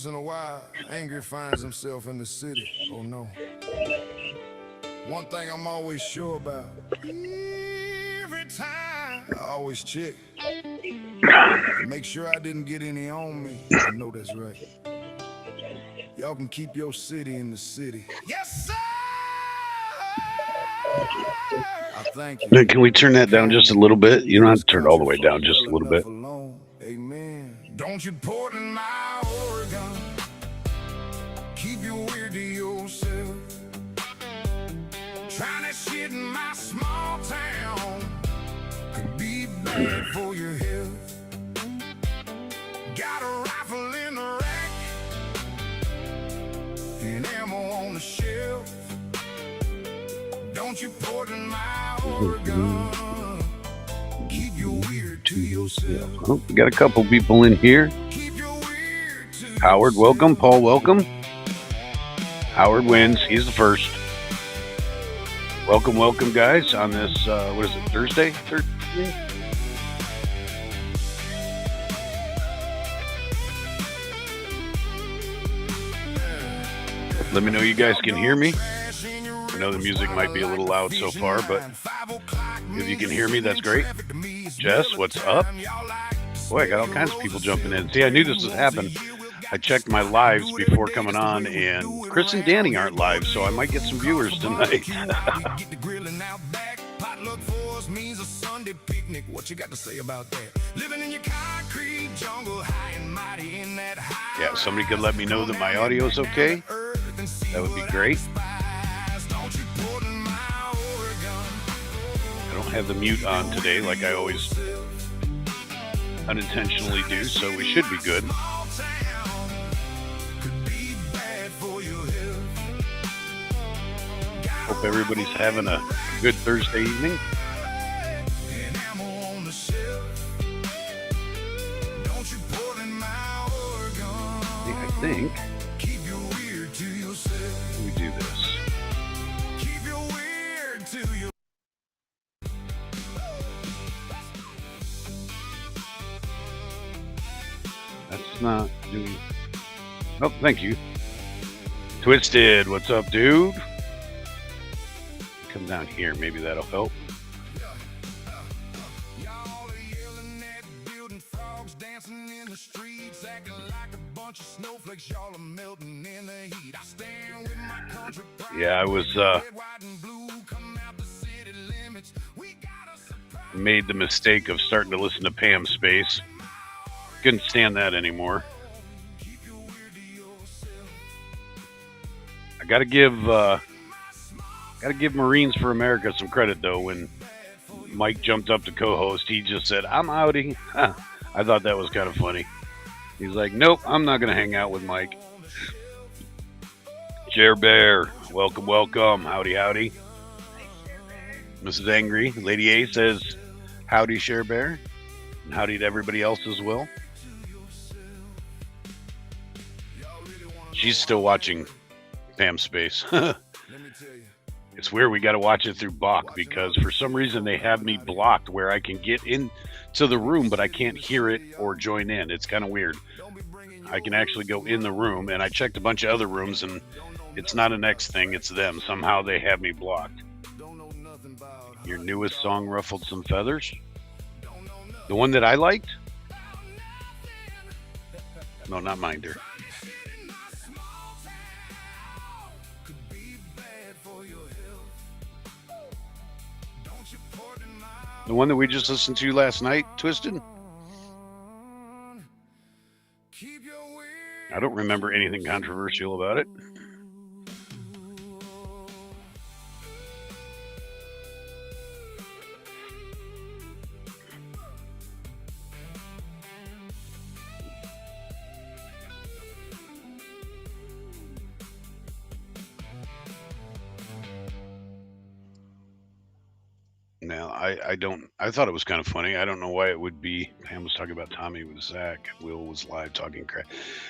Once in a while, Angry finds himself in the city. Oh no. One thing I'm always sure about. Every time I always check. Make sure I didn't get any on me. I know that's right. Y'all can keep your city in the city. Yes, sir! I thank you. Now, can we turn that down just a little bit? You Leave don't have this to turn it all the country way folk down, just well a little enough bit. alone. Amen. Don't you port in my Oregon. Keep your weird to yourself. Trying that shit in my small town could be bad for your health. Got a rifle in the rack and ammo on the shelf. Don't you port in my Oregon. Keep your weird to yourself. Oh, we got a couple people in here. Keep your weird to Howard, yourself. welcome. Paul, welcome. Howard wins. He's the first. Welcome, welcome, guys, on this, what is it, Thursday? Let me know you guys can hear me. I know the music might be a little loud so far, but if you can hear me, that's great. Jess, what's up? Boy, I got all kinds of people jumping in. See, I knew this would happen. I checked my lives before coming on, and Chris and Danny aren't live, so I might get some viewers tonight. What you got to say about that? Living in your concrete jungle, high and mighty in that high. Yeah, if somebody could let me know that my audio is okay, that would be great. I don't have the mute on today like I always unintentionally do, so we should be good. Hope everybody's having a good Thursday evening. I think we do this. That's not doing. Oh, thank you. Twisted, what's up, dude? Come down here, maybe that'll help. Yeah, I was made the mistake of starting to listen to Pam Space. Couldn't stand that anymore. I gotta give Marines for America some credit though. When Mike jumped up to co-host, he just said, "I'm outie." I thought that was kind of funny. He's like, "Nope, I'm not gonna hang out with Mike." Jer Bear, welcome, welcome. Howdy, howdy. Mrs. Angry, Lady A says, "Howdy, Share Bear," and howdy to everybody else as well. She's still watching Pam Space. It's weird. We got to watch it through Bach because for some reason they have me blocked where I can get into the room, but I can't hear it or join in. It's kind of weird. I can actually go in the room, and I checked a bunch of other rooms, and it's not an X thing. It's them. Somehow they have me blocked. Your newest song ruffled some feathers? The one that I liked? No, not Minder. The one that we just listened to last night, Twisted? I don't remember anything controversial about it. Now, I thought it was kind of funny. I don't know why it would be. Pam was talking about Tommy with Zach. Will was live talking crap.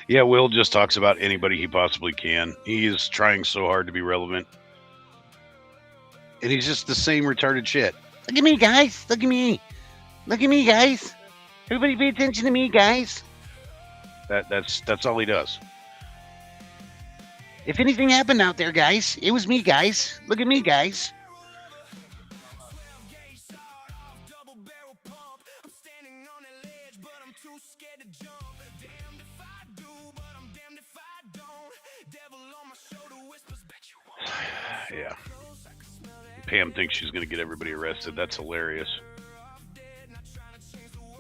Yeah, Will just talks about anybody he possibly can. He is trying so hard to be relevant. And he's just the same retarded shit. Look at me, guys. Look at me. Look at me, guys. Everybody pay attention to me, guys. That's all he does. If anything happened out there, guys, it was me, guys. Look at me, guys. Yeah. Pam thinks she's going to get everybody arrested. That's hilarious.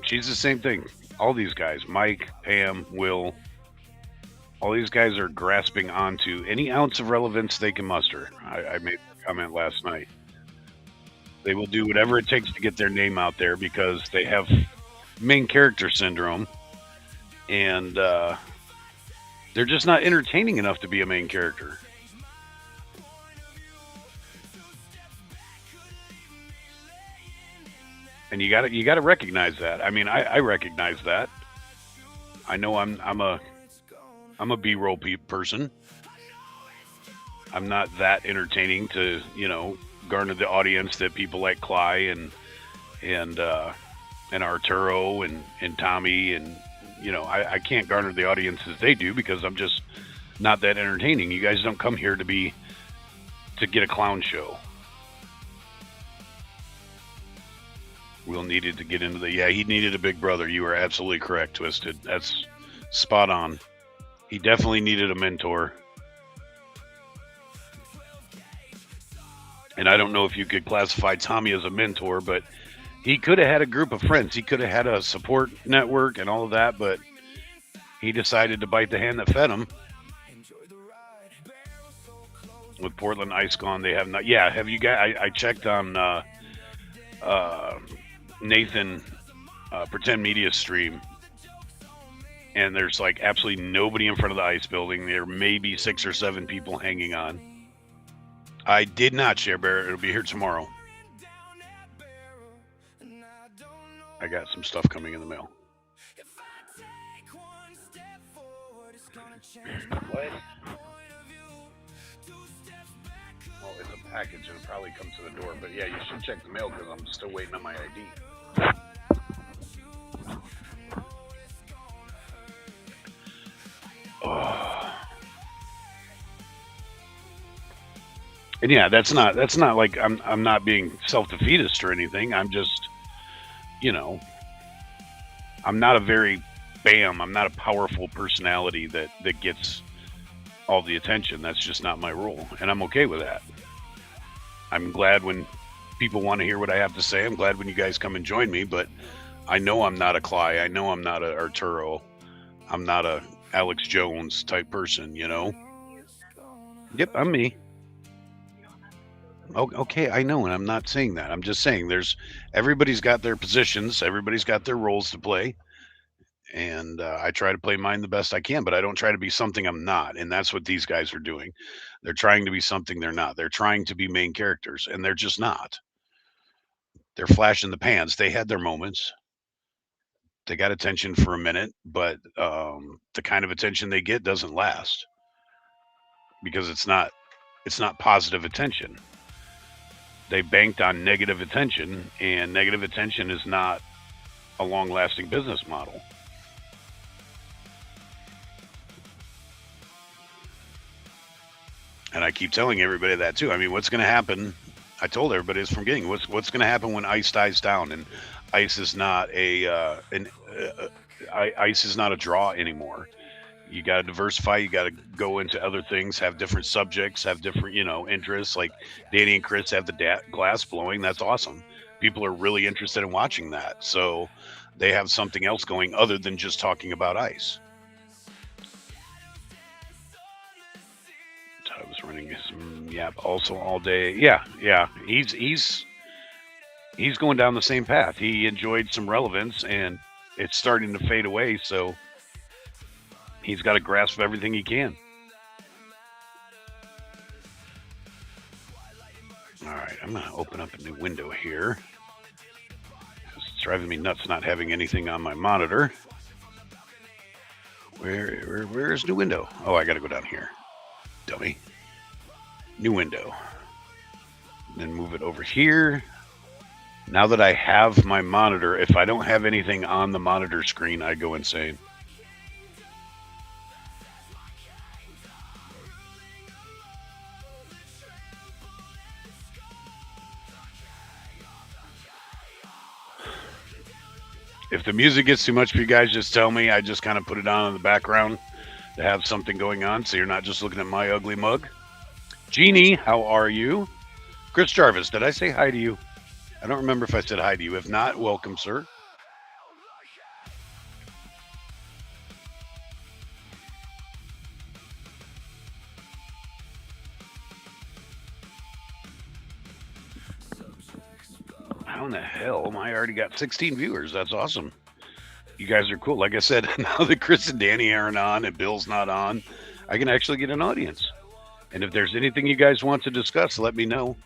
She's the same thing. All these guys, Mike, Pam, Will, all these guys are grasping onto any ounce of relevance they can muster. I made a comment last night. They will do whatever it takes to get their name out there because they have main character syndrome, and they're just not entertaining enough to be a main character. And you gotta recognize that. I mean, I recognize that. I know I'm a B-roll person. I'm not that entertaining to garner the audience that people like Cly and Arturo and Tommy and I can't garner the audience as they do because I'm just not that entertaining. You guys don't come here to get a clown show. Will needed to get into he needed a big brother. You are absolutely correct, Twisted. That's spot on. He definitely needed a mentor. And I don't know if you could classify Tommy as a mentor, but he could have had a group of friends. He could have had a support network and all of that, but he decided to bite the hand that fed him. With Portland Ice gone, they have not. Yeah, have you guys? I checked on Nathan Pretend Media stream, and there's like absolutely nobody in front of the ice building. There may be 6 or 7 people hanging on. I did not share Barrett. It'll be here tomorrow. I got some stuff coming in the mail. What? Well, it's a package. It'll probably come to the door. But yeah, you should check the mail because I'm still waiting on my ID. Oh. And yeah, that's not like I'm not being self-defeatist or anything. I'm just, I'm not a very I'm not a powerful personality that gets all the attention. That's just not my role, and I'm okay with that. I'm glad when people want to hear what I have to say. I'm glad when you guys come and join me, but I know I'm not a Cly. I know I'm not a Arturo. I'm not a Alex Jones type person, Yep, I'm me. Oh, okay, I know, and I'm not saying that. I'm just saying everybody's got their positions, everybody's got their roles to play, and I try to play mine the best I can, but I don't try to be something I'm not, and that's what these guys are doing. They're trying to be something they're not. They're trying to be main characters, and they're just not. They're flash in the pans. They had their moments. They got attention for a minute, but the kind of attention they get doesn't last because it's not positive attention. They banked on negative attention, and negative attention is not a long-lasting business model. And I keep telling everybody that too. I mean, what's going to happen? I told everybody this from beginning. What's going to happen when ice dies down and ice is not ice is not a draw anymore? You got to diversify. You got to go into other things, have different subjects, have different, interests. Like Danny and Chris have the glass blowing. That's awesome. People are really interested in watching that. So they have something else going other than just talking about ice. I was running his yap also all day. Yeah. He's going down the same path. He enjoyed some relevance and it's starting to fade away. So he's got to grasp everything he can. All right, I'm going to open up a new window here. It's driving me nuts not having anything on my monitor. Where's new window? Oh, I got to go down here. Dummy. New window. Then move it over here. Now that I have my monitor, if I don't have anything on the monitor screen, I go insane. If the music gets too much for you guys, just tell me. I just kind of put it on in the background to have something going on so you're not just looking at my ugly mug. Jeannie, how are you? Chris Jarvis, did I say hi to you? I don't remember if I said hi to you. If not, welcome, sir. How in the hell am I already got 16 viewers? That's awesome. You guys are cool. Like I said, now that Chris and Danny aren't on and Bill's not on, I can actually get an audience. And if there's anything you guys want to discuss, let me know.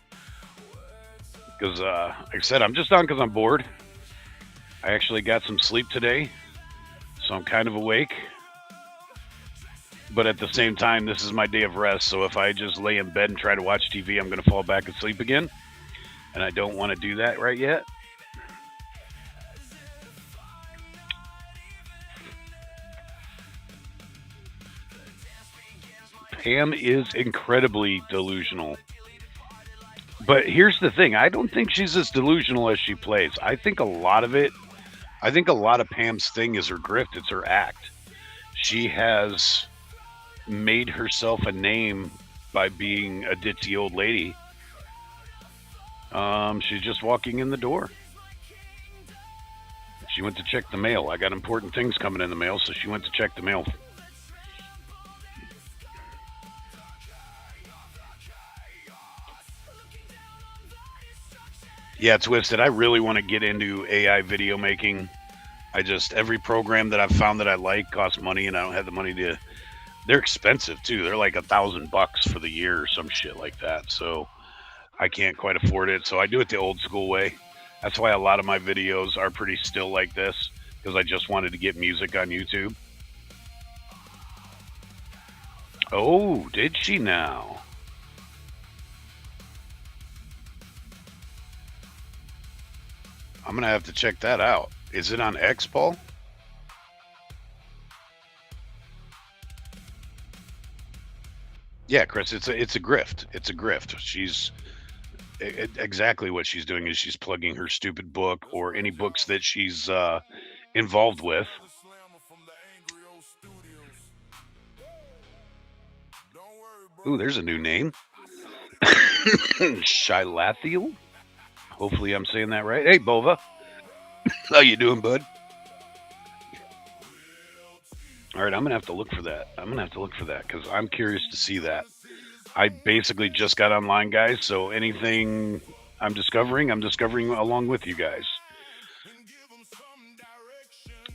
Because, like I said, I'm just on because I'm bored. I actually got some sleep today, so I'm kind of awake. But at the same time, this is my day of rest. So if I just lay in bed and try to watch TV, I'm going to fall back asleep again. And I don't want to do that right yet. Pam is incredibly delusional. But here's the thing. I don't think she's as delusional as she plays. I think a lot of Pam's thing is her grift. It's her act. She has made herself a name by being a ditzy old lady. She's just walking in the door. She went to check the mail. I got important things coming in the mail, so she went to check the mail. Yeah, Twisted, I really want to get into AI video making. Every program that I've found that I like costs money, and I don't have the money to. They're expensive too. They're like $1,000 for the year or some shit like that. So I can't quite afford it. So I do it the old school way. That's why a lot of my videos are pretty still like this, because I just wanted to get music on YouTube. Oh, did she now? I'm going to have to check that out. Is it on X, Paul? Yeah, Chris, it's a grift. It's a grift. She's exactly what she's doing is she's plugging her stupid book or any books that she's involved with. Ooh, there's a new name. Shilathiel? Hopefully I'm saying that right. Hey, Bova. How you doing, bud? All right, I'm going to have to look for that. Because I'm curious to see that. I basically just got online, guys, so anything I'm discovering along with you guys.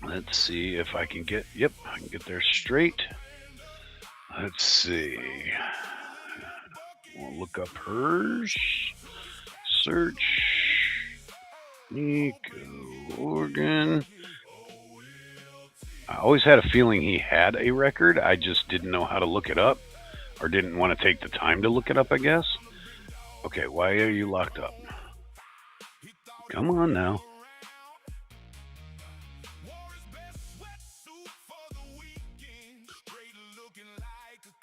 Let's see if I can get, I can get there straight. Let's see. We'll look up hers. Search. Nico Organ. I always had a feeling he had a record. I just didn't know how to look it up, or didn't want to take the time to look it up, I guess. Okay, why are you locked up? Come on now.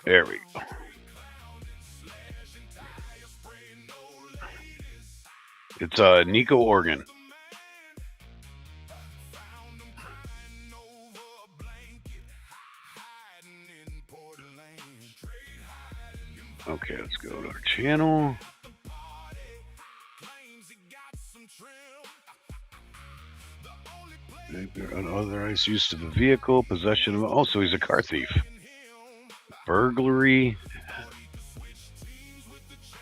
There we go. It's Nico Organ. Okay, let's go to our channel. Unauthorized use of a vehicle, possession of. Oh, so he's a car thief. Burglary.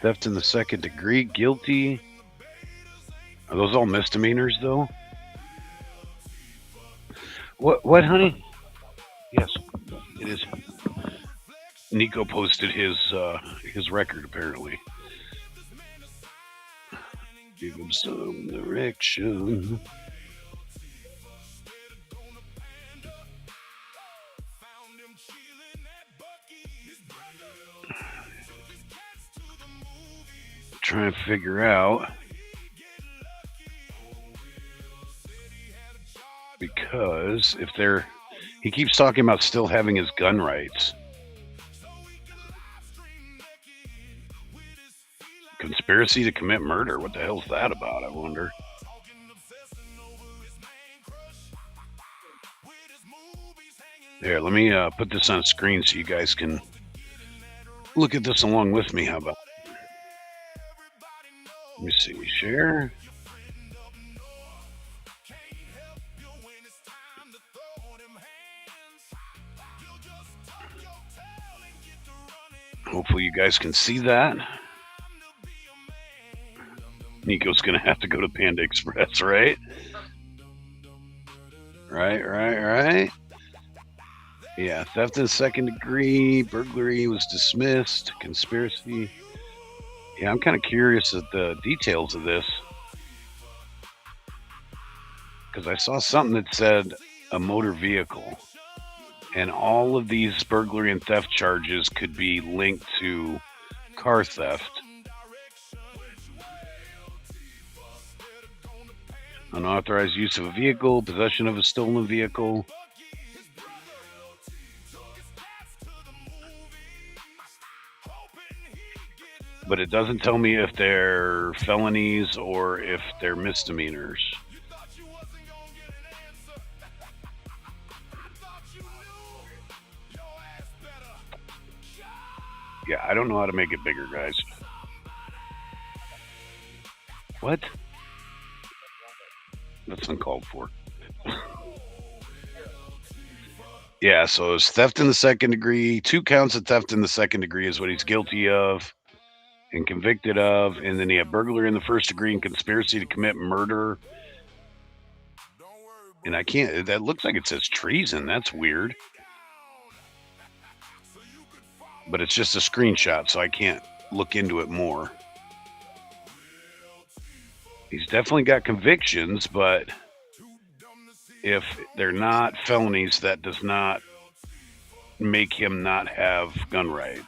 Theft in the second degree, guilty. Are those all misdemeanors, though? What, honey? Yes, it is. Nico posted his record, apparently. Give him some direction. Trying to figure out, because if he keeps talking about still having his gun rights. Conspiracy to commit murder. What the hell's that about, I wonder? Here, let me put this on screen so you guys can look at this along with me. How about? Let me see. Share. Hopefully you guys can see that. Nico's gonna have to go to Panda Express, right? Right. Yeah, theft in the second degree, burglary was dismissed, conspiracy. Yeah, I'm kind of curious at the details of this because I saw something that said a motor vehicle, and all of these burglary and theft charges could be linked to car theft. Unauthorized use of a vehicle, possession of a stolen vehicle. But it doesn't tell me if they're felonies or if they're misdemeanors. Yeah, I don't know how to make it bigger, guys. What? That's uncalled for. Yeah, so it's theft in the second degree. 2 counts of theft in the second degree is what he's guilty of and convicted of. And then he had burglary in the first degree and conspiracy to commit murder. And I can't, that looks like it says treason. That's weird. But it's just a screenshot, so I can't look into it more. He's definitely got convictions, but if they're not felonies, that does not make him not have gun rights.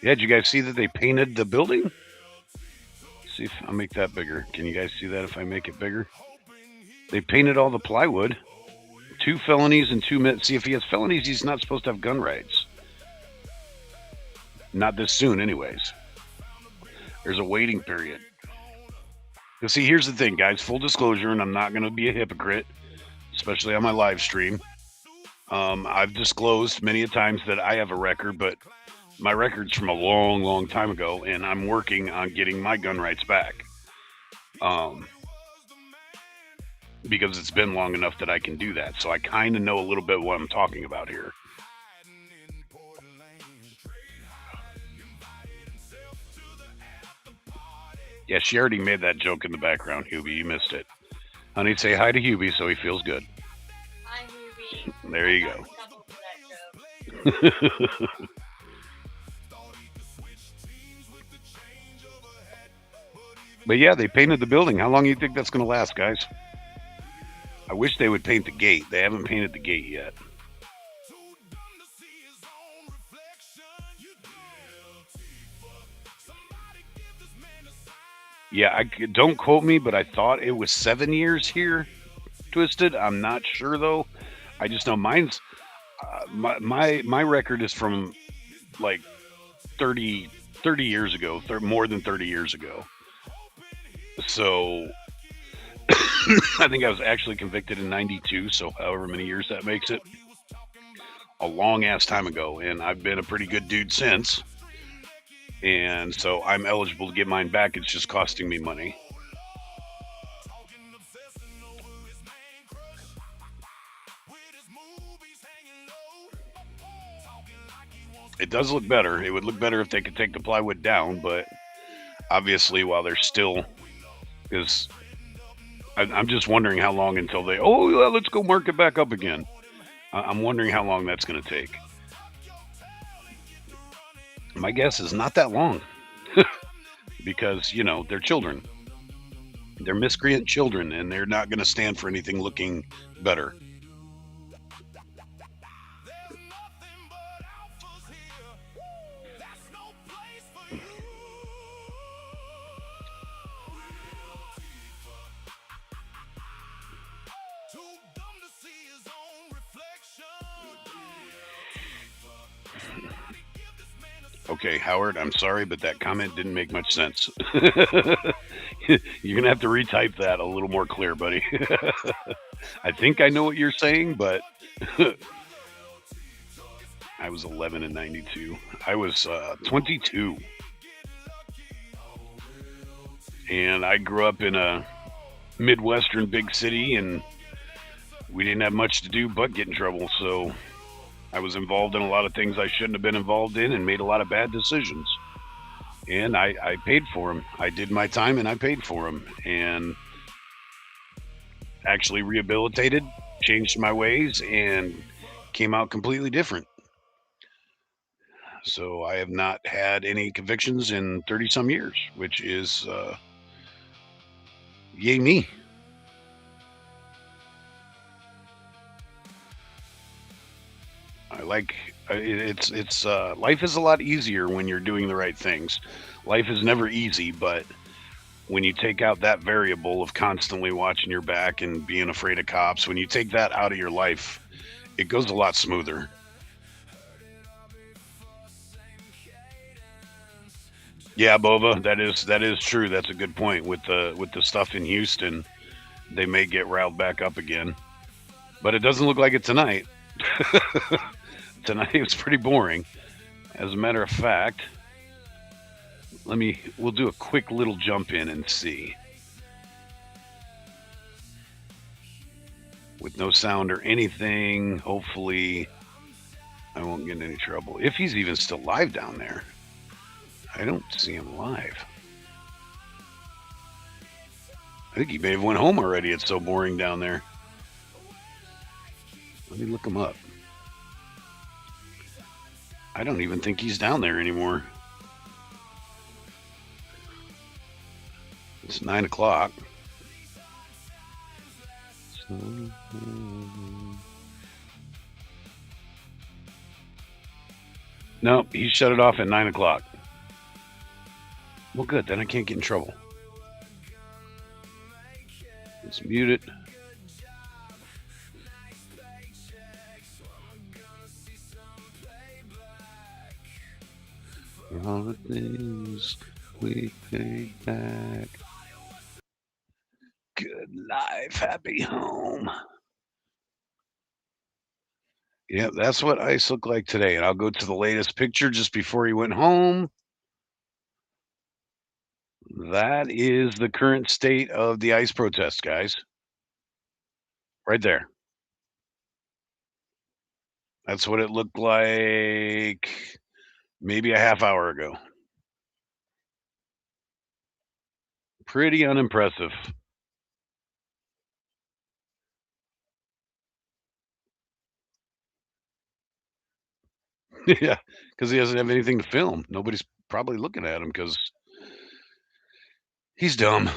Yeah, did you guys see that they painted the building? See if I'll make that bigger. Can you guys see that if I make it bigger? They painted all the plywood. 2 felonies and 2 see, if he has felonies, he's not supposed to have gun rights. Not this soon, anyways. There's a waiting period. Because see, here's the thing, guys. Full disclosure, and I'm not going to be a hypocrite, especially on my live stream. I've disclosed many a times that I have a record, but my record's from a long, long time ago, and I'm working on getting my gun rights back. Because it's been long enough that I can do that. So I kind of know a little bit what I'm talking about here. Yeah, she already made that joke in the background, Hubie. You missed it. Honey, say hi to Hubie so he feels good. Hi, Hubie. There you go. But yeah, they painted the building. How long do you think that's going to last, guys? I wish they would paint the gate. They haven't painted the gate yet. Yeah, don't quote me, but I thought it was 7 years here, Twisted. I'm not sure though. I just know mine's my record is from like 30 years ago, more than 30 years ago. So I think I was actually convicted in 92, so however many years that makes it. A long ass time ago, and I've been a pretty good dude since. And so I'm eligible to get mine back. It's just costing me money. It does look better. It would look better if they could take the plywood down, but obviously while they're still, because I'm just wondering how long until they, oh, yeah, let's go mark it back up again. I'm wondering how long that's going to take. My guess is not that long because, you know, they're children. They're miscreant children, and they're not going to stand for anything looking better. Okay, Howard, I'm sorry, but that comment didn't make much sense. You're gonna have to retype that a little more clear, buddy. I think I know what you're saying, but I was 11 in '92. I was 22, and I grew up in a midwestern big city, and we didn't have much to do but get in trouble. So I was involved in a lot of things I shouldn't have been involved in, and made a lot of bad decisions. And I paid for them. I did my time, and I paid for them, and actually rehabilitated, changed my ways, and came out completely different. So I have not had any convictions in 30 some years, which is yay me. I like it's life is a lot easier when you're doing the right things. Life is never easy, but when you take out that variable of constantly watching your back and being afraid of cops, when you take that out of your life, it goes a lot smoother. Yeah, Bova, that is true. That's a good point with the stuff in Houston. They may get riled back up again, but it doesn't look like it tonight. Tonight was pretty boring. As a matter of fact, we'll do a quick little jump in and see. With no sound or anything, hopefully I won't get in any trouble. If he's even still live down there. I don't see him live. I think he may have went home already. It's so boring down there. Let me look him up. I don't even think he's down there anymore. It's 9 o'clock. No, he shut it off at 9 o'clock. Well, good. Then I can't get in trouble. Let's mute it. For all the things we paid back. Good life, happy home. Yeah, that's what ice looked like today. And I'll go to the latest picture just before he went home. That is the current state of the ice protest, guys. Right there. That's what it looked like maybe a half hour ago. Pretty unimpressive. Yeah, because he doesn't have anything to film. Nobody's probably looking at him because he's dumb.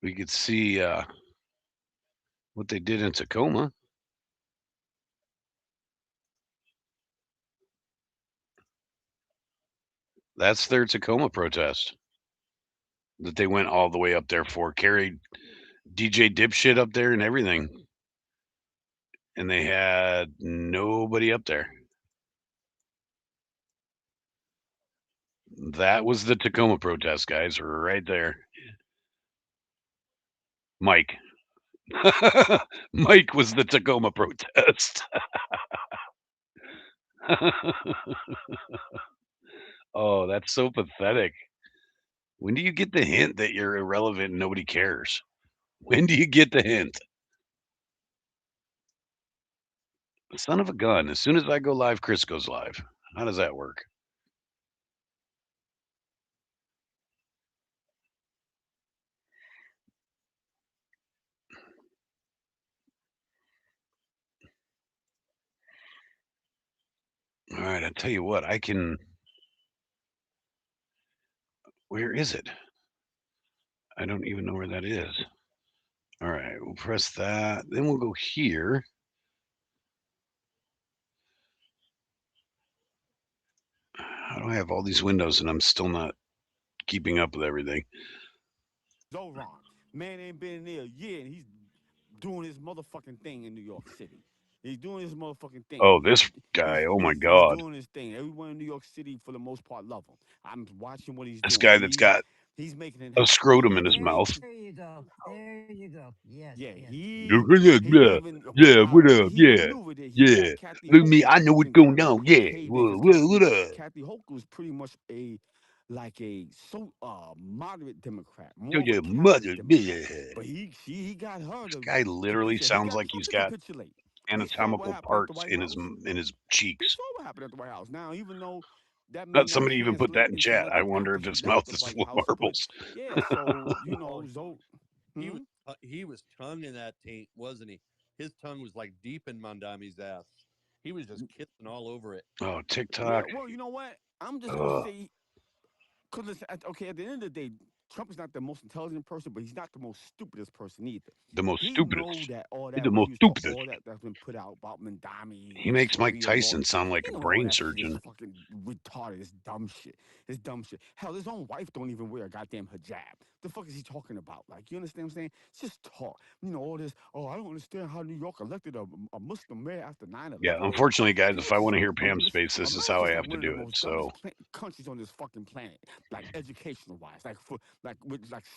We could see what they did in Tacoma. That's their Tacoma protest that they went all the way up there for. Carried DJ Dipshit up there and everything. And they had nobody up there. That was the Tacoma protest, guys, right there. Mike. Mike was the Tacoma protest. Oh, that's so pathetic. When do you get the hint that you're irrelevant and nobody cares? When do you get the hint? Son of a gun. As soon as I go live, Chris goes live. How does that work? All right, I tell you what, I can. Where is it? I don't even know where that is. All right, we'll press that. Then we'll go here. How do I have all these windows and I'm still not keeping up with everything? Zoran. Man ain't been in there a year and he's doing his motherfucking thing in New York City. He's doing his motherfucking thing. Oh, this guy. Oh my He's God. doing his thing. Everyone in New York City, for the most part, love him. I'm watching what he's This doing. guy that's got He's making it a happen. scrotum in his There mouth. you go. There you go. Yes, Yeah, yes. he Yeah, even yeah, now what up? he Yeah, maneuvered it. He yeah. got Kathy Look at me. Hochul I know what's taking going care of on. Yeah. caving Whoa, because whoa, what up? Kathy Hochul is pretty much a like a so moderate Democrat, Yo, more of a your Catholic mother. Democrat. Yeah. But he got her This to guy literally capitulate. He sounds got like he's fucking got capitulate. We saw what anatomical happened at the parts White House. in his We cheeks. saw what happened at the White House. Now, even though that may Let not somebody even put that translate in into chat. what I the wonder after if he his left mouth the is White full of House, but marbles. yeah. So Oh, Zo. He Hmm? was he was tongue in that taint, wasn't he? His tongue was like deep in Mondami's ass. He was just kissing all over it. Oh, Yeah. TikTok. Well, you know what? I'm just gonna Ugh. say because listen, okay, at the end of the day, Trump is not the most intelligent person, but he's not the most stupidest person either. The most He know stupidest. that all He's that the what he most was talking, stupidest. all that that's been put out about Mandami He and makes Mike Sharia law. Tyson sound like He a know all brain that shit is surgeon. fucking retarded. It's dumb shit. It's dumb shit. Hell, his own wife don't even wear a goddamn hijab. The fuck is he talking about? Like, you understand what I'm saying? It's just talk. All this. Oh, I don't understand how New York elected a Muslim mayor after 9/11. Yeah, Nigga, unfortunately, guys, if I bitch. want to hear Pam Space, this is how I America's have like to one of the do it. most So, dumbest countries on this fucking planet, like educational wise, like for like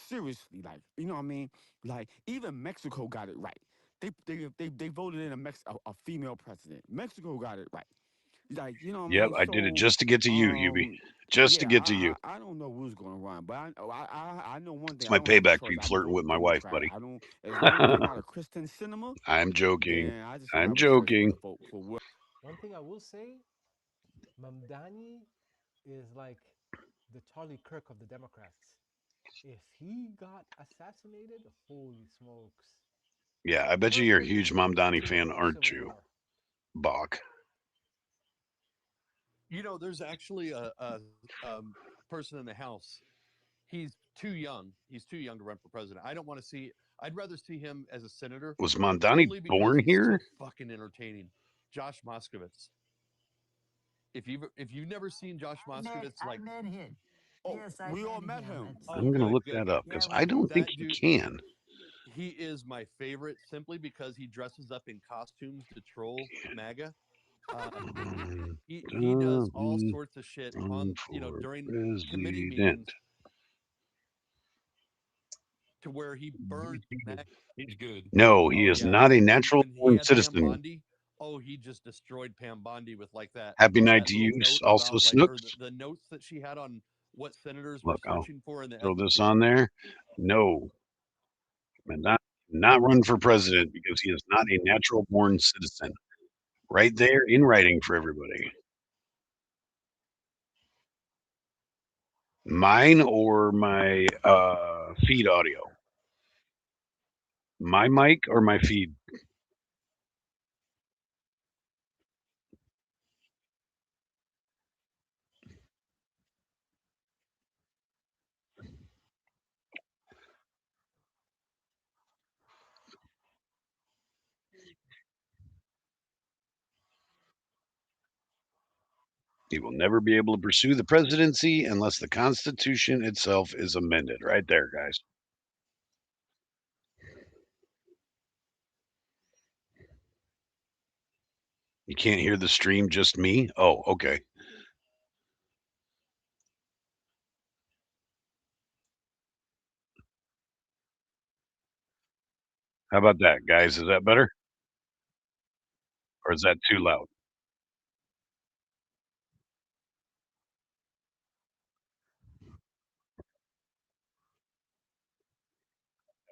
seriously, like you know what I mean? Like even Mexico got it right. They voted in a female president. Mexico got it right. Like you know what I yep, mean? I did it So just to get to you, Hubie. Just to yeah, get to you. I don't know who's going to run, but I know one thing. It's I my don't have a payback for choice. you I'm flirting with voting my wife, Democrat. buddy. I don't as long as they're not a Christian cinema, I'm joking. then I just don't I'm have a choice but joking. to vote for what. One thing I will say, Mamdani is like the Charlie Kirk of the Democrats. If he got assassinated, holy smokes. Yeah, I bet you you're a Perfect huge Mom Donnie trigger fan, for a aren't civil you, war. Bach? You know, there's actually a person in the House. He's too young. He's too young to run for president. I don't want to see. I'd rather see him as a senator, Was Mondani only because born he's so here? fucking entertaining. Josh Moskowitz. If you've never seen Josh Moskowitz, I like, met him. Oh, Yes, I we all met met him. him. It's oh, I'm gonna good, look good. that up yeah, because we I met. don't think That he dude, can. he is my favorite simply because he dresses up in costumes to troll MAGA. Uh, he does all Mondani sorts of shit run on for during committee president. meetings to where he burned MAGA. He's good. No, he Oh is yeah, not a when natural he born had Pam citizen. Bondi, oh he just destroyed Pam Bondi with like Happy night that to little you, note also about like or Snooks. the notes that she had on what senators were Look, I'll searching for in the throw this on there. No, not run for president because he is not a natural born citizen. Right there in writing for everybody. Mine or my feed audio? My mic or my feed? He will never be able to pursue the presidency unless the Constitution itself is amended. Right there, guys. You can't hear the stream, just me? Oh, okay. How about that, guys? Is that better? Or is that too loud?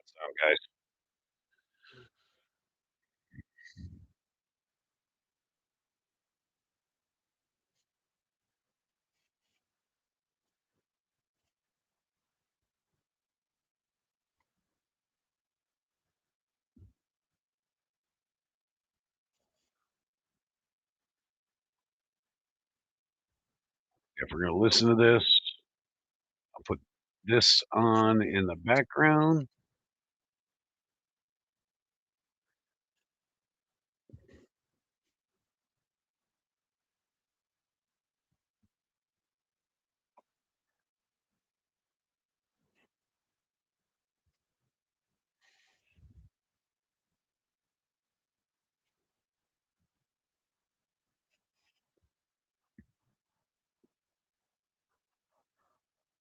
Sound, guys? If we're going to listen to this, I'll put this on in the background.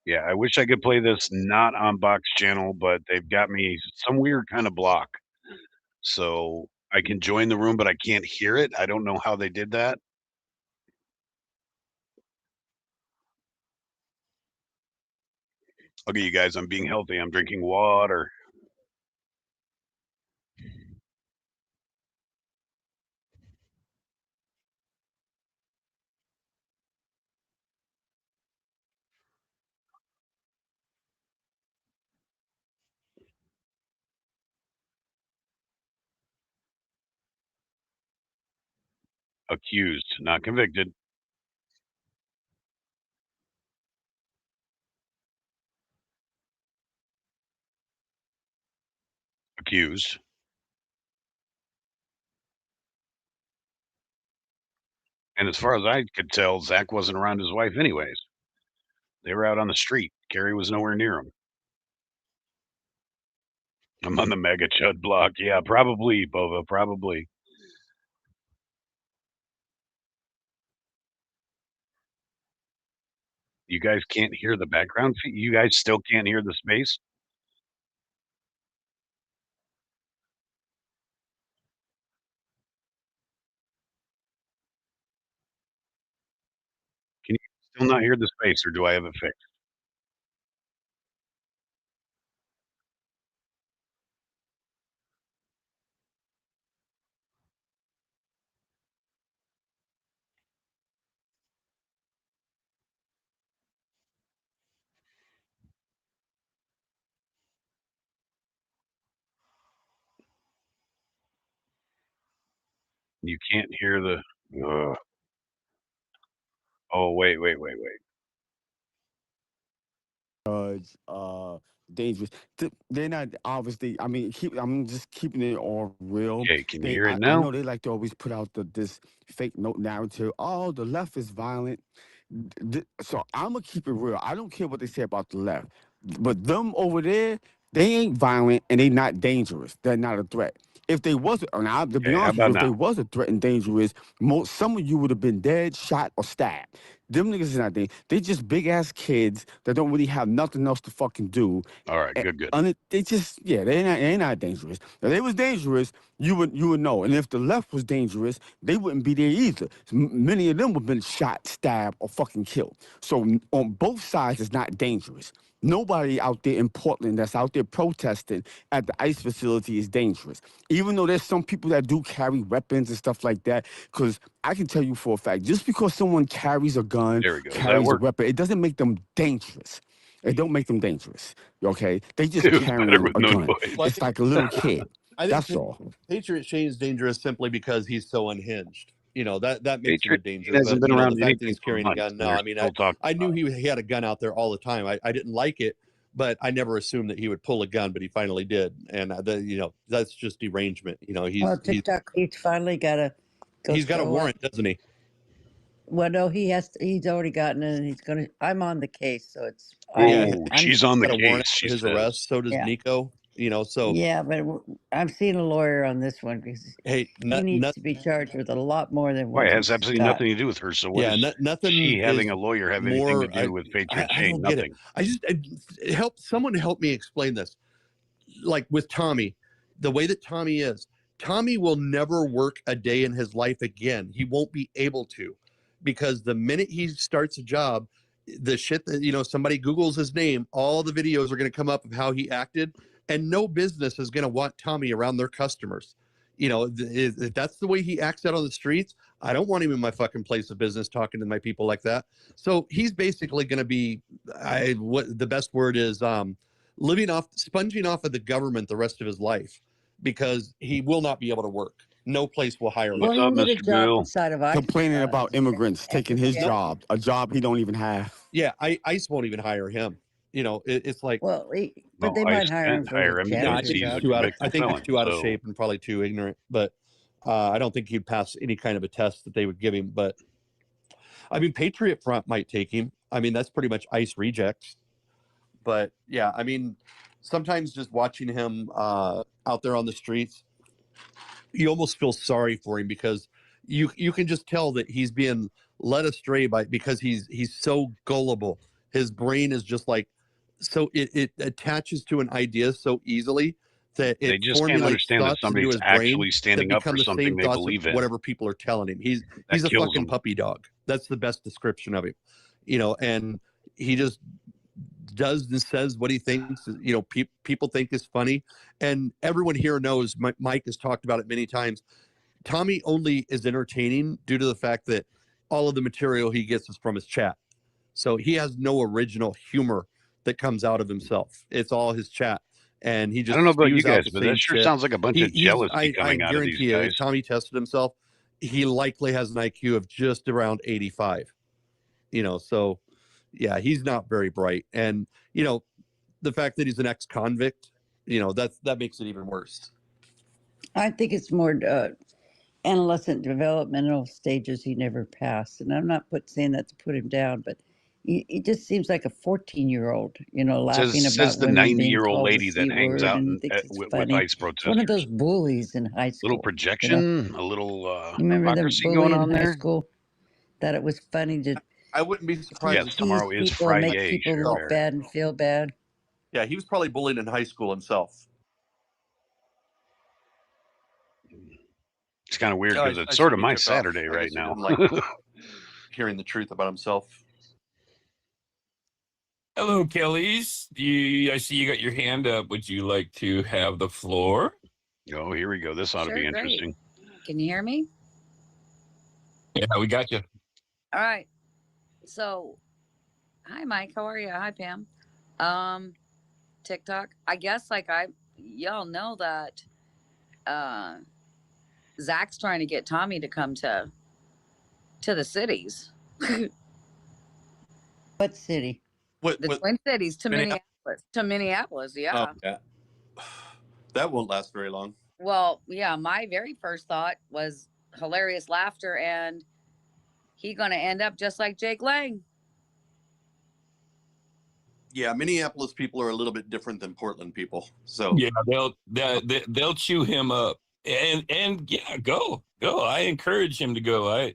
Yeah, I wish I could play this not on Box channel, but they've got me some weird kind of block. So I can join the room, but I can't hear it. I don't know how they did that. Okay, you guys, I'm being healthy. I'm drinking water. Accused, not convicted. Accused. And as far as I could tell, Zach wasn't around his wife anyways. They were out on the street. Carrie was nowhere near him. I'm on the mega chud block. Yeah, probably, Bova, probably. You guys can't hear the background feed? You guys still can't hear the space? Can you still not hear the space, or do I have it fixed? You can't hear the oh, wait. Dangerous. They're not obviously. I mean, I'm just keeping it all real. Okay, can you hear it I now? know they like to always put out this fake note narrative. Oh, the left is violent. So I'm gonna keep it real. I don't care what they say about the left, but them over there, they ain't violent and they not dangerous. They're not a threat. If they was, and to be Okay, how honest with about you, if they now? was a threat and dangerous, some of you would have been dead, shot, or stabbed. Them niggas is not dangerous. They just big ass kids that don't really have nothing else to fucking do. All right, Eh, good. They just they not dangerous. If they was dangerous, you would know. And if the left was dangerous, they wouldn't be there either. Many of them would have been shot, stabbed, or fucking killed. So on both sides, it's not dangerous. Nobody out there in Portland that's out there protesting at the ICE facility is dangerous. Even though there's some people that do carry weapons and stuff like that, because I can tell you for a fact, just because someone carries a gun, There we go. Does that carries a work? weapon, it doesn't make them dangerous. It don't make them dangerous. Okay, they just It was better carrying with a no gun. noise. Well, It's like a little kid. I think That's all. Patriot Shane is dangerous simply because he's so unhinged. You know, that makes him a Patriot danger. hasn't But been you know, the around fact that anything he's for carrying a months, gun, and no, they're I mean, still talking I knew about it. he had a gun out there all the time. I didn't like it, but I never assumed that he would pull a gun, but he finally did. And you know, that's just derangement. You know, Well, TikTok, he's finally got to go he's got a show up. warrant, doesn't he? Well, no, he's already gotten it, and he's gonna. I'm on the case, so it's. Oh, I'm she's on the Got a warrant case, for she his says. arrest. So does Yeah. Nico. You know, so Yeah, but I'm seeing a lawyer on this one because hey, he needs to be charged with a lot more than Why, what it has he's absolutely got. nothing to do with her. So what yeah, does nothing she having is a lawyer have anything to more. do with Patriot I Shane? don't get it. Nothing. Help someone help me explain this. Like with Tommy, the way that Tommy is, Tommy will never work a day in his life again. He won't be able to, because the minute he starts a job, the shit that, you know, somebody Googles his name, all the videos are going to come up of how he acted, and no business is going to want Tommy around their customers. You know, if that's the way he acts out on the streets, I don't want him in my fucking place of business talking to my people like that. So he's basically going to be, what the best word is, sponging off of the government the rest of his life, because he will not be able to work. No place will hire him. Well, What's he up, can get a Mr. job Bill? inside of ICE. Complaining about immigrants taking his job, a job he don't even have. Yeah, ICE won't even hire him. You know, it's like, Well, Well, but they I might hire him can't for hire him no, I because janitor think he's a job. he's too out of. I convicted think he's felon. too out of So shape and probably too ignorant. But I don't think he'd pass any kind of a test that they would give him. But I mean, Patriot Front might take him. I mean, that's pretty much ICE rejects. But yeah, I mean, sometimes just watching him out there on the streets, you almost feel sorry for him, because you can just tell that he's being led astray by, because he's so gullible. His brain is just like, so it attaches to an idea so easily that They it just can't formulates understand that thoughts into somebody's his brain actually that standing up become for the something same they thoughts of believe in. whatever people are telling him. He's That a kills fucking them. puppy dog. That's the best description of him. And he just does and says what he thinks. People think is funny, and everyone here knows. Mike has talked about it many times. Tommy only is entertaining due to the fact that all of the material he gets is from his chat. So he has no original humor that comes out of himself. It's all his chat. And he I just don't know about you spews out guys, the but that same sure shit. sounds like a bunch of jealousy I coming out of these guarantee you, guys. if Tommy tested himself, he likely has an IQ of just around 85. So yeah, he's not very bright. And, the fact that he's an ex-convict, that makes it even worse. I think it's more adolescent developmental stages he never passed. And I'm not saying that to put him down, but he just seems like a 14-year-old, laughing Says about the women being 90-year-old called the lady that C hangs word, out and he thinks it's with funny. ICE It's one of those protesters. bullies in high school. Little projection, a little You remember the hypocrisy bully going in on high there. school? That it was funny to I wouldn't be surprised. Yes, tomorrow tease is people and make Friday, people Sheriff look Bear. bad and feel bad. Yeah, he was probably bullied in high school himself. It's kind of weird because I it's see sort of he my took off. Saturday I right guess he now. didn't like hearing the truth about himself. Hello, Kellys. I see you got your hand up. Would you like to have the floor? Oh, here we go. This ought to be interesting. Great. Can you hear me? Yeah, we got you. All right. So, hi, Mike. How are you? Hi, Pam. TikTok. I guess y'all know that Zach's trying to get Tommy to come to the cities, What city? the Twin Cities, to Minneapolis? Minneapolis. Yeah. Oh, yeah. That won't last very long. Well, yeah. My very first thought was hilarious laughter, and he gonna end up just like Jake Lang. Yeah, Minneapolis people are a little bit different than Portland people. So Yeah, they'll chew him up, and yeah, go. I encourage him to go.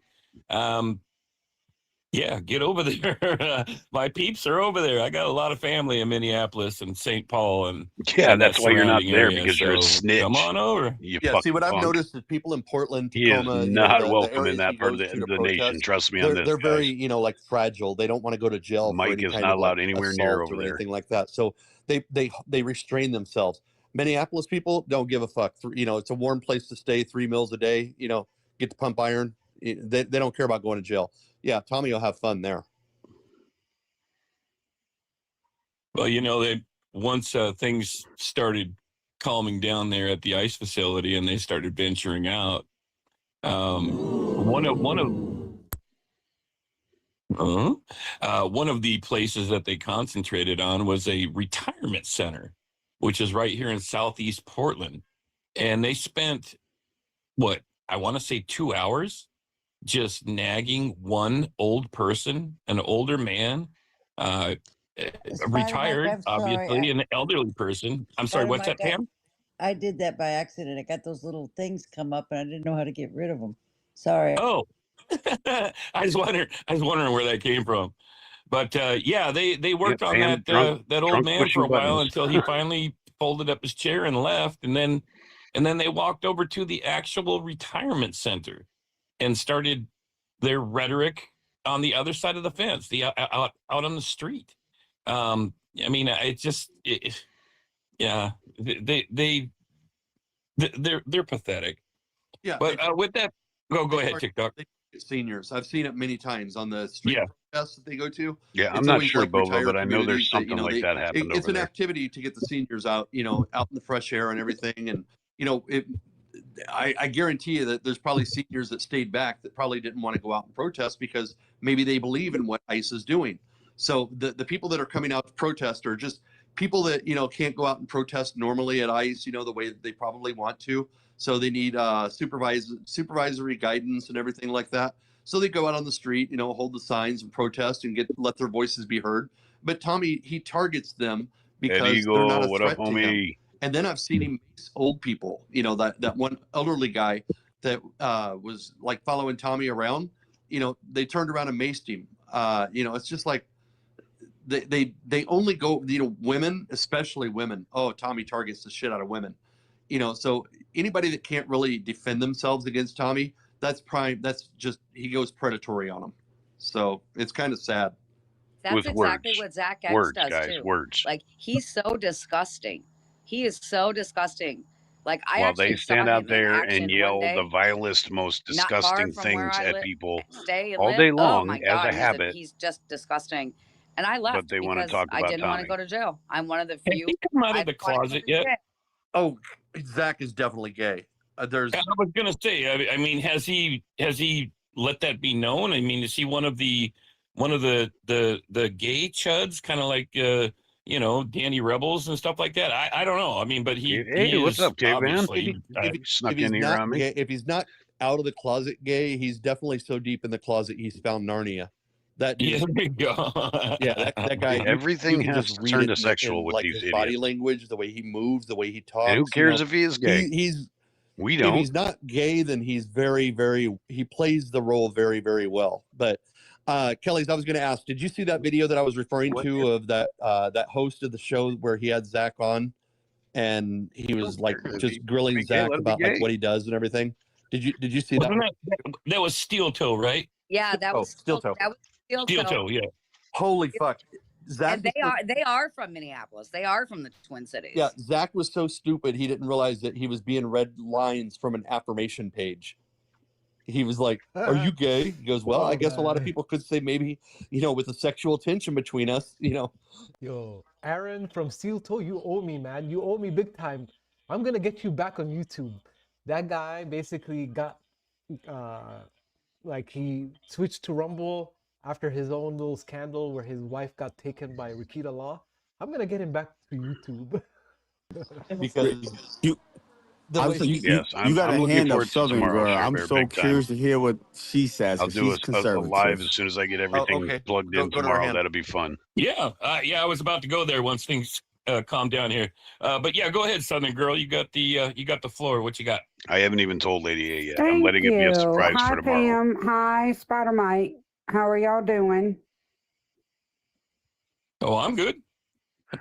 Yeah, get over there. My peeps are over there. I got a lot of family in Minneapolis and St. Paul and Yeah, and that's why you're not surrounding there, area, because you're a so snitch. come on over. You yeah, see fucking what I've punk. noticed is people in Portland, He is Tacoma, not the welcome in areas that he part of goes to the nation. protest, Trust me on this, they're guys. very, like fragile. They don't want to go to jail for Mike any is kind not of allowed anywhere near assault over or there. anything like that. So they restrain themselves. Minneapolis people don't give a fuck. It's a warm place to stay, 3 meals a day. Get to pump iron. They don't care about going to jail. Yeah, Tommy will have fun there. Well, once things started calming down there at the ice facility and they started venturing out, one of the places that they concentrated on was a retirement center, which is right here in Southeast Portland. And they spent, I want to say 2 hours just nagging one old person, an older man, retired, I'm sorry. obviously, an elderly person. I'm sorry, what's that, Pam? I did that by accident. I got those little things come up and I didn't know how to get rid of them. Sorry. Oh, I was wondering where that came from. But yeah, they worked on Pam, that old man for pushing a while buttons. until he finally folded up his chair and left, and then they walked over to the actual retirement center and started their rhetoric on the other side of the fence, out on the street. I mean, yeah, they're pathetic. Yeah, But with that, go ahead, TikTok. Seniors, I've seen it many times on the street protests that they go to. Yeah, I'm It's not always sure, like Boba, retired but I know there's communities something like that happened it's over an there. activity to get the seniors out, out in the fresh air and everything. And I guarantee you that there's probably seniors that stayed back that probably didn't want to go out and protest because maybe they believe in what ICE is doing. So the people that are coming out to protest are just people that can't go out and protest normally at ICE, the way that they probably want to. So they need supervisory guidance and everything like that. So they go out on the street, hold the signs and protest and let their voices be heard. But Tommy, he targets them because they're not a what up, threat to him. homie? And then I've seen him mace old people. That one elderly guy that was like following Tommy around. They turned around and maced him. It's just like they only go, women, especially women. Oh, Tommy targets the shit out of women. So anybody that can't really defend themselves against Tommy, that's just, he goes predatory on them. So it's kind of sad. That's With exactly words. what Zach X Words, does guys, too. words. Like he's so disgusting. He is so disgusting. Like I While actually they saw stand out him in there action and one yell the day, vilest, most not far disgusting from where things I at people stay and all live. day Oh long my as a God, habit, he's just disgusting. And I but left they want to because talk I about didn't want to Tommy. go to jail. I'm one of the Has few. he come out I of the want to go closet to yet? jail. Oh, Zach is definitely gay. There's I was gonna say. I mean, has he let that be known? I mean, is he one of the gay chuds, kind of like Danny Rebels and stuff like that? I don't know. I mean, but he Hey, what's is up, caveman? obviously. Snuck if he's in here not on me. gay, if he's not out of the closet gay, he's definitely so deep in the closet he's found Narnia. That dude, Yeah, there you go. yeah, that guy. You Everything can has just to read turn it to sexual in with like these his body idiots. language, the way he moves, the way he talks. And who cares if he is gay? He's We if don't. he's not gay, then he's very, very. He plays the role very, very well. But Kelly's, I was going to ask, did you see that video that I was referring to of that host of the show where he had Zach on, and he was like just grilling Zach about like what he does and everything? Did you see that? That was Steel Toe, right? Yeah, that was Steel Toe. That was Steel Toe, yeah. Holy fuck. Zach, and they are from Minneapolis. They are from the Twin Cities. Yeah, Zach was so stupid he didn't realize that he was being read lines from an affirmation page. He was like, "Are you gay?" He goes, "Well, I guess a lot of people could say maybe, with the sexual tension between us, Yo, Aaron from Steel Toe, you owe me, man. You owe me big time. I'm gonna get you back on YouTube. That guy basically got, like he switched to Rumble after his own little scandal where his wife got taken by Rikita Law. I'm gonna get him back to YouTube. because You, the I'm way so, Yes, you got I'm a looking hand of forward to Southern tomorrow, girl. Share I'm Bear, so big time. curious to hear what she says I'll because do she's a conservative. live as soon as I get everything okay. plugged in Go to her tomorrow. hand. That'll be fun. Yeah, I was about to go there once things calm down here. But yeah, go ahead, Southern girl. You got the floor. What you got? I haven't even told Lady A yet. I'm Thank letting it be a you. surprise Hi, for tomorrow. Pam. Hi, Spider Mike. How are y'all doing? Oh, I'm good.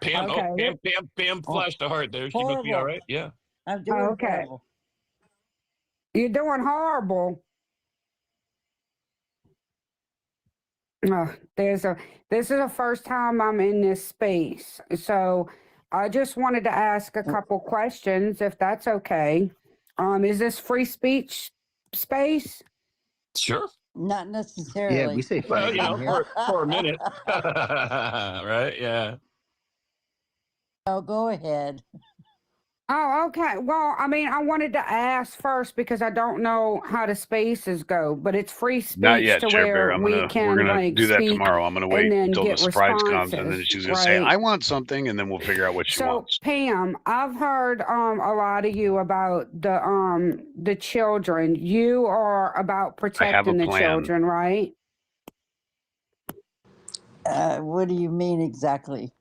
Pam, Okay. Pam flashed a heart there. She must be all right. Yeah. I'm doing Okay. horrible. You're doing horrible. This is the first time I'm in this space. So I just wanted to ask a couple questions, if that's okay. Is this free speech space? Sure. Not necessarily. Yeah, we say Well, funny in here. for a minute. Right? Yeah. Oh, go ahead. Oh, okay. Well, I mean, I wanted to ask first because I don't know how the spaces go, but it's free speech Not yet, to Chair Bear. where we We're can gonna like do that speak tomorrow. I'm gonna wait and then until the get surprise comes, and then responses, she's gonna say, right? "I want something," and then we'll figure out what she So, wants. Pam, I've heard a lot of you about the children. You are about I have a protecting the plan. children, right? What do you mean exactly?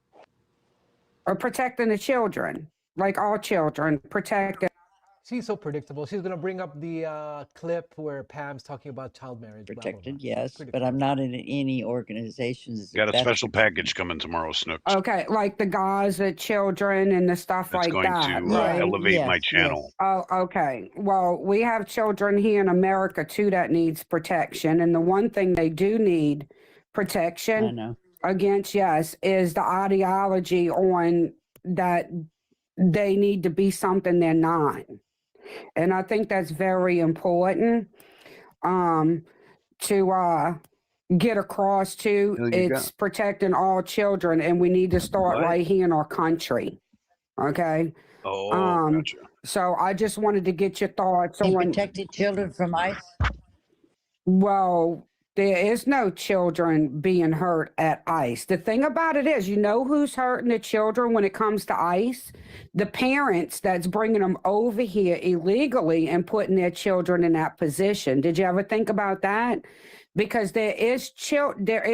Or protecting the children, like all children, protecting. She's so predictable. She's gonna bring up the clip where Pam's talking about child marriage. blah, blah, Protected, blah. yes, Pretty but I'm not in any organizations. Got a That's- special package coming tomorrow, Snooks. Okay, like the Gaza children and the stuff That's like going that, to right? elevate my Yes, channel. Oh, okay. Well, we have children here in America too that needs protection, and the one thing they do need I protection know. against, yes, is the ideology on that they need to be something they're not. And I think that's very important to get across to. Hell, you It's protecting all children, and we need to start What? right here in our country. Okay. Oh, gotcha. So I just wanted to get your thoughts And on. protecting children from ICE. Well, there is no children being hurt at ICE. The thing about it is, you know who's hurting the children when it comes to ICE? The parents that's bringing them over here illegally and putting their children in that position. Did you ever think about that? Because there is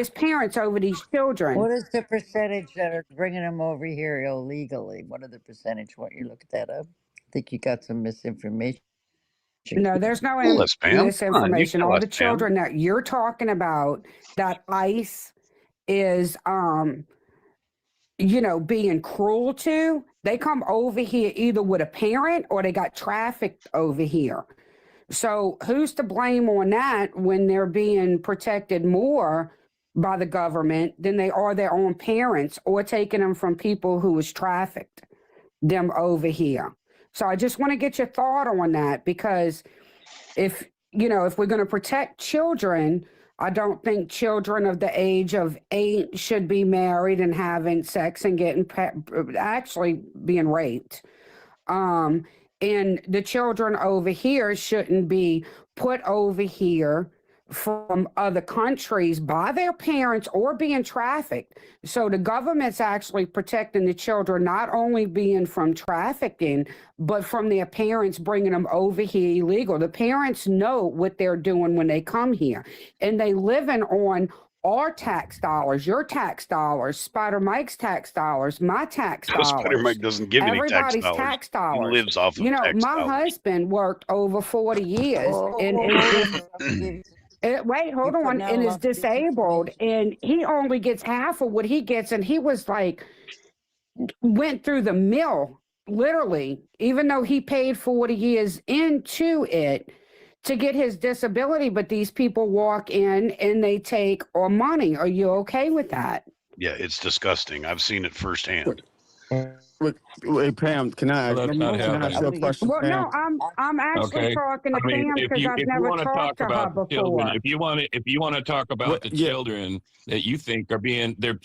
parents over these children. What is the percentage that are bringing them over here illegally? What are the percentage? What you look that up? I think you got some misinformation. No, there's no Tell us, Pam. Come on, you misinformation. tell All us, the Pam. children that you're talking about that ICE is being cruel to, they come over here either with a parent or they got trafficked over here. So who's to blame on that when they're being protected more by the government than they are their own parents, or taking them from people who was trafficked them over here? So I just want to get your thought on that, because if we're going to protect children, I don't think children of the age of 8 should be married and having sex and actually being raped. And the children over here shouldn't be put over here from other countries by their parents or being trafficked. So the government's actually protecting the children, not only being from trafficking, but from their parents bringing them over here illegal. The parents know what they're doing when they come here, and they living on our tax dollars, your tax dollars, Spider Mike's tax dollars, my tax dollars. Spider Mike doesn't give any Everybody's tax tax dollars. dollars. He lives off of tax My dollars. husband worked over 40 years wait, hold on, and is disabled, and he only gets half of what he gets, and he was like, went through the mill, literally, even though he paid 40 years into it to get his disability. But these people walk in and they take our money. Are you okay with that? Yeah, it's disgusting. I've seen it firsthand. Wait, Pam, can I ask you a question? Well, Pam? no, I'm actually talking to Pam because I've never talked to her before. Children, if you want to talk about the children that you think are they're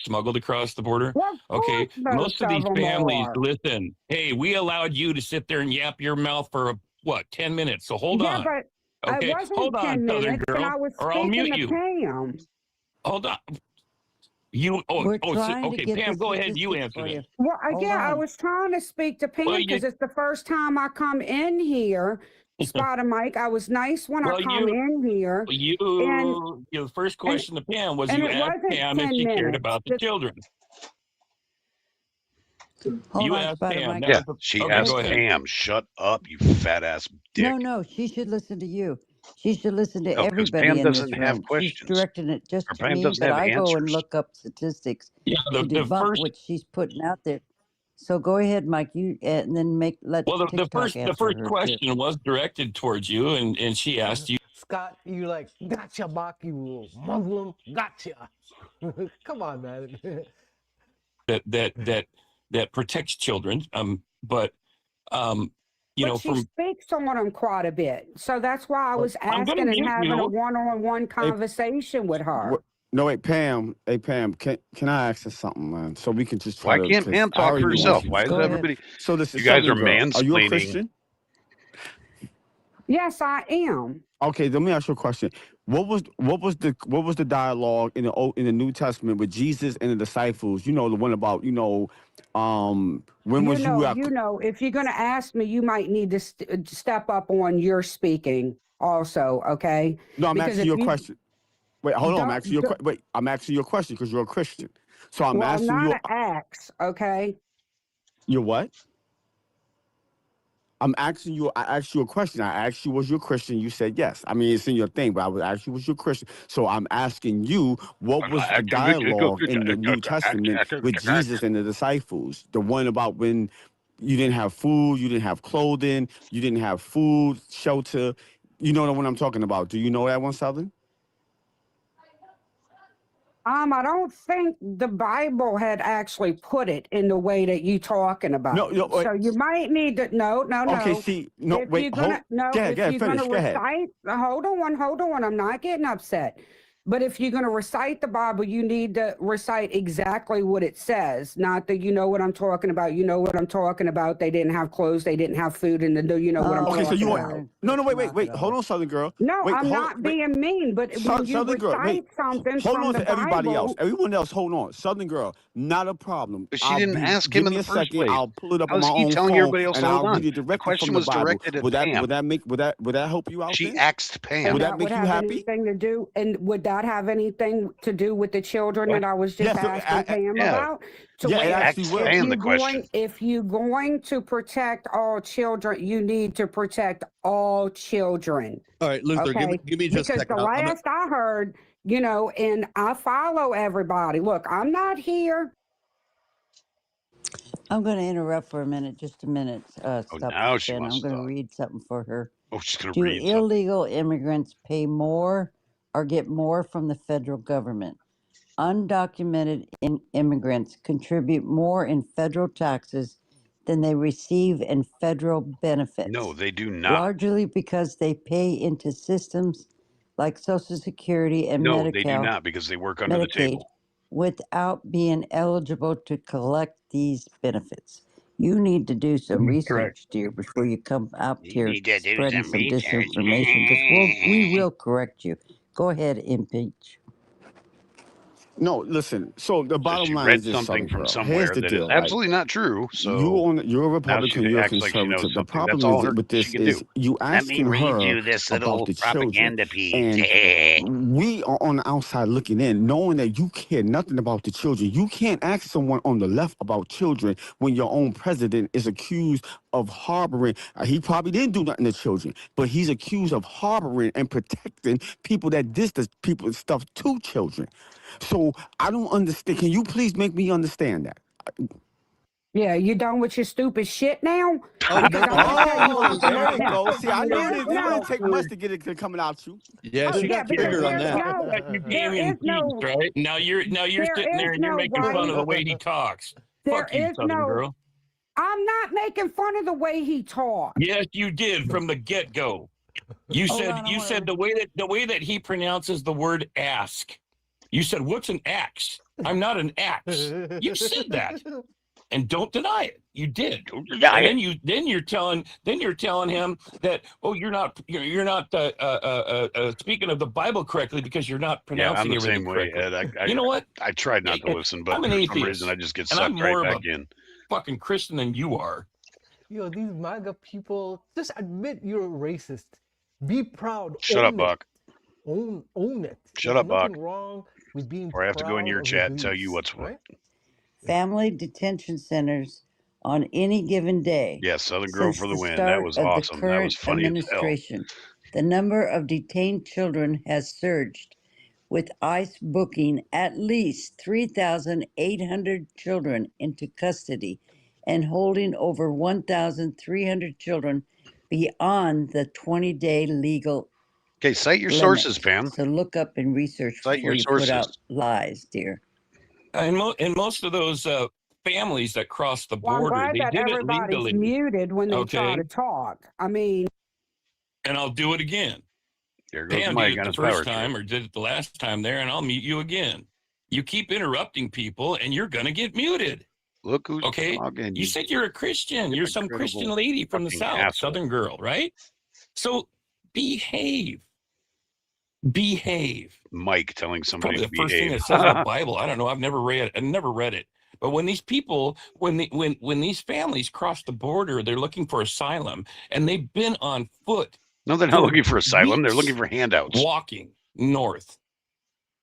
smuggled across the border. Well, okay, most of these families are. listen. Hey, we allowed you to sit there and yap your mouth for 10 minutes. So hold on. But okay, it wasn't hold 10 on, minutes, Southern girl, and I was or I'll mute speaking you. to Pam. Hold on. Okay, Pam, go ahead. You answer it. Well, I was trying to speak to Pam because it's the first time I come in here. Spider Mike, I was nice when I come in here. The first question to Pam was you asked Pam if she cared about the children. You asked Pam. Yeah, she asked Pam, shut up, you fat ass dick. No, she should listen to you. She should listen to everybody Pam in doesn't this have room. questions. She's directing it just Or to Pam me, doesn't but have I go and answers. look up statistics Yeah, to debunk what she's putting out there. So go ahead, Mike. You and then let the first question was directed towards you, and she asked you. Scott, you like gotcha, Bach, you Muslim, gotcha. Come on, man. that protects children. She speaks on them quite a bit, so that's why I was asking and having a one-on-one conversation with her. No, wait, Pam. Hey, Pam, can I ask you something, man? So we can just try Why can't Pam talk for herself? Why is everybody? So this is you guys are mansplaining. Are you a Christian? Yes, I am. Okay, let me ask you a question. What was the dialogue in the New Testament with Jesus and the disciples? You know, the one about when was you? If you're going to ask me, you might need to step up on your speaking also. Okay. No, I'm asking you a question. Wait, hold on. I'm asking you a question because you're a Christian. So I'm asking you. Not an axe, okay? You're what? I'm asking you. I asked you a question. I asked you, was you a Christian? You said yes. I mean, it's in your thing, but I was asking you, was you a Christian? So I'm asking you, what was the dialogue in the New Testament with Jesus and the disciples? The one about when you didn't have food, you didn't have clothing, you didn't have food, shelter. You know what I'm talking about? Do you know that one, Southern? I don't think the Bible had actually put it in the way that you talking about. No, so you might need to no. Okay, see, no, if wait, you're gonna, hold on. I'm not getting upset. But if you're going to recite the Bible, you need to recite exactly what it says. Not that you know what I'm talking about. You know what I'm talking about. They didn't have clothes. They didn't have food. And what I'm talking about. So you want... No, wait. Hold on, Southern girl. No, I'm not being mean. But when you recite something hold on to everybody Bible, else. Everyone else, hold on. Southern girl, not a problem. But she didn't ask him in the first place. I'll pull it up on my own phone and I'll read it directly from the Bible. Would that help you out? She asked Pam. Would that make you happy? Would that have anything to do with the children that I was just asking Pam about? So if you're going to protect all children, you need to protect all children. All right, Luther, give me just a second. Because the last I heard, and I follow everybody. Look, I'm not here I'm going to interrupt for a minute, just a minute. Oh, Stop now the she spin. wants I'm to going to talk. read something for her. Oh, she's going to Do read something. illegal immigrants pay more or get more from the federal government? Undocumented immigrants contribute more in federal taxes than they receive in federal benefits. No, they do not. Largely because they pay into systems like Social Security and No, they do Medi-Cal, not because they work under the Medicaid, table. without being eligible to collect these benefits. You need to do some Correct. research, dear, before you come out You here need to do spreading some some research. disinformation, because we will correct you. Go ahead, impeach. No, listen. So the So bottom she line read is this, something Southern from girl. Here's somewhere the that is deal, right? absolutely not true. So You're a now she Republican, you're a acts like she knows conservative. The something. problem That's all with she this can do. is you Let me asking read her you this about little the children, propaganda piece. and we are on the outside looking in, knowing that you care nothing about the children. You can't ask someone on the left about children when your own president is accused of harboring. He probably didn't do nothing to children, but he's accused of harboring and protecting people that did this people stuff to children. So I don't understand. Can you please make me understand that? Yeah, you done with your stupid shit now? Oh, Because I'm gonna tell you Oh, something there right you now. go. See, I knew There's it no, wouldn't take much to get it coming out you. yeah, oh she yeah, got because triggered on there's that. no, You there gave him is peace, no, right? Now you're there sitting there is and you're no making fun of way, the way he talks. there Fuck you, is Southern no, girl. I'm not making fun of the way he talks. Yes, you did from the get-go. You Hold said on, I you wanna- said the way that he pronounces the word ask. You said, "What's an axe?" I'm not an axe. You said that, and don't deny it. You did. Don't deny And it. then you're telling him that, oh, you're not speaking of the Bible correctly because you're not Yeah, I'm pronouncing the everything same way, correctly. Ed. You know what? I tried not to listen, but I'm an for some reason I atheist, just get and I'm sucked right more of back a in. fucking Christian than you are. Yo, these MAGA people, just admit you're a racist. Be proud. Shut up, Own Buck. it. Own it. Shut There's up, Buck. nothing wrong with being Or I have to go in proud your of your chat and tell you beliefs, what's what. right? Family detention centers on any given day. Yeah, Southern Girl Since for the the win. That start was of the awesome. That was current funny as hell. administration, the number of detained children has surged, with ICE booking at least 3,800 children into custody and holding over 1,300 children beyond the 20-day legal Okay, cite your limit. sources, Pam. So look up and research Cite before your you put out sources. lies, dear. And most of those families that cross the Well, I'm border, glad they that did it everybody's legally. muted when they try Okay, to talk. I mean, and I'll do it again. There goes Pam Mike did it on the his power first trip. time or did it the last time there, and I'll mute you again. You keep interrupting people, and you're gonna get muted. Look who's Okay? talking. You said you're a Christian. You're some Hypocritical Christian lady from the fucking South, asshole. Southern girl, right? So behave. Behave. Mike telling somebody Probably to the first thing behave. it says in the Bible. I don't know. I've never read it. But when these people, when these families cross the border, they're looking for asylum, and they've been on foot. No, they're not for looking for asylum. They're weeks looking for handouts walking north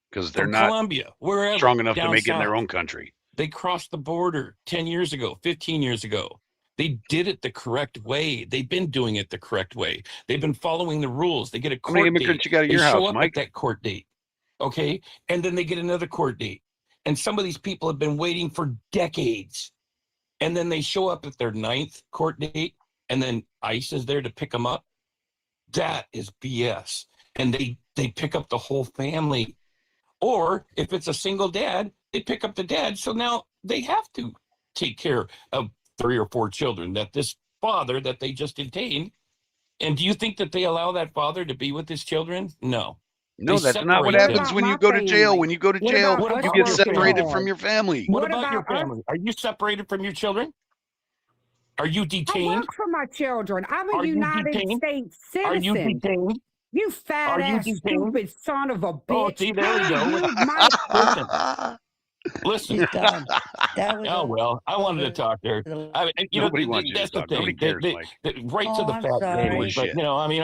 because they're from not Colombia, wherever, strong enough to down make it in their south. own country. They crossed the border 10 years ago, 15 years ago. They did it the correct way. They've been doing it the correct way. They've been following the rules. They get a How many court date. immigrants you got at They your show house, up Mike? at that court date. Okay. And then they get another court date. And some of these people have been waiting for decades. And then they show up at their 9th court date, and then ICE is there to pick them up. That is BS. And they pick up the whole family. Or if it's a single dad, they pick up the dad. So now they have to take care of 3 or 4 children that this father that they just detained. And do you think that they allow that father to be with his children? No. No, They that's not what separate happens them. when you my go to jail. family? When you go to What jail, about What us you about get your separated family? from your family. What What about your about us? family? Are you separated from your children? Are you I detained? work for my children. I'm a Are you United detained? States Are you citizen. detained? You fat Are you ass, detained? stupid son of a Oh, see, bitch. there we go. You my Listen, She's listen. gone. That was Oh well, I wanted to over talk there. the. I mean, you know, Nobody wants you to that's the talk. Nobody thing. cares, Mike. Right to Oh, the I'm fact, Full of David. sorry. But shit. you know, I mean,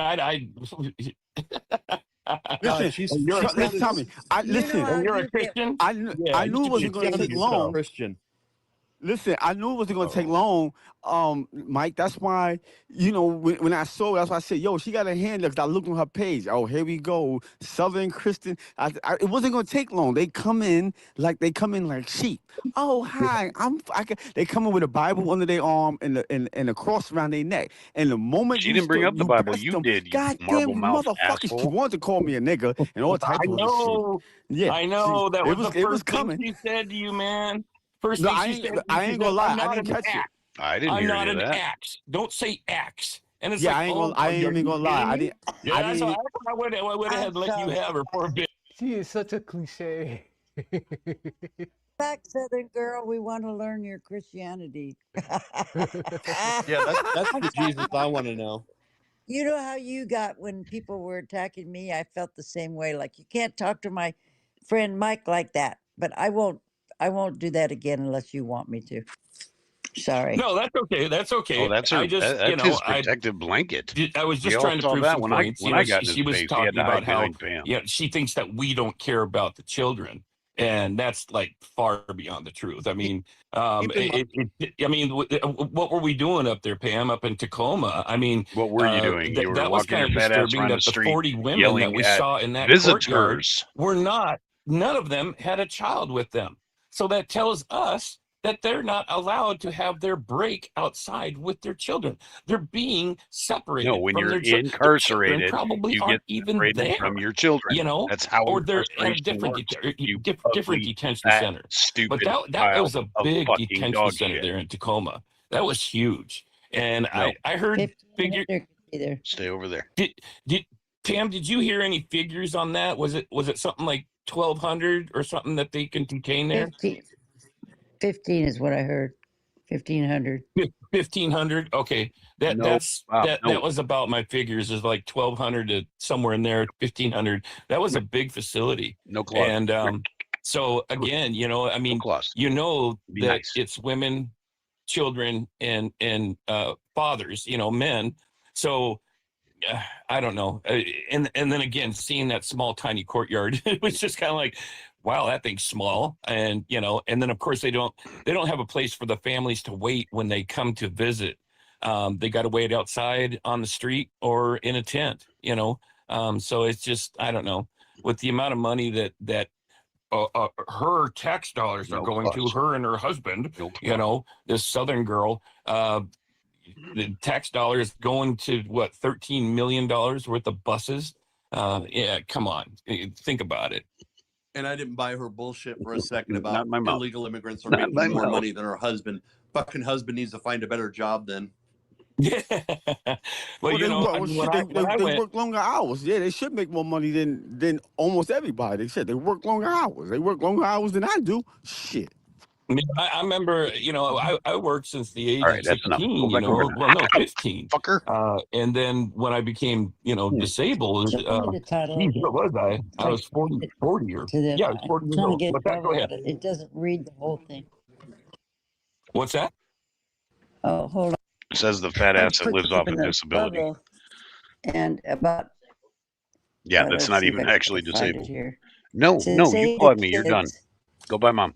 Listen, She's you're a sounded Tommy. You know how you're a you get. Christian. I Yeah, knew it you wasn't going to sounded take yourself. long. Christian. Listen, I knew it wasn't gonna take Oh, long, Mike. That's why, when I saw it, that's why I said, "Yo, she got a hand up." 'Cause I looked on her page. Oh, here we go, Southern Christian. It wasn't gonna take long. They come in like sheep. Oh, hi, They come in with a Bible under their arm and a cross around their neck. And the moment she didn't bring up the you Bible. bless You them, did, you God damn marble you, mouth motherfucker! She asshole. wanted to call me a nigga and all I types of other shit. know. Yeah, I know. That was the it was first thing coming. she said to you, man. First No, thing she said, I she ain't said, gonna lie. I'm I not didn't an catch it. axe. I didn't I'm hear not any of an that. axe. Don't say axe. And it's Yeah, like, I are ain't even you gonna lie. kidding me? I Yeah, so didn't. I went I'm ahead and let you sorry. have her for a bit. She is such a cliche. Back, Southern girl, we want to learn your Christianity. Yeah, that's I'm the Jesus sorry. I want to know. You know how you got when people were attacking me? I felt the same way. Like you can't talk to my friend Mike like that. But I won't do that again unless you want me to. Sorry. No, that's okay. That's Oh, okay. that's I her. just, That's his protective blanket. I was We just all trying to saw prove that some points. when I got in his She was face. He had talking to about hide how, behind Pam. she thinks that we don't care about the children. And that's like far beyond the truth. I Keep, mean, keep in mind, what were we doing up there, Pam, up in Tacoma? I mean, What were you doing? You were that was walking kind your of fat ass disturbing around the that the street 40 women that yelling we at saw in that courtyard visitors. none of them had a child with them. So that tells us that they're not allowed to have their break outside with their children. They're being No, separated when from you're their children incarcerated, probably you get aren't even separated there, from your children. That's how or they're at a incarceration different works. You different ugly, detention fat, center. But stupid that child was a of big fucking detention dog center shit. there in Tacoma. That was huge. And No, I heard figure 1500 could be there. stay over there. did Pam, did you hear any figures on that? Was it something like 1,200 or something that they can detain there? 15, 15 is what I heard. 1500. 1,500. Okay, No, Bob, that no, was about my figures. Is like 1,200 to somewhere in there. 1,500. That was a big facility, no claws. and so again, I No mean, claws. Be that nice. it's women, children, and fathers. Men. So I don't know. And then again, seeing that small, tiny courtyard, it was just kind of like, wow, that thing's small. And then of course they don't have a place for the families to wait when they come to visit. They got to wait outside on the street or in a tent. So it's just, I don't know, with the amount of money that her tax dollars are No going to claws. her and her husband, No claws. this Southern girl, the tax dollars going to what, $13 million worth of buses. Yeah, come on, think about it. and I didn't buy her bullshit for a second Not about in my mouth. illegal immigrants are Not in my making more mouth. money than her husband. Fucking husband needs to find a better job then. Yeah. Well, Shit, when I they went, work longer hours. Yeah, they should make more money than almost everybody. They said they work longer hours. They work longer hours than I do. Shit. I mean, I remember, I worked since the All age right, of that's enough. 16, Go back over there. well, no, 15. Fucker. And then when I became, disabled, Show me the title geez, of it. what was I? So I I was can 40, read it 40 or, to them. yeah, I was I'm 40 years trying to old. get What's that? 12 Go ahead. out of it. It doesn't read the whole thing. What's that? Oh, hold on. It says the fat I ass that put lives you off in of the disability. bubble and about, Yeah, that's let's not see if even I actually can find it disabled. here. No, To no, you say plug the me. You're done. kids, Go by mom.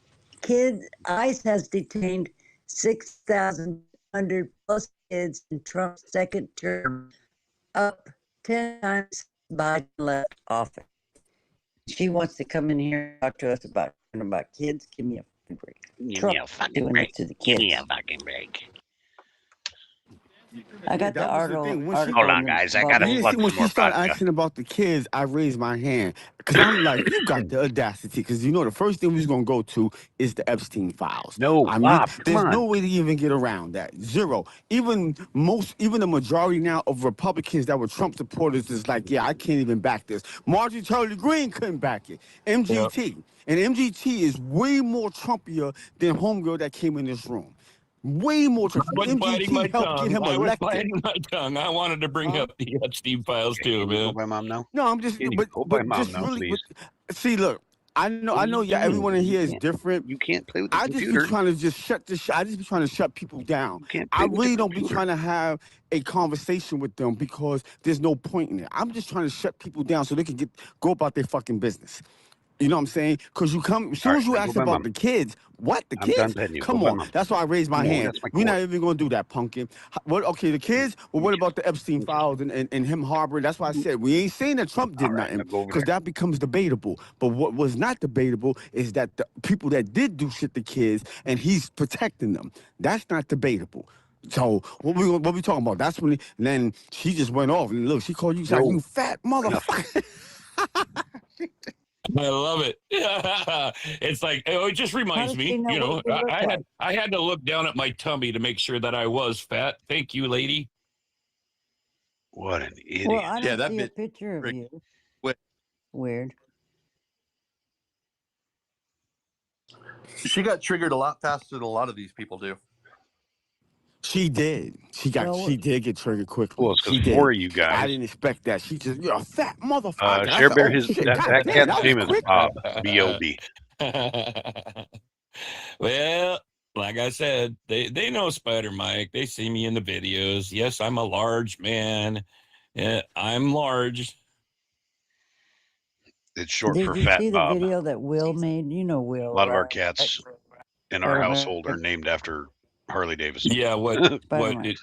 ICE has detained 6,100 plus kids in Trump's second term, up 10 times Biden left office. She wants to come in here and talk to us about kids. Give me a fucking break. Give Trump me a fucking doing break. it to the Give kids. me a fucking break. I got the That was the article. thing. When she Hold in on, the guys. I gotta bubble. Yeah, see, plug when some she more started vodka. asking about the kids, I raised my hand because I'm like, you got the audacity. Because the first thing we was gonna go to is the Epstein files. No, I mean, Bob, come there's no on. way to even get around that. Zero. Even the majority now of Republicans that were Trump supporters is like, yeah, I can't even back this. Marjorie Taylor Greene couldn't back it. Yeah. MGT. And MGT is way more Trumpier than homegirl that came in this room. Way more I Trump. was biting my MGT helped get tongue. him I was elected. biting my tongue. I wanted to bring Huh? up the Epstein files Okay, too, can you go man. by mom now? No, I'm just, Can you go by but mom just now, really, please? see, look, I What are know, you yeah, doing? everyone in here is different. You can't play with the I just be computer. trying to just I just be trying to shut people down. You can't I play with the really don't be computer. trying to have a conversation with them because there's no point in it. I'm just trying to shut people down so they can go about their fucking business. You know what I'm saying? Because you come, as soon as you ask my about mom. the kids, what the I'm done kids? petting you. Go Come by on, mom. that's why I raised my No, hand. that's my We're not cord. even gonna do that, pumpkin. What? Okay, the kids. Well, what about the Epstein files and him harboring? That's why I said we ain't saying that Trump did All right, nothing now go over because there. that becomes debatable. But what was not debatable is that the people that did do shit to kids and he's protecting them. That's not debatable. So what we talking about? That's when and then she just went off and look, she called you, she's like, No, you fat enough. motherfucker. I love it. It's like it just How reminds does she me. know You what know, you look like? I had to look down at my tummy to make sure that I was fat. Thank you, lady. What an idiot. Well, I Yeah, don't that see a bitch. picture of you. Wait. Weird. She got triggered a lot faster than a lot of these people do. She did. Well, She did get triggered quickly. Well, it's because She four did. of you I guys. didn't expect that. She just, you're a fat motherfucker. I Share said, Bear, oh shit, god that damn, cat's that was name is quick. Bob. B-O-B. Well, like I said, they know Spider Mike. They see me in the videos. Yes, I'm a large man. Yeah, I'm large. It's short did for you Fat see the Bob. video that Will made? You know A Will, lot of our right? cats in our Spider-Man. household are named after Harley Davidson. Yeah, Spider-Man.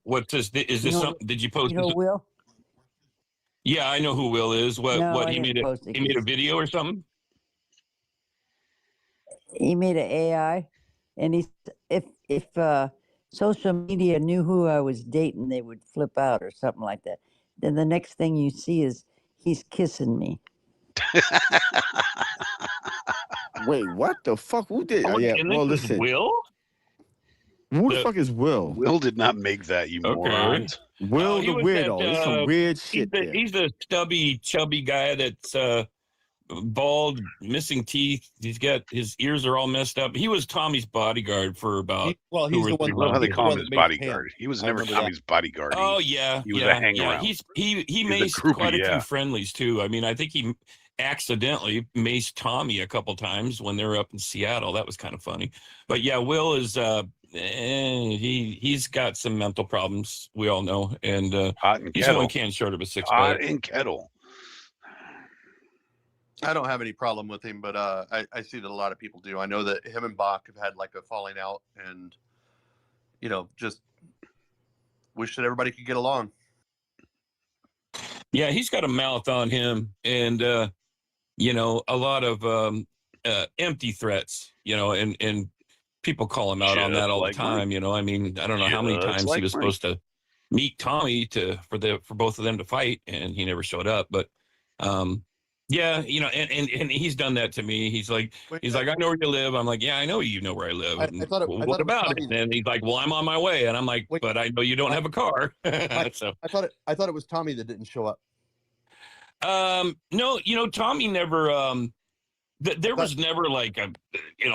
what is this? Is You this know, something? Did you post you this? know Will? Yeah, I know who Will is. No, What I he didn't made it? post it He made a because video or something? he made an AI, and he if social media knew who I was dating, they would flip out or something like that. Then the next thing you see is he's kissing me. Wait, what the fuck? Who did? Oh, Yeah, and well, this is listen. Will. Who the fuck is Will? Will did not make that, you Okay. morons. Will He the was that. weirdo. There's some weird shit there. He's the stubby, chubby guy that's bald, missing teeth. He's got his ears are all messed up. He was Tommy's bodyguard for about Well, 2 he's or the 3 one. I love how they He's months. the call him one his that maced Pam. bodyguard. He was I never remember that. Tommy's bodyguard. Oh yeah, he was a hanger yeah. around. He was a maced groupie, quite a few yeah. friendlies too. I mean, I think he accidentally maced Tommy a couple times when they were up in Seattle. That was kind of funny. But yeah, Will is he's got some mental problems. We all know, and Hot and he's kettle. one can short of a six Hot pack. and kettle. I don't have any problem with him, but I see that a lot of people do. I know that him and Bach have had like a falling out, and just wish that everybody could get along. Yeah, he's got a mouth on him, and a lot of empty threats. And people call him out on that Just all the like Mike. time. I mean, I don't know how many Just times he like was Mike. supposed to meet Tommy for both of them to fight, and he never showed up. But yeah, and he's done that to me. He's like, I know where you live. I'm like, yeah, I know you know where I live. I And, thought it- well, I what thought it was about it? Tommy- And he's like, well, I'm on my way. And I'm like, Wait. but I know you don't have a car. So I thought it was Tommy that didn't show up. no, Tommy never there was never like a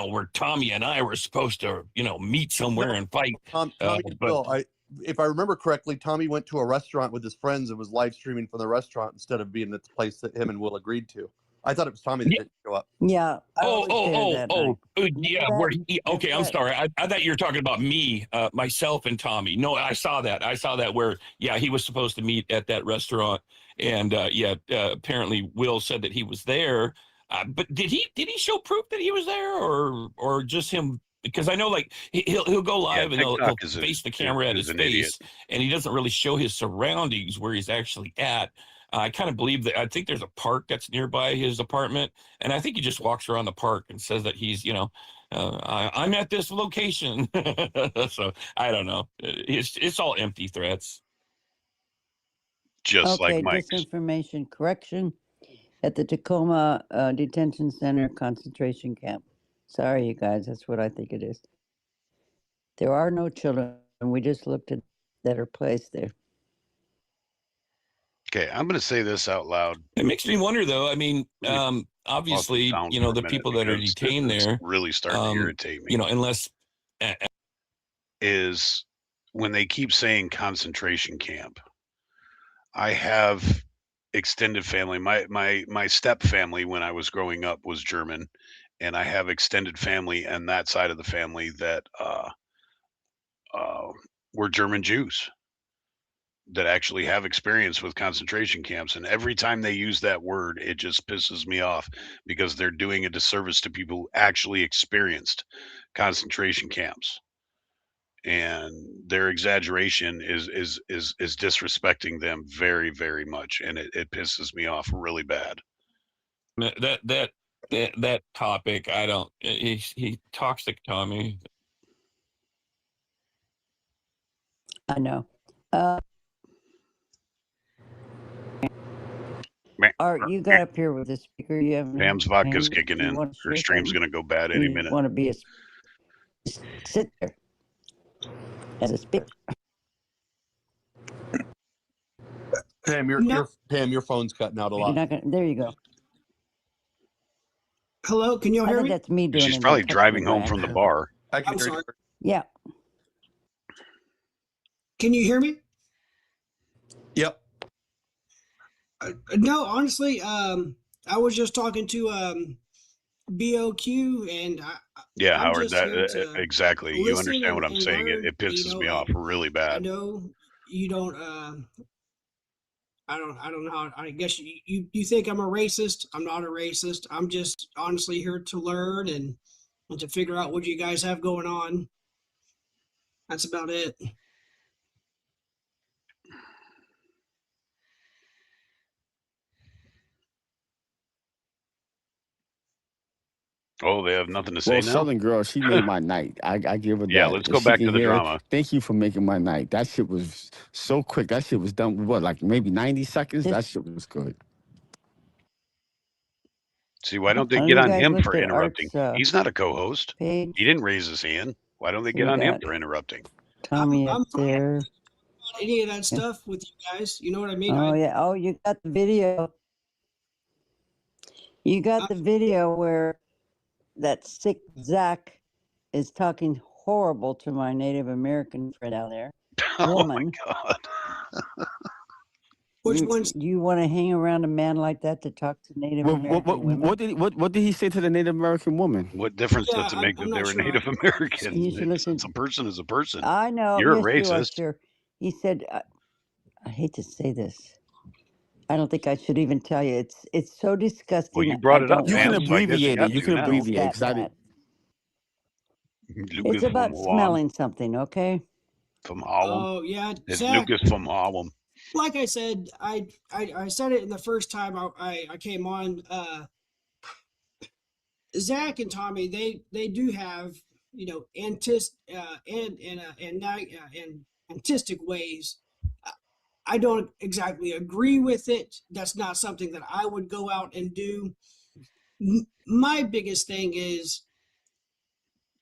where Tommy and I were supposed to meet somewhere and fight. Tommy and but- Will. If I remember correctly, Tommy went to a restaurant with his friends and was live streaming from the restaurant instead of being at the place that him and Will agreed to. I thought it was Tommy that didn't show up. Yeah. I was there that night. Yeah. That- Where okay, I'm that- sorry. I thought you were talking about me, myself, and Tommy. No, I saw that where he was supposed to meet at that restaurant, and apparently Will said that he was there. But did he show proof that he was there, or just him? Because I know, like he'll go live and he'll TikTok is face the camera at his an face, idiot. and he doesn't really show his surroundings where he's actually at. I kind of believe that. I think there's a park that's nearby his apartment, and I think he just walks around the park and says that he's, I'm at this location. So I don't know. It's all empty threats. Just okay, like Mike's. disinformation correction at the Tacoma Detention Center concentration camp. Sorry, you guys, that's what I think it is. There are no children. We just looked at that are placed there. Okay, I'm going to say this out loud. It makes me wonder, though. I mean, obviously, Down for a the minute people that are because detained this is there, really starting to irritate me. Unless is when they keep saying concentration camp. I have extended family. My step family when I was growing up was German, and I have extended family and that side of the family that were German Jews. that actually have experience with concentration camps, and every time they use that word, it just pisses me off because they're doing a disservice to people who actually experienced concentration camps, and their exaggeration is disrespecting them very, very much, and it pisses me off really bad. That topic, I don't. He toxic Tommy. I know. Art, you got up here with the speaker. You have Pam's vodka's kicking in. Her stream's going to go bad any minute. Want to be sit there as a speaker. Pam, your phone's cutting out a lot. You're not gonna, there you go. Hello, can you hear me? That's me doing She's it. probably driving home from the bar. I can I'm hear sorry. you. Yeah. Can you hear me? Yep. No, honestly, I was just talking to BOQ, and Yeah, I'm Howard, just here to exactly. You listen understand what I'm and saying. learn, It pisses you know, me off really I bad. know you don't. I don't know how. I guess you think I'm a racist. I'm not a racist. I'm just honestly here to learn and to figure out what you guys have going on. That's about it. Oh, they have nothing to say Well, now? Southern Girl, she made my night. I give her that. Yeah, let's If go she back can to the hear it, drama. thank you for making my night. That shit was so quick. That shit was done with what, like maybe 90 seconds? That shit was good. See, why don't they Why don't get you on guys him look for at interrupting? Art's, He's not a co-host. page? He didn't raise his hand. Why don't they So get we on him got for interrupting? Tommy I'm up fine there. about any of that stuff with you guys. You know what I mean? Oh yeah. Oh, you got the video. You got the video where that sick Zach is talking horrible to my Native American friend out there. Woman. Oh my God. Which ones? Do you want to hang around a man like that to talk to Native American women? What did he say to the Native American woman? What difference Yeah, does it make I'm that they not were sure. Native American? You should listen. It's a person is a person. I know. You're yes, a you are, racist. sure. He said, I hate to say this. I don't think I should even tell you. It's so disgusting. Well, you brought it up, You can Pam, so I guess you abbreviate got it. You to can now. abbreviate that because I bad. didn't. Lucas It's about from smelling something, okay? From Harlem. Oh yeah, It's Zach. Lucas from Harlem. Like I said, I said it in the first time I came on. Zach and Tommy, they do have, you know, antistic ways. I don't exactly agree with it. That's not something that I would go out and do. My biggest thing is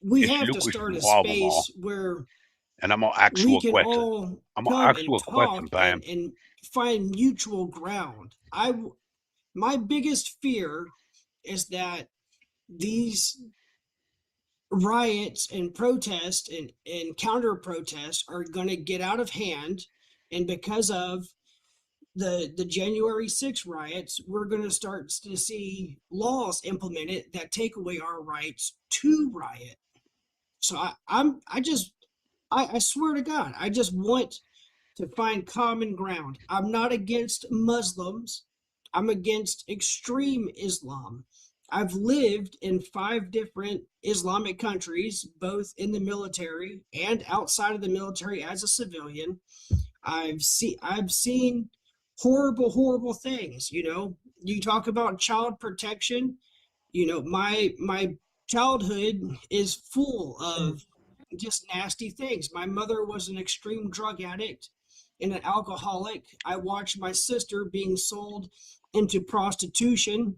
we It's have to Lucas start from a Harlem, space where and I'm gonna ask you we a can question. all I'm gonna come ask you and a question, talk Pam. and find mutual ground. My biggest fear is that these riots and protests and counter protests are going to get out of hand, and because of the January 6th riots, we're going to start to see laws implemented that take away our rights to riot. So I swear to God, I just want to find common ground. I'm not against Muslims. I'm against extreme Islam. I've lived in 5 different Islamic countries, both in the military and outside of the military as a civilian. I've seen horrible things. You know, you talk about child protection. You know, my childhood is full of just nasty things. My mother was an extreme drug addict and an alcoholic. I watched my sister being sold into prostitution.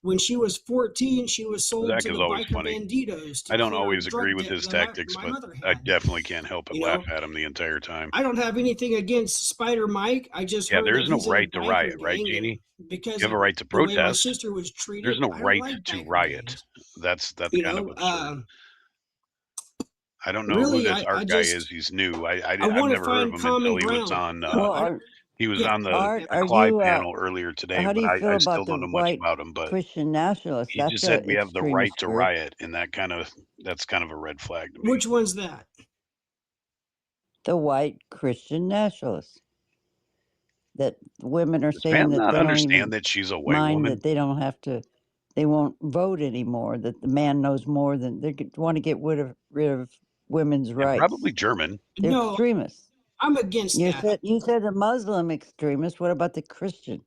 When she was 14, she was sold Zach to is the always biker funny. banditos to I don't clear always agree drug with debt his that tactics, my but mother I had. definitely can't help but You laugh know, at him the entire time. I don't have anything against Spider Mike. I just Yeah, heard there that is no he's in a right to biker riot, right, gang, Jeannie? and because You have a of right to the way my protest. sister was There's treated, no I don't right like to biker riot. gangs. That's You kind of know, absurd. I don't know who really, this I art guy is. just He's new. I've want to never heard of find him until common he was ground. on Well, he was Yeah, on the Art, are Clyde you panel earlier today, how do but you feel I still about the don't know much white about him. But Christian nationalists? he just That's said a we have the right extremist to group. riot, and that's kind of a red flag to me. which one's that? The white Christian nationalists. that women are Does saying Pam that not they don't even understand that she's a white mind woman? that they don't have to, they won't vote anymore, that the man knows more than they want to get rid of women's And rights. probably German. They're No, extremists. I'm against that. You said a Muslim extremist. What about the Christian?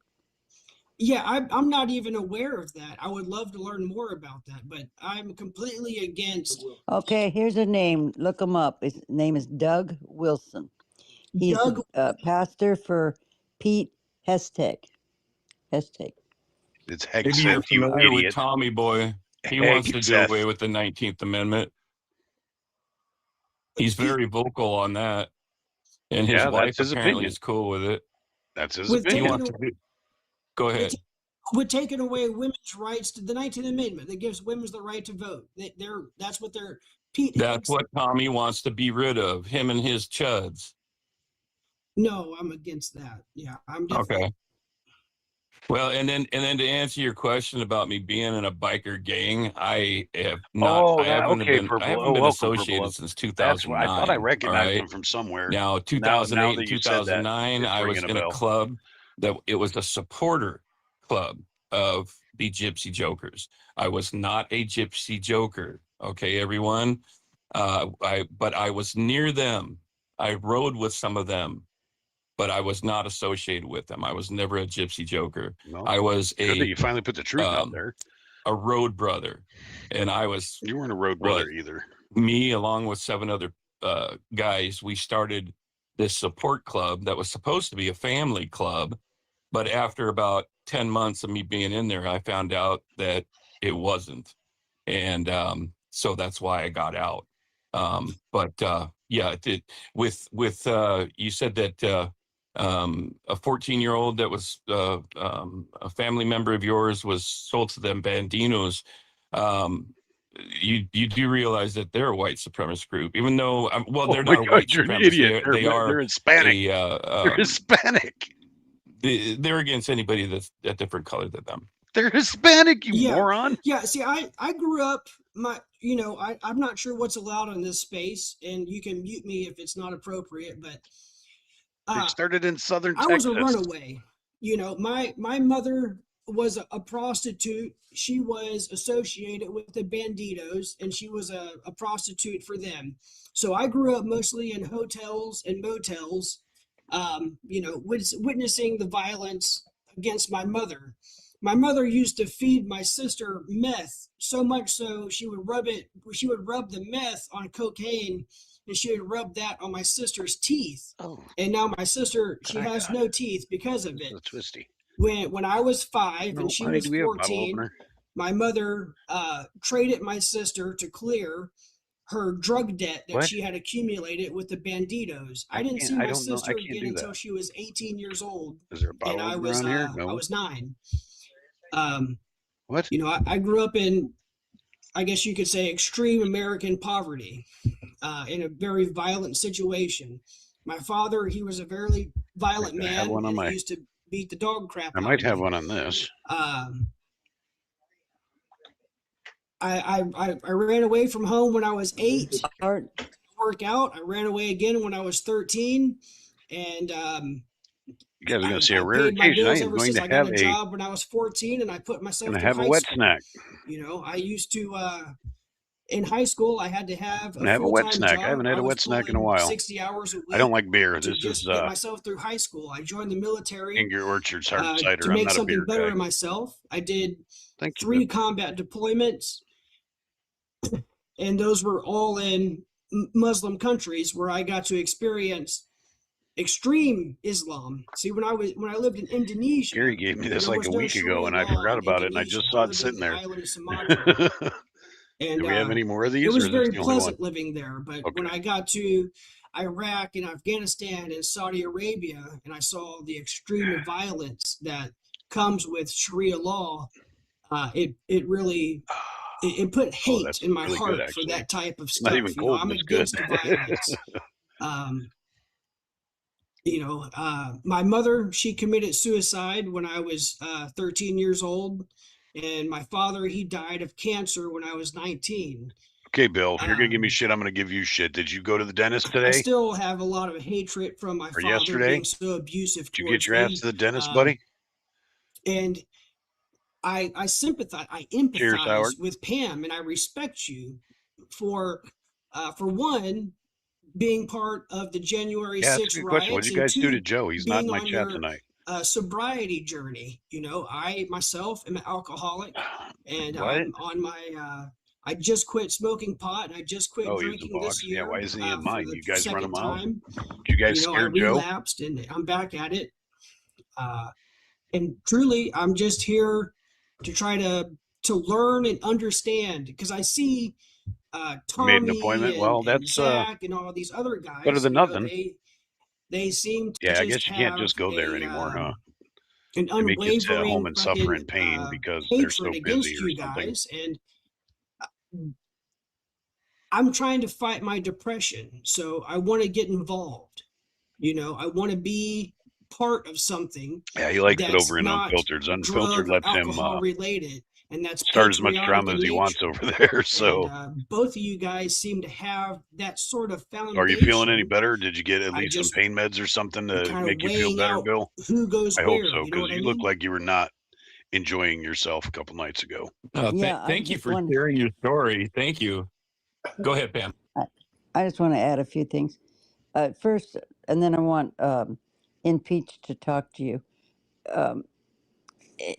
Yeah, I'm not even aware of that. I would love to learn more about that, but I'm completely against Okay, here's a name. Look him up. His name is Doug Wilson. He's Doug. the pastor for Pete Hesteg. Hesteg. It's Maybe Hegseth, you're you familiar with idiot. Tommy Boy. He wants to do away Hegseth. with the 19th Amendment. He's very vocal on that, and his Yeah, wife that's his apparently opinion. is cool with it. That's his with He opinion. taking wants to do. Go ahead. with taking away women's rights to the 19th Amendment that gives women the right to vote. That's what they're Pete. That's what Tommy wants to be rid of. Him and his chuds. No, I'm against that. Yeah, I'm definitely. Okay. Well, and then to answer your question about me being in a biker gang, I have not. Oh, I haven't been. I haven't been welcome, associated Purple. since That's why I thought I 2009. All recognized right. him from somewhere. Now, Now 2008 that and you said that, 2009, it's I was ringing a in a bell. club that it was a supporter club of the Gypsy Jokers. I was not a Gypsy Joker. Okay, everyone. But I was near them. I rode with some of them, but I was not associated with them. I was never a Gypsy Joker. Well, I was good that you finally put the truth out there. a road brother, and I was. You weren't a road brother either. Me, along with 7 other guys, we started this support club that was supposed to be a family club, but after about 10 months of me being in there, I found out that it wasn't, and so that's why I got out. Yeah, with you said that a 14-year-old that was a family member of yours was sold to them Bandinos. You do realize that they're a white supremacist group, even though they're not a white supremacist. They're Hispanic. They're Hispanic. They're against anybody that's a different color than them. They're Hispanic, you moron. Yeah. See, I grew up. I'm not sure what's allowed in this space, and you can mute me if it's not appropriate. But they started in southern Texas. I was a runaway. My mother was a prostitute. She was associated with the Banditos, and she was a prostitute for them. So I grew up mostly in hotels and motels, witnessing the violence against my mother. My mother used to feed my sister meth, so much so she would rub the meth on cocaine, and she would rub that on my sister's teeth. Oh. And now my sister, she has no teeth because of it. Twisty. When I was 5 and she was 14, my mother traded my sister to clear her drug debt that she had accumulated with the Banditos. I didn't see my sister again until she was 18 years old. Is there a bottle and I was here? No. I was 9. What? I grew up in, I guess you could say, extreme American poverty, in a very violent situation. My father, he was a very violent man, and he used to beat the dog crap out of me. I might have one on this. I ran away from home when I was 8 to work out. I ran away again when I was 13, and you guys are going to see a rare occasion. I am going to have a job when I was 14, and I put myself through have a wet snack. I used to in high school I had to have a wet snack. I haven't had a wet snack in a while. 60 hours a week. I don't like beer. This is get myself through high school. I joined the military. Angry Orchard's hard cider. To make something better of myself. I did 3 combat deployments, and those were all in Muslim countries where I got to experience extreme Islam. See, when I lived in Indonesia, Gary gave me this like a week ago, and I forgot about it, and I just saw it sitting there. And do we have any more of these? It was very pleasant living there, but when I got to Iraq and Afghanistan and Saudi Arabia, and I saw the extreme violence that comes with Sharia law, it really it put hate in my heart for that type of stuff. Not even cold. I'm against violence. My mother, she committed suicide when I was 13 years old, and my father, he died of cancer when I was 19. Okay, Bill, you're gonna give me shit. I'm gonna give you shit. Did you go to the dentist I today still have a lot of hatred from my or father yesterday? being so abusive Did you get towards your ass me. to the dentist, buddy? And I sympathize, I Cheers, Howard. empathize with Pam, and I respect you for one, being part of the January Yeah, that's a 6 good question. What'd riots, you and guys do to two, Joe? He's not in being my on chat your tonight. sobriety journey. You know, I myself am an alcoholic, and What? I'm on my. I just quit smoking pot, and I just quit Oh, he's in drinking this Boggs. Yeah, why year isn't he in for mine? the You guys run second him out? time. Did you guys You know, I scare Joe? relapsed, and I'm back at it. Uh, and truly, I'm just here to try to learn and understand, because I see You made an Tommy appointment? Well, and that's Zach and all these other better guys. than You know, nothing. they seem to Yeah, I just guess you can't have just go there anymore, huh? an They make you sit at home unwavering and suffer fucking in pain because they're so hatred busy against or you something. guys, and I'm trying to fight my depression, so I want to get involved. You know, I want to be part of something Yeah, he likes it that's over in not Unfiltered. Unfiltered drug or lets him alcohol related, and that's start as much patriotic drama in as he wants nature. over there. And So, both of you guys seem to have that sort of are you feeling any foundation. better? Did you get at I least some just pain meds or something am to kind of make you feel weighing better, out Bill? who goes I hope where. so, You know because what I you look mean? like you were not enjoying yourself a couple nights ago. Yeah, I Thank you just for want sharing your story. Thank you. Go ahead, Pam. I just want to add a few things. First, and then I want Impeach to talk to you. Um,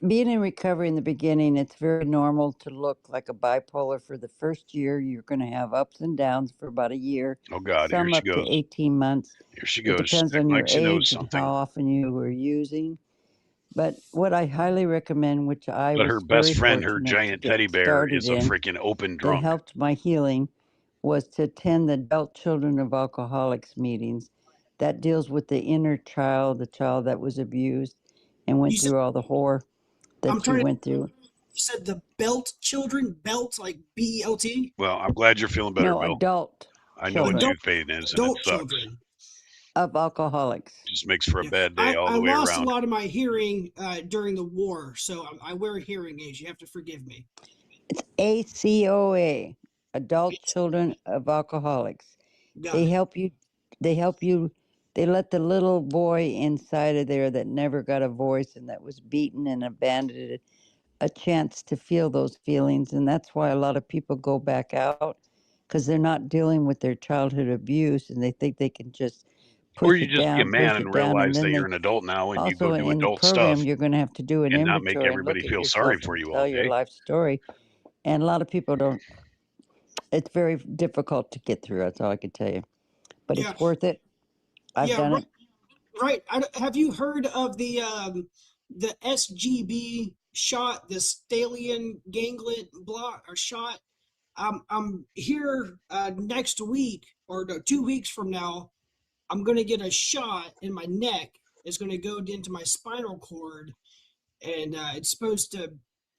Being in recovery in the beginning, it's very normal to look like a bipolar for the first year. You're going to have ups and downs for about a year, Oh God, here some she up to goes. 18 months. Here she It goes. depends on Acting your like she knows age and something. how often you were using. But what I highly recommend, which I But her was best very friend, her fortunate to giant get teddy bear, started is a in, freaking open that drunk. helped my healing, was to attend the Adult Children of Alcoholics meetings. That deals with the inner child, the child that was abused and You went said, through all the horror I'm that you trying to. went through. You said the belt children, belt like BELT, Well, I'm glad you're feeling better, No, Bill. adult I know what adult children tooth pain is, and it adult sucks. children. of alcoholics. Just makes for a Yeah, bad day all I the way lost a around. lot of my hearing during the war, so I wear hearing aids. You have to forgive me. It's ACOA, Adult Children of Alcoholics. Got They it. help you, they help you, they let the little boy inside of there that never got a voice and that was beaten and abandoned a chance to feel those feelings. And that's why a lot of people go back out because they're not dealing with their childhood abuse and they think they can just Or push you it just be a down, man push and it down. And realize that then you're they an adult now and you go also do in the adult stuff program, you're going to have to do an and not make inventory and everybody look at feel sorry yourself for and you all tell your day. life story. And a lot of people don't, it's very difficult to get through. That's all I can tell you. But Yeah, it's worth it. I've yeah, done right. it. Right. Have you heard of the SGB shot, the Stallion Ganglet block or shot? I'm here next week, or no, 2 weeks from now. I'm gonna get a shot in my neck. It's gonna go into my spinal cord, and it's supposed to,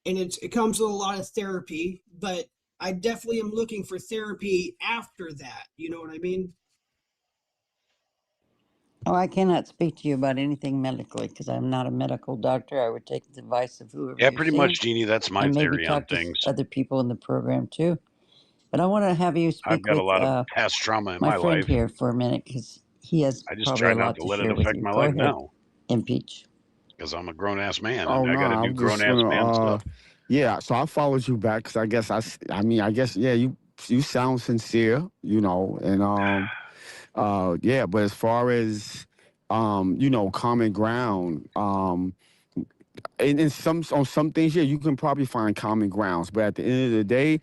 and it comes with a lot of therapy. But I definitely am looking for therapy after that. You know what I mean? Oh, I cannot speak to you about anything medically because I'm not a medical doctor. I would take the advice of whoever Yeah, you're pretty seeing much, Jeannie. That's my and maybe theory on talk to things. other people in the program too. But I want to have you I've speak got a with lot of past trauma in my my friend life. here for a minute because he has I just probably try a not lot to to let it share with affect you. my Go life ahead, now Impeach. because I'm a grown ass man Oh and I no, got to I do was grown just ass gonna man stuff. yeah, so I followed you back because I guess I mean I guess yeah, you sound sincere, you know, and yeah, but as far as you know, common ground, and in some on some things, yeah, you can probably find common grounds, but at the end of the day,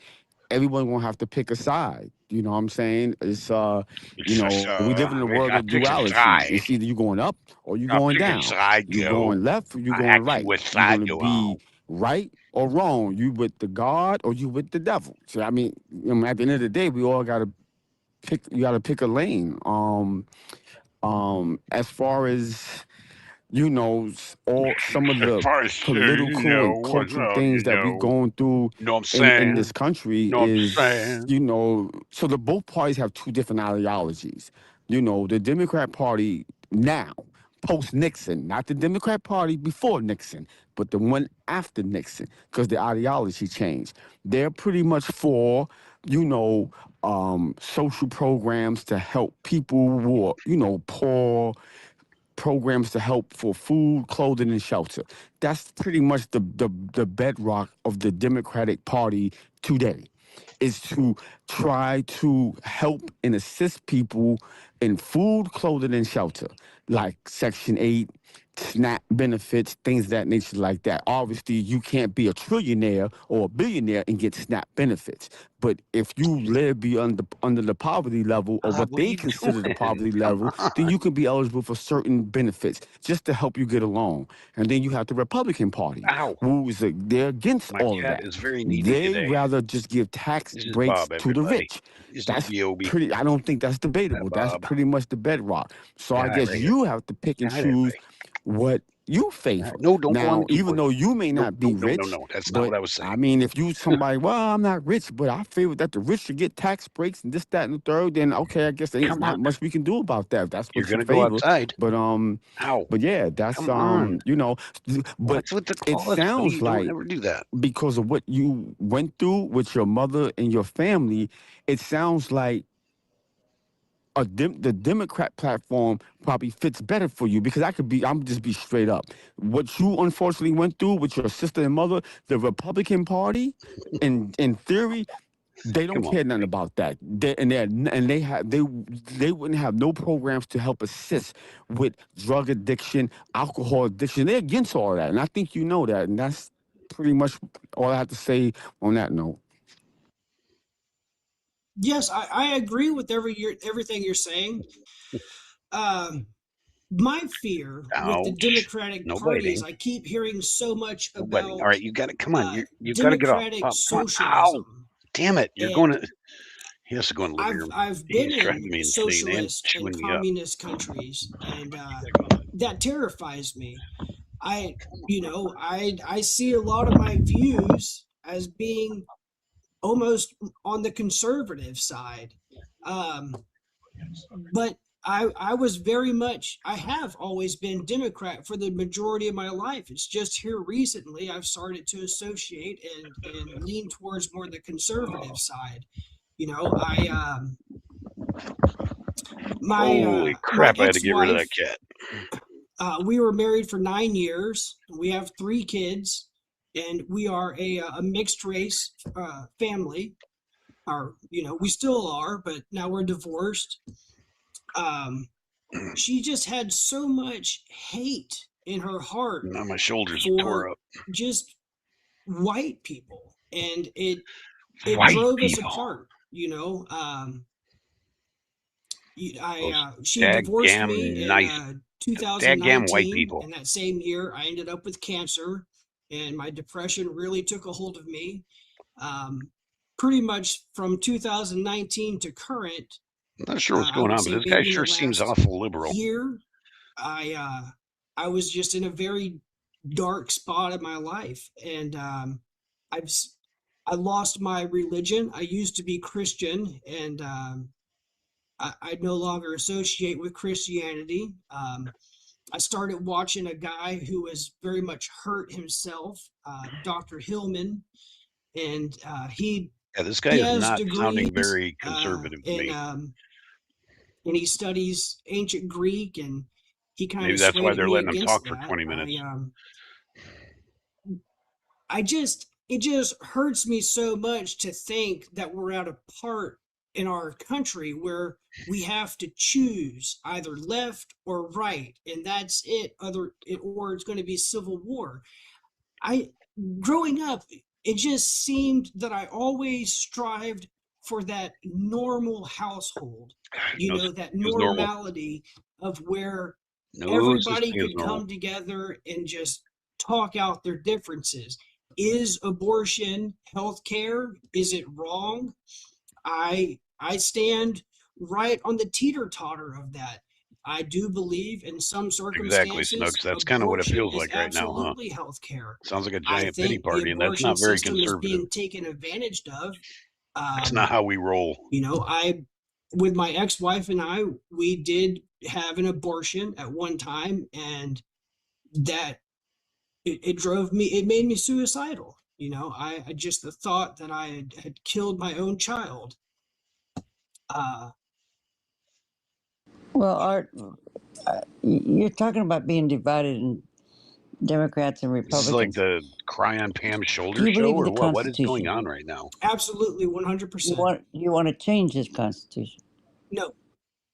everyone gonna have to pick a side. You know what I'm saying? It's you know, we live in a We world got of pick a dualities. side. It's either you going up or you Got going pick a down. side, You Joe. going left or you I going ask you right. which You're side gonna you on. be right or wrong. You with the God or you with the devil. So I mean, at the end of the day, we all gotta pick. You gotta pick a lane. As far as you know, all some of As the far as you political know, and what's cultural up, things that we going through know what I'm in this saying? country Know what I'm is, saying? you know, so the both parties have two different ideologies. You know, the Democrat Party now, post Nixon, not the Democrat Party before Nixon, but the one after Nixon, because the ideology changed. They're pretty much for you know, social programs to help people who are, you know, poor, programs to help for food, clothing, and shelter. That's pretty much the bedrock of the Democratic Party today, is to try to help and assist people in food, clothing, and shelter, like Section 8, SNAP benefits, things of that nature like that. Obviously, you can't be a trillionaire or a billionaire and get SNAP benefits. But if you live beyond under the poverty level or what What are they you consider the doing? poverty Come level, then on. you can be eligible for certain benefits just to help you get along. And then you have the Republican Party, Ow. they're against My all of cat that. is very needy They today. rather just give tax This is breaks Bob, to the everybody. rich. This is That's Bobby. pretty, I don't think that's Hi, debatable. That's Bob. pretty much the bedrock. So I Hi, guess right here. you have to pick and Hi, choose everybody. what you favor. No, don't go on Now, the even keyboard. though you may No, not no, be no, no, rich, no. That's not but what I was saying. I mean, if you somebody, well, I'm not rich, but I favor that the rich should get tax breaks and this, that, and the third, then okay, I guess there ain't Come on. not much we can do about that if that's You're what you going to go favor. outside. But Ow. but yeah, that's Come on. you know, but What's with the it claws, buddy? sounds You don't like ever do that. because of what you went through with your mother and your family, it sounds like the Democrat platform probably fits better for you because I'm just be straight up. What you unfortunately went through with your sister and mother, the Republican Party, in theory, they don't Come on. care nothing about that. They wouldn't have no programs to help assist with drug addiction, alcohol addiction. They're against all that, and I think you know that, and that's pretty much all I have to say on that note. Yes, I agree with everything you're saying. Um, my fear with the Ouch. Democratic No Party is biting. I keep hearing so much No biting. All about right, you got to come on. You got to get off. democratic Bob, come on. Ow. socialism, Damn it. You're going and to. He has to go in the living room. I've been He's in driving me insane and socialist and chewing me up. communist countries, and that terrifies me. I I see a lot of my views as being almost on the conservative side. Um, but I was very much, I have always been Democrat for the majority of my life. It's just here recently I've started to associate and lean towards more the conservative side. You know, Holy my crap, I had to get rid of that ex-wife, cat. we were married for 9 years. We have 3 kids, and we are a mixed race family. Or we still are, but now we're divorced. Um, she just had so much hate in her heart Now my shoulders are tore for up. just white people, and it White drove us people. apart. Those She divorced me daggam in nice, daggam white 2019, people. and that same year I ended up with cancer, and my depression really took a hold of me. Um, Pretty much from 2019 to current, I'm not sure what's I going would on, but say this guy maybe in the sure seems last awful liberal. year, I was just in a very dark spot in my life, and I've I lost my religion. I used to be Christian, and I no longer associate with Christianity. I started watching a guy who was very much hurt himself, Dr. Hillman, and Yeah, this guy he is has not sounding degrees very conservative to in me. and he studies ancient Greek, and he kind Maybe of that's why swayed they're me letting him against talk for that. 20 minutes. It just hurts me so much to think that we're at a part in our country where we have to choose either left or right, and that's it. Or it's going to be civil war. I Growing up, it just seemed that I always strived for that normal household, No that such thing as normal. normality of where No such everybody thing as could normal. come together and just talk out their differences. Is abortion health care? Is it wrong? I stand right on the teeter-totter of that. I do believe in some Exactly, circumstances Snooks. That's kind of what it abortion feels is like right now, huh? absolutely health care. Sounds like a I giant pity think the party, and that's abortion not very system is conservative. being taken advantage of. That's not how we roll. With my ex-wife and I, we did have an abortion at one time, and that it made me suicidal. You know, I just the thought that I had killed my own child. Uh, Well, Art, you're talking about being divided in Democrats and This is like Republicans. the cry on Pam's Do shoulder you show, believe in or the what? What is going Constitution? on right now? absolutely, 100%. You want to change this Constitution? No,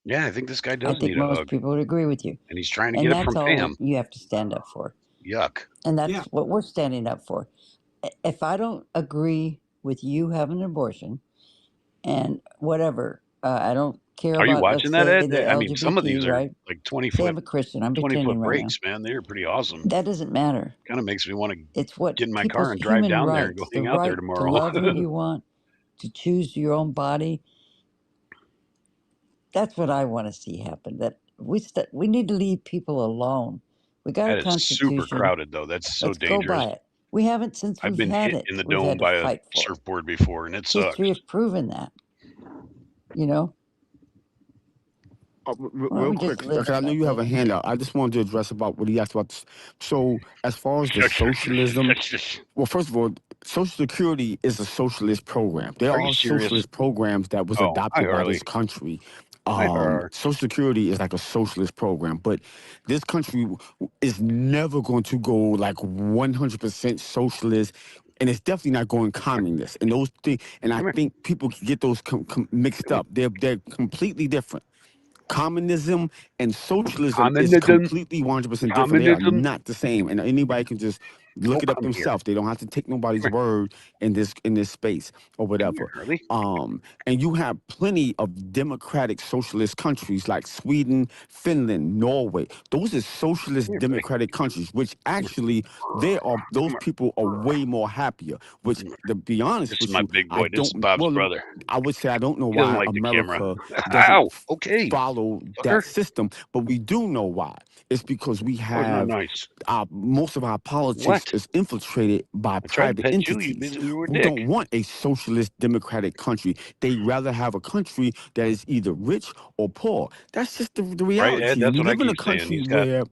Yeah, I think this guy I does think need a most hug, people would agree with you, and he's trying to and get it that's from all Pam. you have to stand up for, Yuck. and that's yeah, what we're standing up for. If I don't agree with you having an abortion and whatever, I don't care Are you about, watching let's that, say, Ed? the I mean, some of LGBT, these are right? like Say I'm a Christian. I'm 20 foot pretending right now. breaks, man. They're pretty awesome. That doesn't matter. Kind of makes me want to It's what get in my car people's and drive human down there and go rights, the hang out there right to tomorrow. love who you want, to choose your own body. That's what I want to see happen. That we need to leave people alone. We got a That is super constitution. crowded, though. That's so Let's go dangerous. by it. We haven't since I've we've been had hit it. in the We've had dome to by a fight for it. surfboard before, and it sucks. History has proven that. You know. Why don't Real we quick, just live because I know like you have a that? handout. I just wanted to address about what he asked about. So, as far as the socialism, well, first of all, Social Security is a socialist program. There Are you are serious? socialist programs that was Oh, hi, adopted by Harley. this country. Hi, Har. Social Security is like a socialist program, but this country is never going to go like 100% socialist, and it's definitely not going communist. And those things, and I Come here. think people get those mixed up. They're completely different. Communism and socialism is Communism. completely 100% different. They are Communism. not the same, and anybody can just look Oh, it up come here. themselves. They don't have to take nobody's Come here. word in this space or Come whatever. here, Harley. And you have plenty of democratic socialist countries like Sweden, Finland, Norway. Those are socialist Come here, buddy. democratic countries, which actually those Come people are way more happier. Which, here. to be honest This is with my you, big I boy. This is don't. Bob's Well, brother. I would say I don't know He doesn't why like the camera. America doesn't Ow. Okay, follow that fucker. system, but we do know why. It's because we That was not have nice. most of our politics What? is infiltrated by I tried to private pet you. entities You were a who dick. don't want a socialist democratic country. They rather have a country that is either rich or poor. That's just the Right, Ed? reality. That's We what I live in keep a saying. country where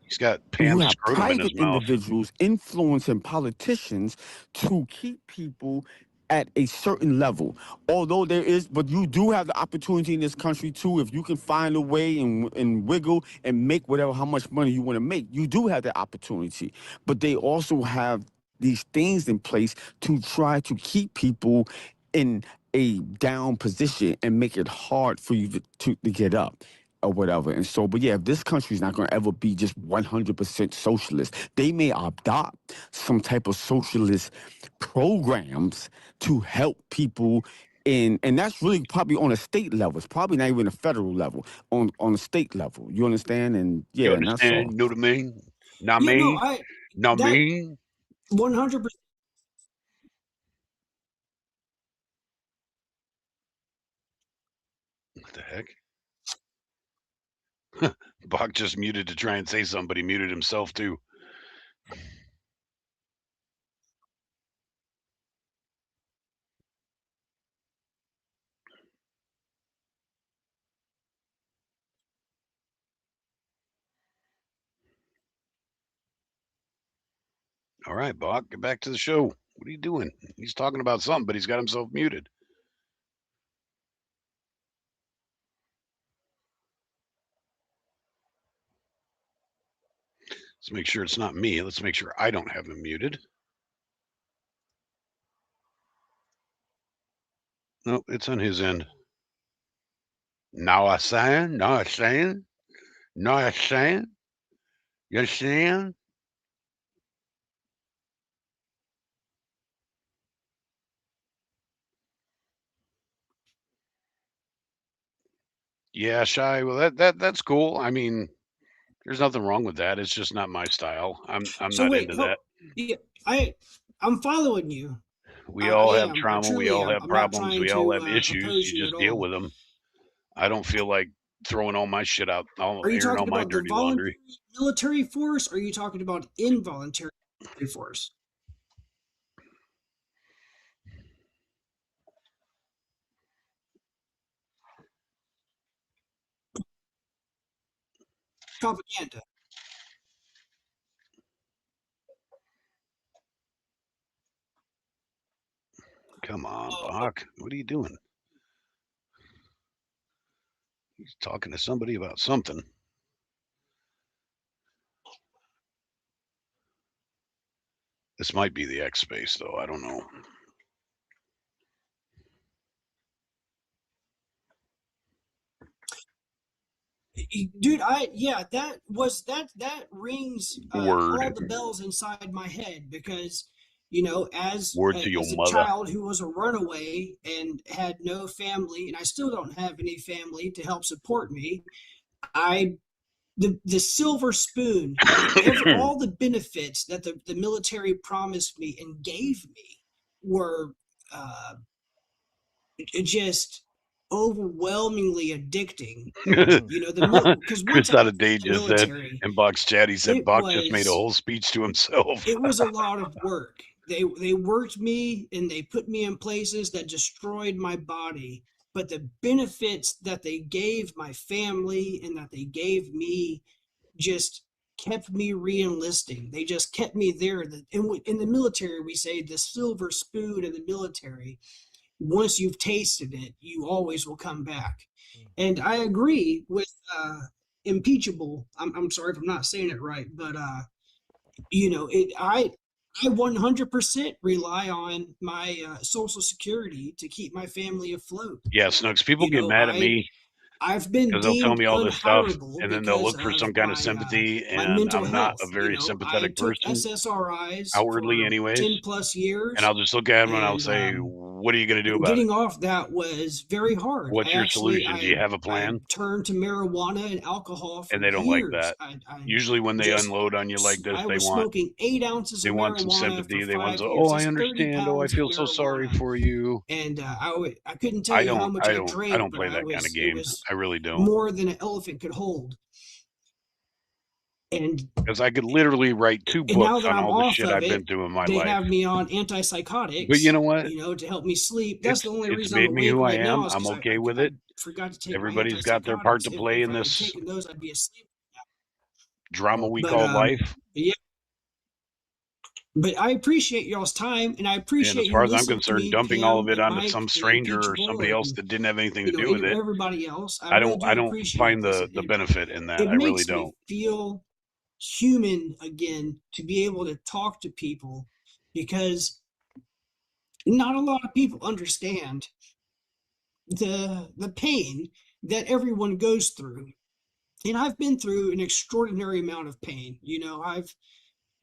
He's got you Pam's have scrotum in his private mouth. individuals influencing politicians to keep people at a certain level. Although there is, but you do have the opportunity in this country too, if you can find a way and wiggle and make whatever, how much money you want to make, you do have the opportunity. But they also have these things in place to try to keep people in a down position and make it hard for you to get up or whatever. And so, but yeah, if this country is not going to ever be just 100% socialist, they may adopt some type of socialist programs to help people in, and that's really probably on a state level. It's probably not even a federal level, on a state level. You understand? And You yeah, and that's understand? all. You know what I mean? Not yeah, no, me. Not that me. 100%. What the heck? Bach just muted to try and say something, but he muted himself too. All right, Bach, get back to the show. What are you doing? He's talking about something, but he's got himself muted. Let's make sure it's not me. Let's make sure I don't have him muted. No, it's on his end. Now I saying, now I saying, now I saying. You understand? Yeah, shy. Well, that's cool. I mean, there's nothing wrong with that. It's just not my style. I'm So not wait, into that. yeah, I'm following you. We I all have am. I trauma. We truly all am. have I'm not problems. trying We all to have issues. oppose You you at just deal all. with them. I don't feel like throwing all my shit out, Are you airing all talking my about the dirty laundry. voluntary military force? Or are you talking about involuntary force? Propaganda. Come on, Bach. What are you doing? He's talking to somebody about something. This might be the X space, though. I don't know. Dude, that rings Word. all the bells inside my head because you know Word to your as a mother. child who was a runaway and had no family, and I still don't have any family to help support me, the silver spoon, all the benefits that the military promised me and gave me were just overwhelmingly addicting. You know, because once Chris I out was of date in the just said, military, in Bach's chat, he said it Bach just made a was whole speech to himself. it was a lot of work. They worked me and they put me in places that destroyed my body, but the benefits that they gave my family and that they gave me just kept me re-enlisting. They just kept me there. In the military, we say the silver spoon in the military. Once you've tasted it, you always will come back. And I agree with impeachable. I'm sorry if I'm not saying it right, but you know, I 100% rely on my Social Security to keep my family afloat. Yeah, Snooks. People You get know, mad at me I've been because they'll tell deemed me all this stuff, unhireable and then they'll because look for some of kind of sympathy, my and mental I'm not a health. You very know, I sympathetic took person, SSRIs outwardly for anyways. 10 plus And years, I'll just look at them and I'll and say, what are you going to do about it? getting off that was very hard. What's your solution? Do you have a plan? I turned to marijuana and alcohol for And they don't like years. that. Usually when they just unload on you like this, I they was smoking 8 ounces of want some marijuana sympathy. for They want 5 to, years. oh, I That's 30 understand. Oh, I pounds of feel so sorry marijuana. for you. And I couldn't tell you how much I I drank, don't but play that kind of it game. was I really don't. more than an elephant could hold. And because I could literally write 2 and now books that on I'm all the off shit of I've been it, through in my they life. have me on antipsychotics. But you know what? You know, to help me sleep. That's the only It's reason I'm made me awake who I right now am. is I'm because okay with it. forgot to take Everybody's my got their part antipsychotics. to play in If I had this taken those, I'd be asleep. drama we But call life. yeah. But I appreciate y'all's time, and I And appreciate as far you as I'm listening to concerned, me, dumping all Pam of it and onto Mike some and stranger or Impeachable, somebody else and that didn't have anything you to know, do with it, everybody else. I I really do don't appreciate find this. the benefit in that. It I really makes me don't. feel human again to be able to talk to people because not a lot of people understand the pain that everyone goes through. And I've been through an extraordinary amount of pain. You know,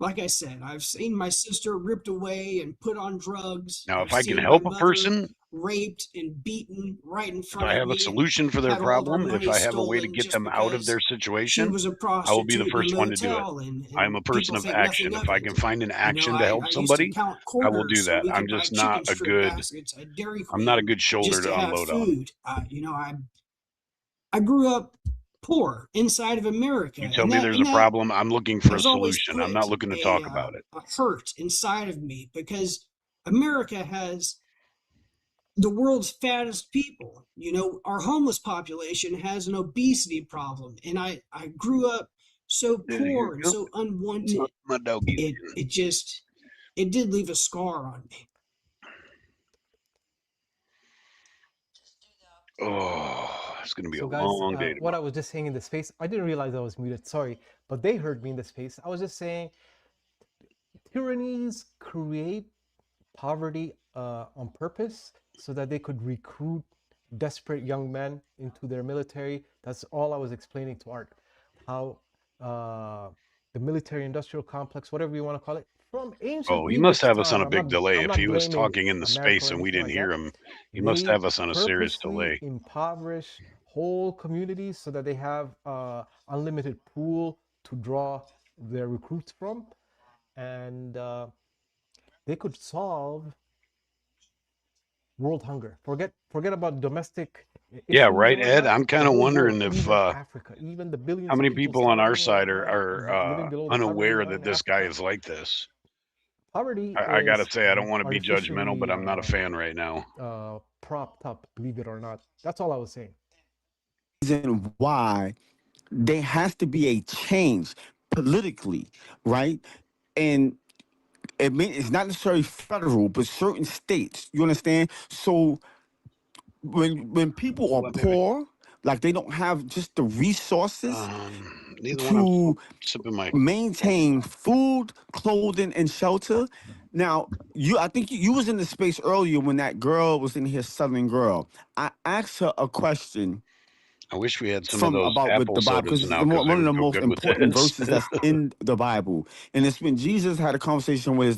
like I said, I've seen my sister ripped away and put on drugs. Now, I've if I can seen my help a mother person, raped and beaten right in if front I of have a me and solution for their had all of her problem, if money I have a way to stolen get just them out of their because she situation, was a I will be the prostitute in a first one to do it. motel, I'm a person people of think nothing action. If of I it. can find an You know, action to help I used to somebody, count I will do quarters so that. we I'm could buy just not chicken a strip good, baskets at Dairy I'm not a Queen good shoulder just to to have unload on. food. You know, I grew up poor inside of America, You tell and me there's a that problem, I'm looking for a has always solution. I'm put not looking to talk about it. a hurt inside of me because America has the world's fattest people. You know, our homeless population has an obesity problem, and I grew up so Yeah, here poor you and go. so unwanted. My doggy. It did leave a scar on me. Oh, it's going to be So a guys, long day what tomorrow. I was just saying in the space, I didn't realize I was muted. Sorry, but they heard me in the space. I was just saying, tyrannies create poverty on purpose so that they could recruit desperate young men into their military. That's all I was explaining to Art. How the military-industrial complex, whatever you want to call it, from ancient Oh, he must Egypt's have us on time. a big delay. I'm If not he was blaming talking in the America space or and we anything didn't like hear that. him, he must They have us on a serious purposely delay. impoverish whole communities so that they have unlimited pool to draw their recruits from, and they could solve world hunger. Forget about domestic Yeah, issues right, and Ed. whatnot. I'm The kind of whole world, wondering if even Africa, even the how billions of many people people on our starving side right now and living are below the poverty unaware line that in this guy Africa. is like this. Poverty I gotta is say, I don't want to be judgmental, but artificially I'm not a fan right now. propped up, believe it or not. That's all I was saying. Reason why there has to be a change politically, right? And it's not necessarily federal, but certain states. You understand? So when people are What, baby? poor, like they don't have just the resources Neither one. I'm to sipping my. maintain food, clothing, and shelter. Now, I think you was in the space earlier when that girl was in here, Southern girl. I asked her a question I wish we had some of from those about with apple the Bible sodas because it's now because one they of would the go most good with important this. verses that's in the Bible, and it's when Jesus had a conversation with his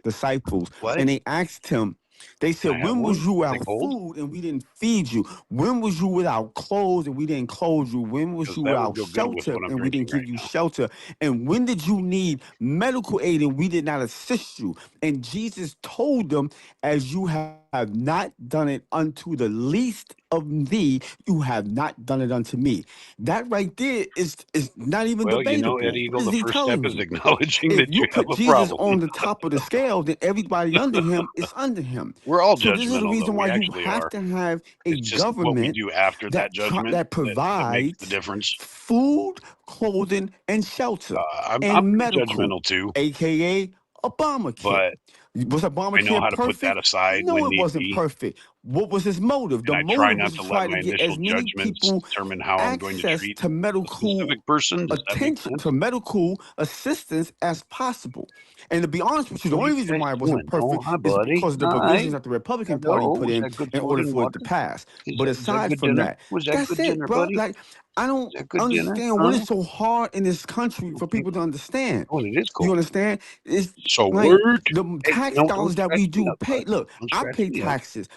disciples, What? and they asked him. They Can I said, have "When one? was you Are they without cold? food and we didn't feed you? When was you without clothes and we didn't clothe you? When was Because you that would without go good with shelter what I'm and we drinking didn't give right you now. shelter? And when did you need medical aid and we did not assist you?" And Jesus told them, "As you have not done it unto the least of thee, you have not done it unto me." That right there is not even Well, you know, Ed debatable. What Eagle, is the he first step telling is you? acknowledging If that you you have put a Jesus problem. on the top of the scale, then everybody under him is under him. We're all So this is the judgmental, though. reason We why you actually have are. to have a It's just what we government do after that judgment that that makes the provides difference. food, clothing, and shelter, I'm and pretty medical, judgmental too, aka Obamacare. but Was I know Obamacare how to put that perfect? aside No, when it need wasn't be. perfect. What was his motive? And The I try motive was not to to let try to my get initial as many judgments people determine how I'm going to access treat to a medical specific person. Does that make attention, sense? to medical assistance as possible. And to be honest with you, the What are only you reason guys why it wasn't doing? Oh, perfect hi, is buddy. because of the Hi. provisions that the Republican Party Hello. put Was in that good food order and for it to water? pass. Is But that aside good from dinner? that, Was that that's good it, dinner, bro. buddy? Like, I don't Is that good dinner? understand what Huh? is so hard in this country for Okay. people to understand. Oh, and it is You cold. understand? It's So like word. the Hey, tax no, don't dollars that scratch we me do up, pay. bud. Look, Don't I scratch pay me up. taxes.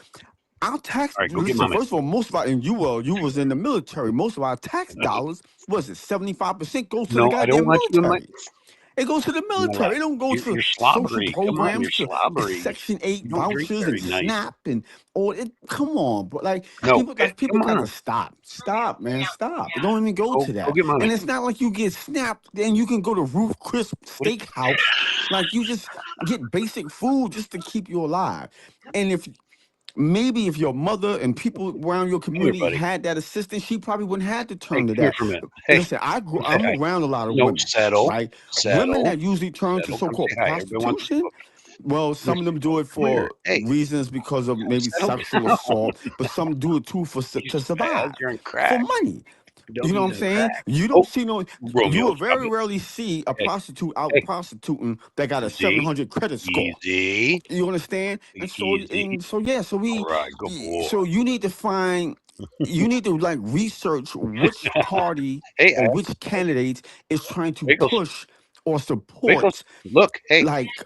Our tax, All right, go get listen, mommy. first of all, most of our, and you was in the military, most of our tax dollars, was it 75% goes to the No, I don't goddamn want you in my military. It goes to the in my lap. military. It don't go to You're social slobbery. Come on, programs, you're to slobbery. Section 8 You don't drink vouchers and very nice. SNAP and all it. Come on, but like No, people come got on. to stop. Stop, man. Stop. It don't even go to Go that. get mommy. And it's not like you get snapped, then you can go to Ruth Chris What? Steakhouse. Like you just get basic food just to keep you alive. And if maybe if your mother and people around your Come here, community buddy. had that assistance, she probably wouldn't have to Hey, turn to come here that. for a minute. Hey, Listen, say I'm hi. around a lot of No, women, settle, right? Women settle, that usually turn to settle. Come say so-called hi. Everybody wants to see prostitution. you. Well, Come here. some of them do it Come here. for Hey, reasons because of maybe settle sexual down. assault, but some do it too You to survive, spaz. You're on for crack. money. Don't You know need what I'm on saying? crack. You don't Oh, see no. You Romeo, will stop very it. rarely see a Hey, prostitute out hey, prostituting that got a easy, 700 credit score. easy, You understand? easy. And so yeah, so All right, good boy. so you need to like research which party Hey, or which candidates is trying to Wiggles, push or Wiggles. support Look, hey, like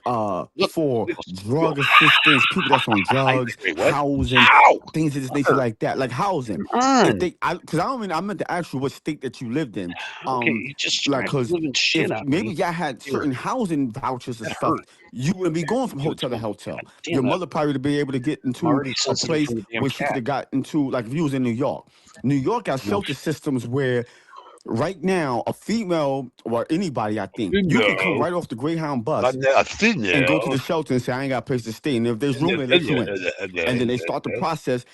look, for Wiggles. Go. drug assistance, people that's on drugs, What? housing, Ow! things of this nature Hurt. like that, like housing. Come If on. they, because I don't mean I meant to ask you what state that you lived in, Okay, um, you just like scratched the because living shit if out of maybe me. y'all had Here, certain housing vouchers and that stuff, hurt. you wouldn't be going from Give it hotel to to him. hotel. God damn Your that. mother probably to be able to get I'm into already a sensitive place from the damn where she could cat. have got into, like if you was in New York. New York got No, shelter systems where right now a female or anybody, I think, you can come no, right off the Greyhound bus nothing and go to now. the shelter and say, I ain't got a place to stay. And if there's room, they let you in. And then they start the process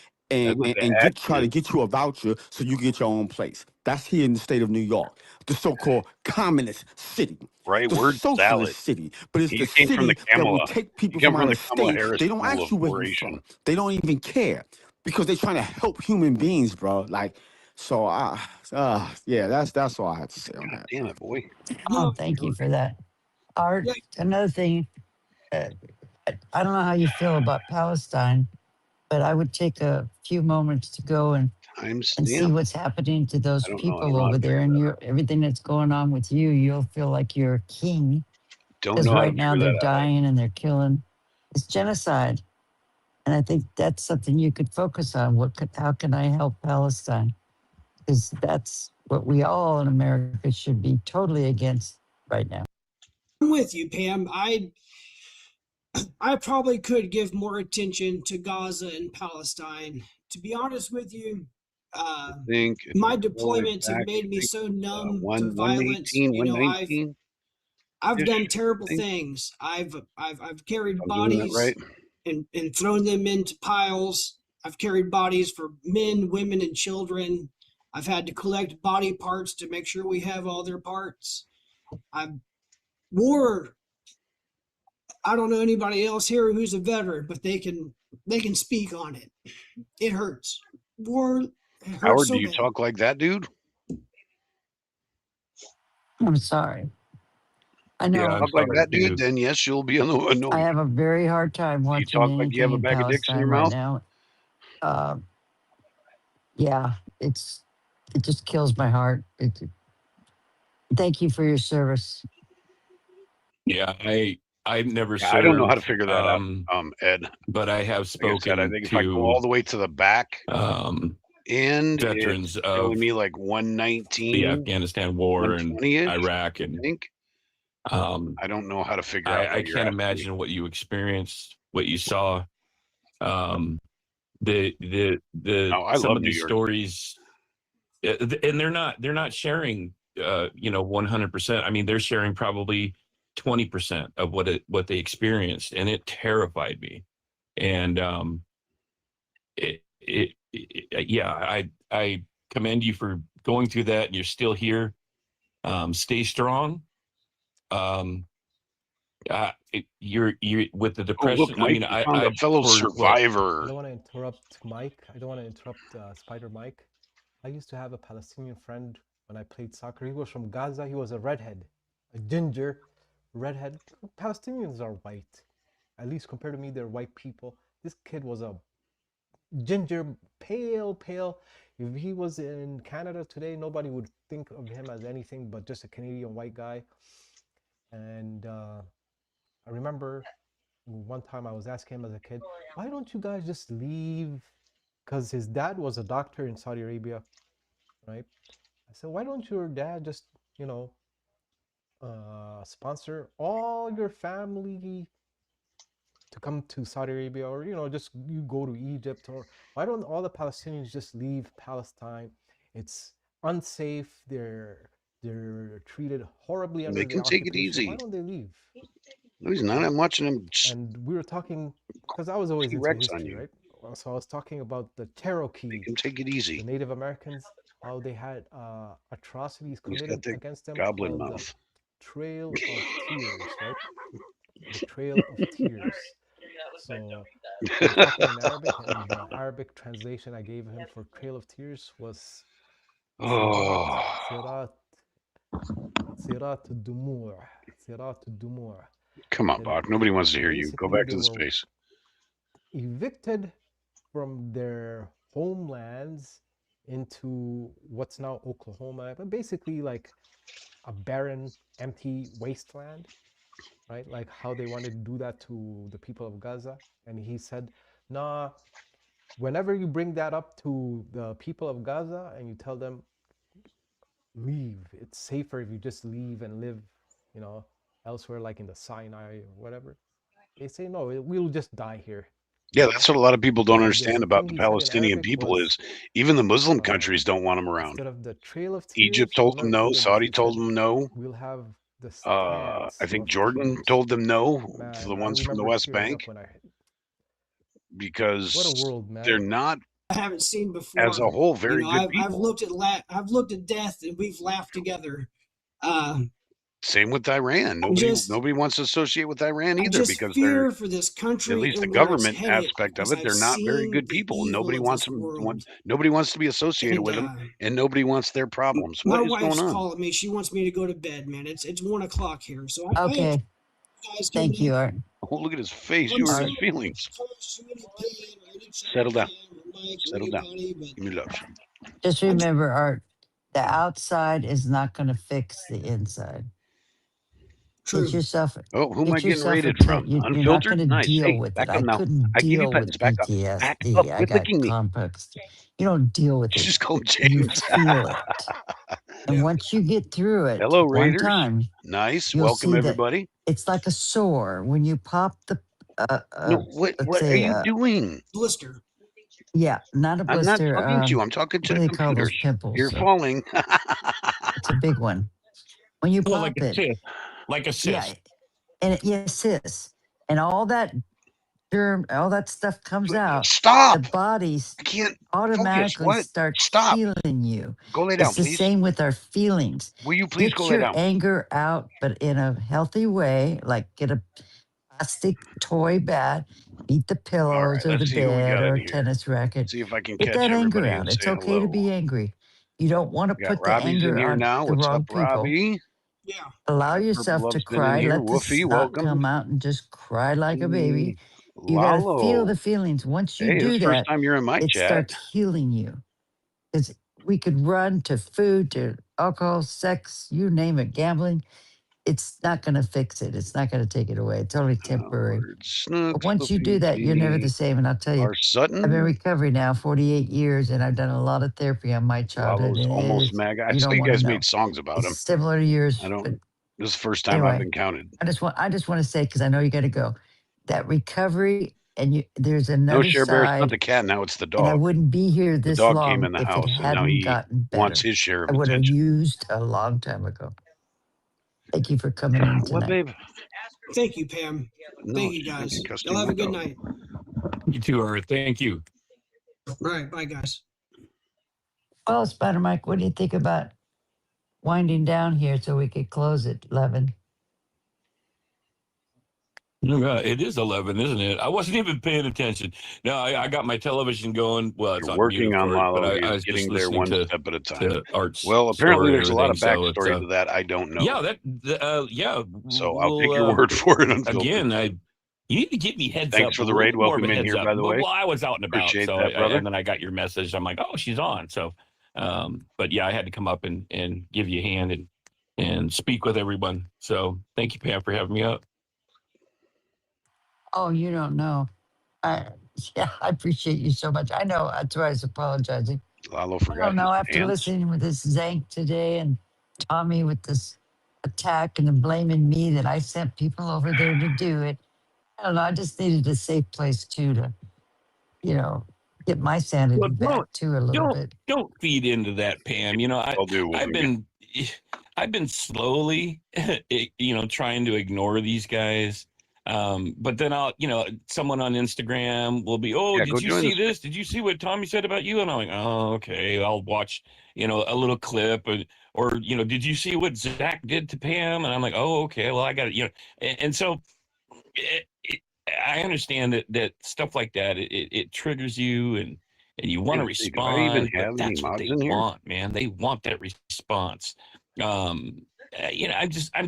That was the and try to accent, get you a voucher so you get your own place. That's here in the state of New York, the so-called communist city, right? the Word salad. socialist city. But it's the You came from the city that will Kamala. take You people come from from out the of Kamala state. Harris They don't School ask of you where you Oration. from. They don't even care because they're trying to help human beings, bro. Like, so yeah, that's all I had to say on God that. damn it, boy. Oh, No, thank you for that. Art, yeah, another thing, uh, I don't know how you feel about Palestine, but I would take a few moments to go and see Timestamp? what's happening to those I don't know. I don't people know how over to there, figure and that your everything that's going on with you. You'll feel like you're a king out. Don't because know how to right now figure they're that out. dying and they're killing. It's genocide, and I think that's something you could focus on. How can I help Palestine? Because that's what we all in America should be totally against right now. I'm with you, Pam. I probably could give more attention to Gaza and Palestine. To be honest with you, I think if my you scroll it deployments have back, made I me think so it's numb to 118, violence. You know, I've 119-ish, done I terrible think. things. I've carried I'm doing that right. bodies and thrown them into piles. I've carried bodies for men, women, and children. I've had to collect body parts to make sure we have all their parts. I've war I don't know anybody else here who's a veteran, but they can speak on it. It hurts. War it hurts Howard, so do you bad. talk like that, dude? I'm sorry. I know. Yeah, I'm Talk like sorry that, dude. too. Then yes, you'll be I annoyed. have a very hard time Do you watching talk like you have anything a in bag of dicks in your Palestine right mouth? now. Uh, yeah, it just kills my heart. Thank you for your service. Yeah, I've never Yeah, I don't know how to served, figure that out, Ed. but I have Like I said, I spoken think if I go all to the way to the back end, veterans it's showing of me like the 119, Afghanistan war and 120-ish, Iraq, I and think. I don't know how to figure out I what you're can't asking me. imagine what you experienced, what you saw. The Oh, I some love of New these York. stories, and they're not sharing 100%. I mean, they're sharing probably 20% of what they experienced, and it terrified me. And yeah, I commend you for going through that, and you're still here. Stay strong. You're with the Oh, look, depression. I Mike, mean, we found a I fellow for what? I survivor. don't want to interrupt Mike. I don't want to interrupt Spider Mike. I used to have a Palestinian friend when I played soccer. He was from Gaza. He was a redhead, a ginger redhead. Palestinians are white. At least compared to me, they're white people. This kid was a ginger, pale. If he was in Canada today, nobody would think of him as anything but just a Canadian white guy. And I remember one time I was asking him as a kid, why don't you guys just leave? Because his dad was a doctor in Saudi Arabia, right? I said, why don't your dad just, sponsor all your family to come to Saudi Arabia, or just you go to Egypt? Or why don't all the Palestinians just leave Palestine? It's unsafe. They're treated horribly They under the can take it occupation. Why easy. don't they leave? No, he's not. Right? I'm watching him And we were talking, because I was always into T-Rex on history, you. right? So I was talking about the They Cherokee, can take it the easy. Native Americans, how they had atrocities He's got committed the against them, goblin called the mouth. Trail of Tears, right? The Trail of Tears. So we were talking in Arabic, and the Arabic translation I gave him for Trail of Tears was Sirat, Oh, Sirat, Sirat al-Dumur, Sirat al-Dumur. come on, Bach. Nobody wants to hear you. Go Basically, back they to the were space. evicted from their homelands into what's now Oklahoma, but basically like a barren, empty wasteland, right? Like how they wanted to do that to the people of Gaza. And he said, nah, whenever you bring that up to the people of Gaza and you tell them, leave, it's safer if you just leave and live, elsewhere, like in the Sinai or whatever. They say, no, we'll just die here. Yeah, that's what a lot of people don't And understand the about thing the he said in Palestinian Arabic people was, is even the Muslim countries don't want them around. instead of the Trail of Egypt Tears, told I'll them never no. forget this. Saudi He told said, them no. we'll have the I stance think of Jordan tears. told them no to Man, the I ones from the remember West tearing Bank up when what a because world, they're man. not, I haven't seen as a before. whole, very good I've people. looked at I've looked at death, and we've laughed together. Same with Iran. Nobody wants to associate with Iran I either just because they're, fear for this at country least the and where it's government headed, aspect of because it, I've they're not very seen good the people. evil Nobody of wants this them. world. Nobody wants to be associated And with them, and nobody wants their problems. my What is going wife's on? calling me. She wants me to go to bed, man. It's 1 o'clock here, so I Okay. appreciate you guys coming Thank you, in. Art. Oh, look at his face. I'm You hurt sorry his feelings. to cause you any pain or any Settle trouble, down. Pam or Mike or Settle down. anybody, but Give me love. Just I remember, Art, the outside is not going to fix the inside. Get true. yourself Oh, who am I get getting yourself a rated from? you're not Unfiltered? going to Nice. deal Hey, with it. back up I now. couldn't I give you deal with patents. Back up. Back up. PTSD. I Quit got licking me. complex. You don't deal with You it. just call him You James. feel it. And Yeah. once you get through it Hello, one Raiders. time, Nice. you'll Welcome, see that everybody. it's like a sore when you pop the No, let's what are say you doing? Blister. yeah, not a I'm not blister. talking to you. I'm talking to What do the they call those computers. You're pimples? falling. It's a big one. When you Well, like pop a it, cyst, like a yeah, cyst. and yes, sis, and all that germ, all that stuff comes out. Stop. The bodies I can't focus. automatically What? start Stop. healing you. Go lay down, It's the please. same with our feelings. Will you please go Get lay your down? anger out, but in a healthy way. Like get a plastic toy bat, beat the All right, pillows or the let's see who we bed got or in a here. tennis racket. See if I can Get catch that anger everybody and out. It's say okay to hello. be angry. You don't want to We got put the Robbie's in anger here on now. the What's up, wrong people. Robbie? Yeah. Allow Pepper yourself to Bluff's been in cry. here. Let the Woofy, snot welcome. come out and just cry like a baby. You got to feel Lalo. the feelings. Once you Hey, this do is the first that, time you're in my it chat. starts healing you. Because we could run to food, to alcohol, sex, you name it, gambling. It's not going to fix it. It's not going to take it away. It's only temporary. Howard But Snooks, once you do that, you're never the Woofy, same. And I'll tell you, our I've been in Sutton. recovery now 48 years, and I've done a lot of therapy on my childhood. Lalo's And it almost is, MAGA. I you saw don't you want to guys made know. songs about It's him. similar to yours. I don't. But This is the first time I've anyway, encountered. I just want to say, because I know you got to go, that recovery, and there's No, another Share Bear, it's not side, the cat now, it's the and I dog. wouldn't be here The this dog came long in the if it house and now hadn't he gotten wants better. his share of I would have attention. used a long time ago. Thank you for coming in What, tonight. babe? Thank you, Pam. No, Thank you, she's gonna guys. get custody Y'all of have my a good dog. night. You too, Earth. Thank you. All right. Bye, guys. Well, Spider Mike, what do you think about winding down here so we could close at 11? It is 11, isn't it? I wasn't even paying attention. No, I got my television going. Well, it's You're on mute, working of on course, but Lalo. He I is was just getting there listening one step at a time. to Art's Well, apparently story and there's a lot everything. of So it's backstory to that I don't know. yeah, yeah. So I'll take your word for it, unfiltered. Again, you need to give me heads Thanks up, for a the little raid. more of Welcome a in heads here, up. by the way. Well, I was out and about, Appreciate so that, brother. and then I got your message. I'm like, oh, she's on. So, but yeah, I had to come up and give you a hand and speak with everyone. So thank you, Pam, for having me up. Oh, you don't know. I, yeah, I appreciate you so much. I know that's why I was apologizing. Lalo I forgot don't his know. After pants. listening with this Zank today and Tommy with this attack and then blaming me that I sent people over there to do it, I don't know. I just needed a safe place too to, you know, get my sanity Well, back too a little bit. don't feed into that, Pam. You know, I'll do. I've been I've been slowly, trying to ignore these guys. But then someone on Instagram will be, oh, Yeah, did go you join see the this? Did you see what Tommy said about you? And I'm like, oh, okay, I'll watch, a little clip or did you see what Zach did to Pam? And I'm like, oh, okay, well, I got it, and so I understand that stuff like that, it triggers you and you want to Do I even respond, but have any that's what mods they in here? want, man. They want that response. I'm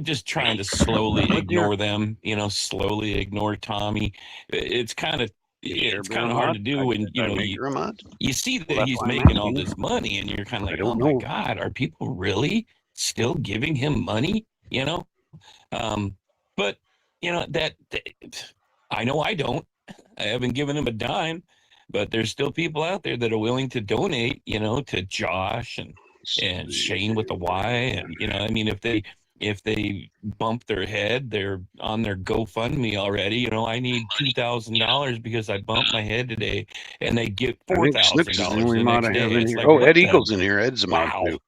just trying to slowly What, dear? ignore them, slowly ignore Tommy. It's kind of Share it's Bear kind a of hard mod? to do when Did I make her a mod? you see Well, that that's he's why I'm making all asking. this money and you're kind of I like, don't oh my know. God, are people really still giving him money? But that I know I don't. I haven't given him a dime, but there's still people out there that are willing to donate, to Josh and Shane with the Y. And, I mean, if they bump their head, they're on their GoFundMe already. I need $2,000 because I bumped my head today, and they get I think Snooks is the $4,000 only the mod next I have day. in It's here. like, Oh, what Ed the Eagle's in here. Ed's a mod wow. too.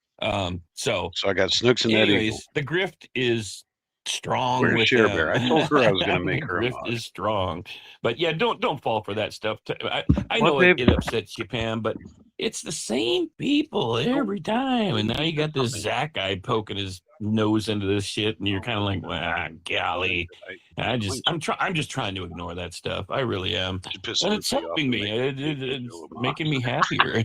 So I got Snooks and Ed Eagle. anyways, the grift is strong Where's with Share them. Bear? I told her I was going to The make her a grift mod. is strong, but yeah, don't fall for that stuff. I What, know babe? it upsets you, Pam, but it's the same people every time. And now you got this Zach guy poking his nose into this shit, and you're kind of like, well, golly. I'm just trying to ignore that stuff. I really am, and it's helping me. It's making me happier.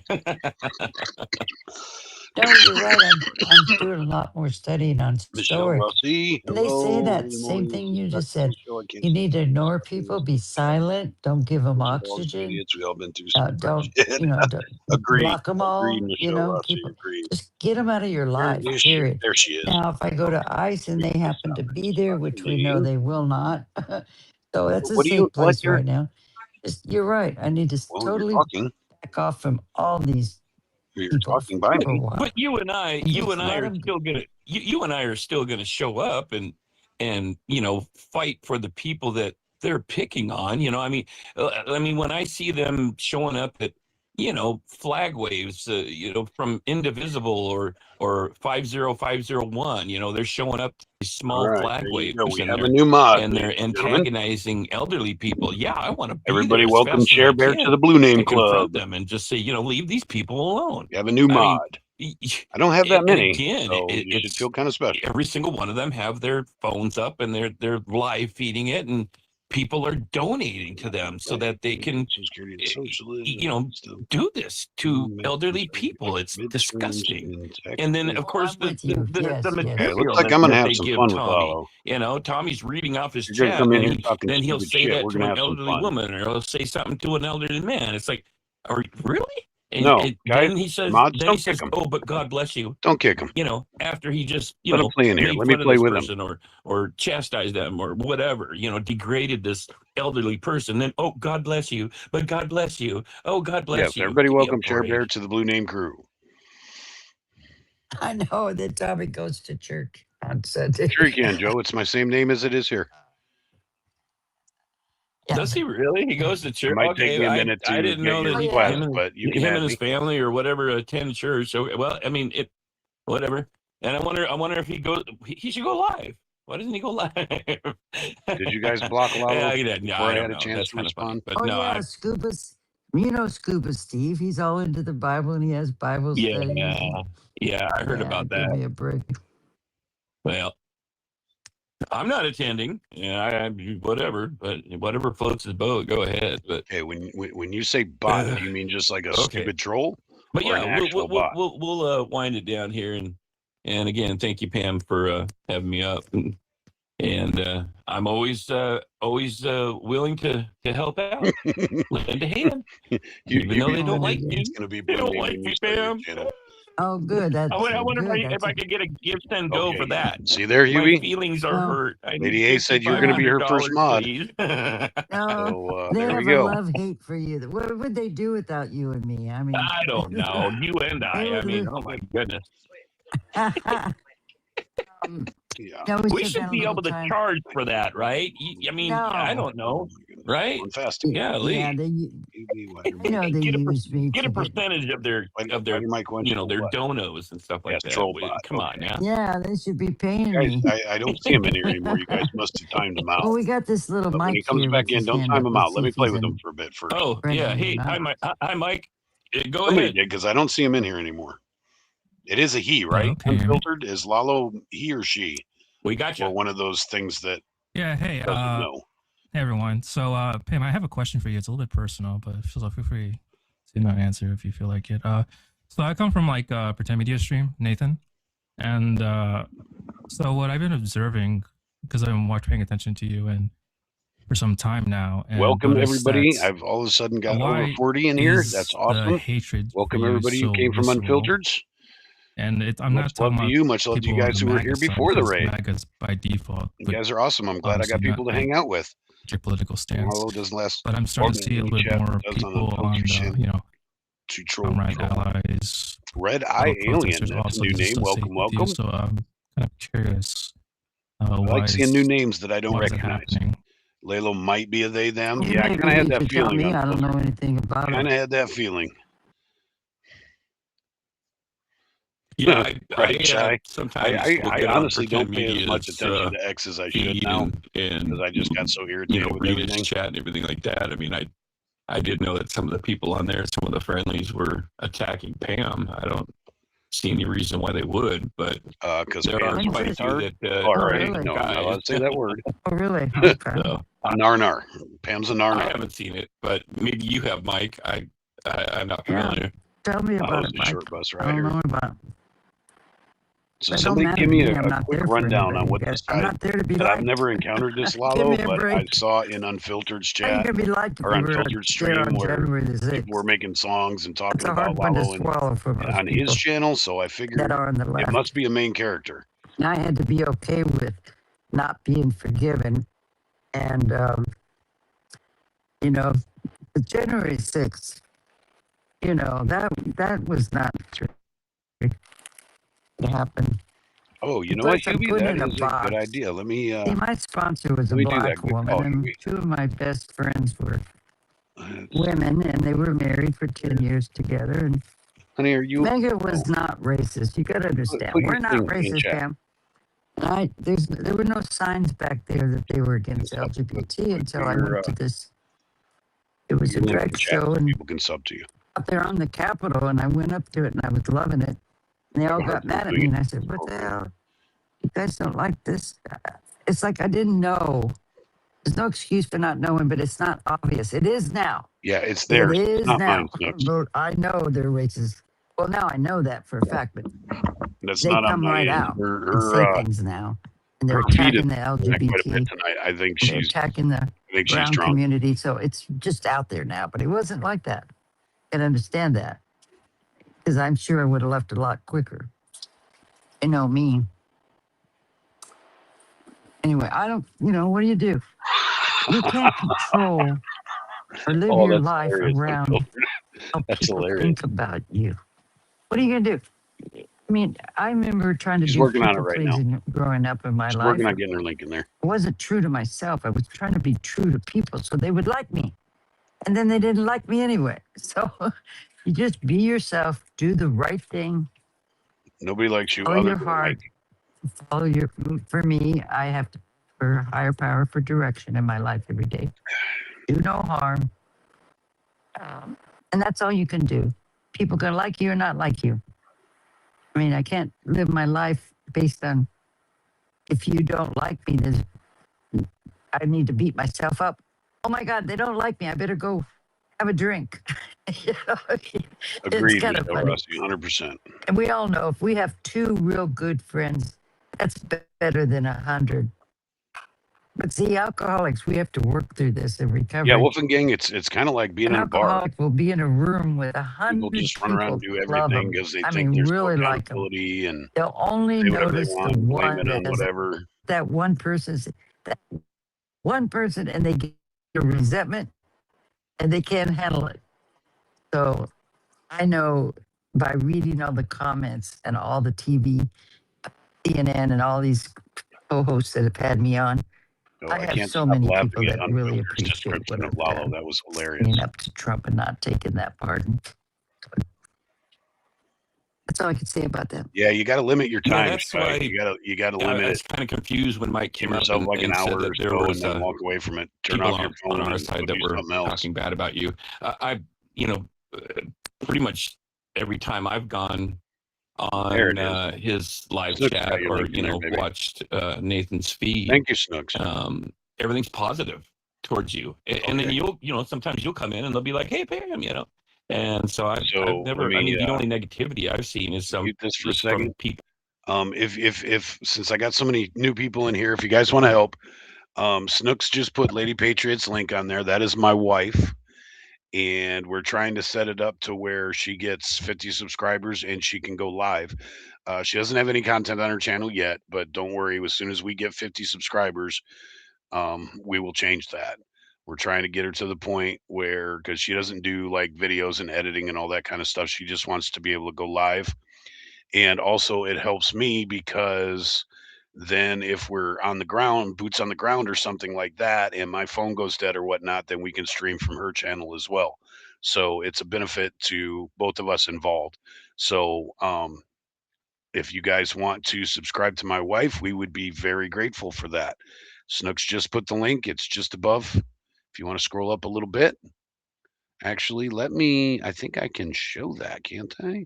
No, you're right. I'm doing a lot more studying on Michelle Stoic. Rossi. And they say Hello. that Good same morning. thing you Back just to the said. show. I can't You see need to ignore people, be silent, don't give them First of all, some oxygen, idiots. We all been through some don't, shit. don't Agreed. block them Agreed, all, Michelle keep Rossi. them, Agreed. just get them out of your Where life, is she? period. There she is. Now, if I go to ICE and they happen to be there, which we know they will not, so that's a What do you, safe what, place dear? right now. You're right. I need to Well, you're totally talking. back off from all these You're people talking by for a me. while. But you and I Just let are them. still gonna you and I are still gonna show up and fight for the people that they're picking on. I mean when I see them showing up at flag waves, from Indivisible or 50501, they're showing up to these All small right, flag there you go. waves We and have a new mod, ladies they're and gentlemen. antagonizing elderly people. Yeah, I want to be there Everybody, as welcome fast as Share I Bear to can the Blue Name to Club. confront them and just say, leave these people alone. You have a new I mean, mod. I don't have that and many, again, so you should it's feel kind of special. every single one of them have their phones up and they're live feeding it, and people are donating to them so that they can, do this to elderly people. It's disgusting. And then, of course, the material Hey, it looks like I'm gonna that have they some give fun with Tommy. Lalo. Tommy's reading off his You're gonna chat, come in and here talking then he'll stupid say shit. that We're to gonna an have some elderly fun. woman, or he'll say something to an elderly man. It's like, are really? And No, guys, then he says, mods, don't kick him. "Oh, but God bless you." Don't kick him. After he just, Let him play in here. made Let me fun of play this with him. person or chastised them or whatever, degraded this elderly person. Then, oh, God bless you, but God bless you. Oh, God bless Yes, you. everybody Give me a welcome Share Bear break. to the Blue Name Crew. I know that Tommy goes to church on Sunday. Sure you can, Joe. It's my same name as it is here. Yeah. Does he really? He goes to church. It might Okay, take me a minute I to didn't get know your that request, but you can him have and his me. family or whatever attend church. So, well, I mean, whatever. And I wonder if he goes. He should go live. Why doesn't he go live? Did you guys block Lalo I before I don't had a know. chance That's to kind of funny. respond? But Oh no, yeah, Scuba's. You know Scuba Steve. He's all into the Bible and he has Bible studies. Yeah, I heard about Give that. me a break. Well, I'm not attending. Yeah, I whatever, but whatever floats his boat, go ahead. But hey, when you say bot, do you mean just like a stupid troll? But or yeah, an actual we'll, bot? we'll wind it down here, and again, thank you, Pam, for having me up, and I'm always willing to help out, lend a hand, even though they don't like me. It's gonna be They don't like me, Pam. Oh, good. That's I wonder good. if I could get a give send go for that. See there, My Huey? feelings are hurt. I Lady need A said you were going to be her first $5,500, mod. please. No, they there have we go. a love-hate for you. What would they do without you and me? I mean, I don't know. You and I mean, oh my goodness. No, We should be able to charge for that, right? I mean, I don't know, right? Yeah, Lee. Yeah, they use me. Get a percentage of their their donos and stuff like that. Come on now. Yeah, they should be paying Guys, me. I don't see him in here anymore. You guys must have timed him out. Well, we got this little But Mike when he comes here back with in, his don't hand time up. him Let's out. see Let me if play he's with in- him for a bit first. Oh, yeah. Hey, hi, Mike. Go Somebody ahead. did, because I don't see him in here anymore. It is a he, right? Unfiltered. Is Lalo he or she? We got you. Or one of those things that hey, doesn't know. Hey everyone. So Pam, I have a question for you. It's a little bit personal, but feel free to not answer if you feel like it. So I come from like Pretend Media Stream, Nathan. And so what I've been observing, because I've been paying attention to you and for some time now. And Welcome noticed everybody. that I've all of a sudden got over why 40 in here. is That's the awesome. hatred for Welcome you everybody who so came from visceral? Unfiltereds. And I'm Much not talking love to about you. Much love to you people on guys the who were here MAGA side, before the because raid. MAGA's by default. You guys are awesome. I'm glad I got obviously people to not hang out with. your political stance. Although it doesn't last But I'm starting to see a little bit more people on the, to troll, right allies. Red Eye Alien. Protesters That's a also new name. associate Welcome, with you. welcome. So I'm kind of curious. I like seeing new names that I don't why is it recognize. happening? Lalo might be a they them. You Yeah, I may kind of had need that to tell feeling. me. I don't know anything about Kind it. of had that feeling. Yeah, right, Shy. sometimes I honestly don't pay Media as much attention to X as I should now, because I just got so irritated with read everything. his chat and everything like that. I mean, I did know that some of the people on there, some of the friendlies were attacking Pam. I don't see any reason why they would, but because there are Pam's quite a few retard. that. All right, really? no, I'm not allowed to say that word. Oh, really? Okay. So, Narnar. Pam's a narnar. I haven't seen it, but maybe you have, Mike. I'm not Yeah. familiar. Tell me about was it, a Mike. short bus I don't rider. know about it. So But don't somebody matter give to me me. a I'm not quick there for rundown on anybody, what guys. this I'm guy not there to be that I've liked. never encountered this Give Lalo, me a but I break. saw in Unfiltered's How you chat gonna be liked if or you were Unfiltered there stream on where January the people 6th? were making songs and talking That's a about hard one to Lalo and swallow for most on his people channel, so I figured that are on the it left. must be a main character. And I had to be okay with not being forgiven. And, the January 6th, that was not true to happen. Oh, you know what, Plus, I'm Hubie? put That in a is a box. good idea. Let me See, my sponsor was a let me do that. black Good woman, call, and Huey. two of my best friends were women, and they were married for 10 years together. And honey, are you? Mega was not racist. You got to understand. put your We're not thing in racist, chat. Pam. There were no signs back there that they were against LGBT until I went to this. It was a Your link in drag chat show, so and people can sub to you. up there on the Capitol, and I went up to it, and I was loving it. And they all got mad at me, and I said, "What the hell? You guys don't like this?" It's like I didn't know There's no excuse for not knowing, but it's not obvious. It is now. Yeah, it's there. It It's is not now. mine, Snooks. But I know they're racist. Well, now I know that for a fact, but That's they not on come my right end. out and say things now. And they're Her feet is attacking the quite a bit LGBT. tonight. I think They're she's attacking the she's brown drunk. community. So it's just out there now. But it wasn't like that. I can understand that. Because I'm sure I would have left a lot quicker. You know me. Anyway, I don't, what do? You can't control or live your That's life hilarious. around how That's people hilarious. think about you. What are you going to do? I mean, I remember trying to She's do working on it people right now. pleasing growing up in my She's life. working on getting her link in there. I wasn't true to myself. I was trying to be true to people so they would like me. And then they didn't like me anyway. So you just be yourself, do the right thing. Nobody likes you Follow other your than heart. Follow your, for me, I have to, for higher power, for direction in my life every day. Do no harm. And that's all you can do. People can like you or not like you. I mean, I can't live my life based on if you don't like me, I need to beat myself up. Oh my God, they don't like me. I better go have a drink. It's Agreed, kind of funny. Rossi, 100%. And we all know if we have 2 real good friends, that's better than 100. But see, alcoholics, we have to work through this and recover. Yeah, Wolfgang, it's kind of like being An in a bar. alcoholic will be in a room with 100 People just run around and do love everything them. because they I think mean, there's really no like them. accountability and They'll only say whatever they notice the want, blame one it on that has whatever. that one person, and they get a resentment and they can't handle it. So I know by reading all the comments and all the TV, CNN, and all these co-hosts that have had me on, Oh, I have can't so stop many laughing people at that really Unfiltered's appreciate what description of I've Lalo. done. That was hilarious. Standing up to Trump and not taking that pardon. That's all I can say about that. Yeah, you got to limit your time. that's why you got to limit I it. was kind of confused when Mike Give came up yourself and, like an and hour said or that there so, was and then walk away from it. Turn people off your phone on our and side go that do were something else. talking bad about you. I pretty much every time I've gone on his live Snooks chat got your or link in there, baby. watched Nathan's feed. Thank you, Snooks. Everything's positive towards you, and then sometimes you'll come in and they'll be like, "Hey, Pam," And so I've never. The only negativity I've seen is this for a second. From people. If since I got so many new people in here, if you guys want to help, Snooks just put Lady Patriot's link on there. That is my wife, and we're trying to set it up to where she gets 50 subscribers and she can go live. She doesn't have any content on her channel yet, but don't worry. As soon as we get 50 subscribers, we will change that. We're trying to get her to the point where, because she doesn't do like videos and editing and all that kind of stuff, she just wants to be able to go live. And also it helps me because then if we're on the ground, boots on the ground or something like that, and my phone goes dead or whatnot, then we can stream from her channel as well. So it's a benefit to both of us involved. So if you guys want to subscribe to my wife, we would be very grateful for that. Snooks just put the link. It's just above. If you want to scroll up a little bit. Actually, I think I can show that, can't I?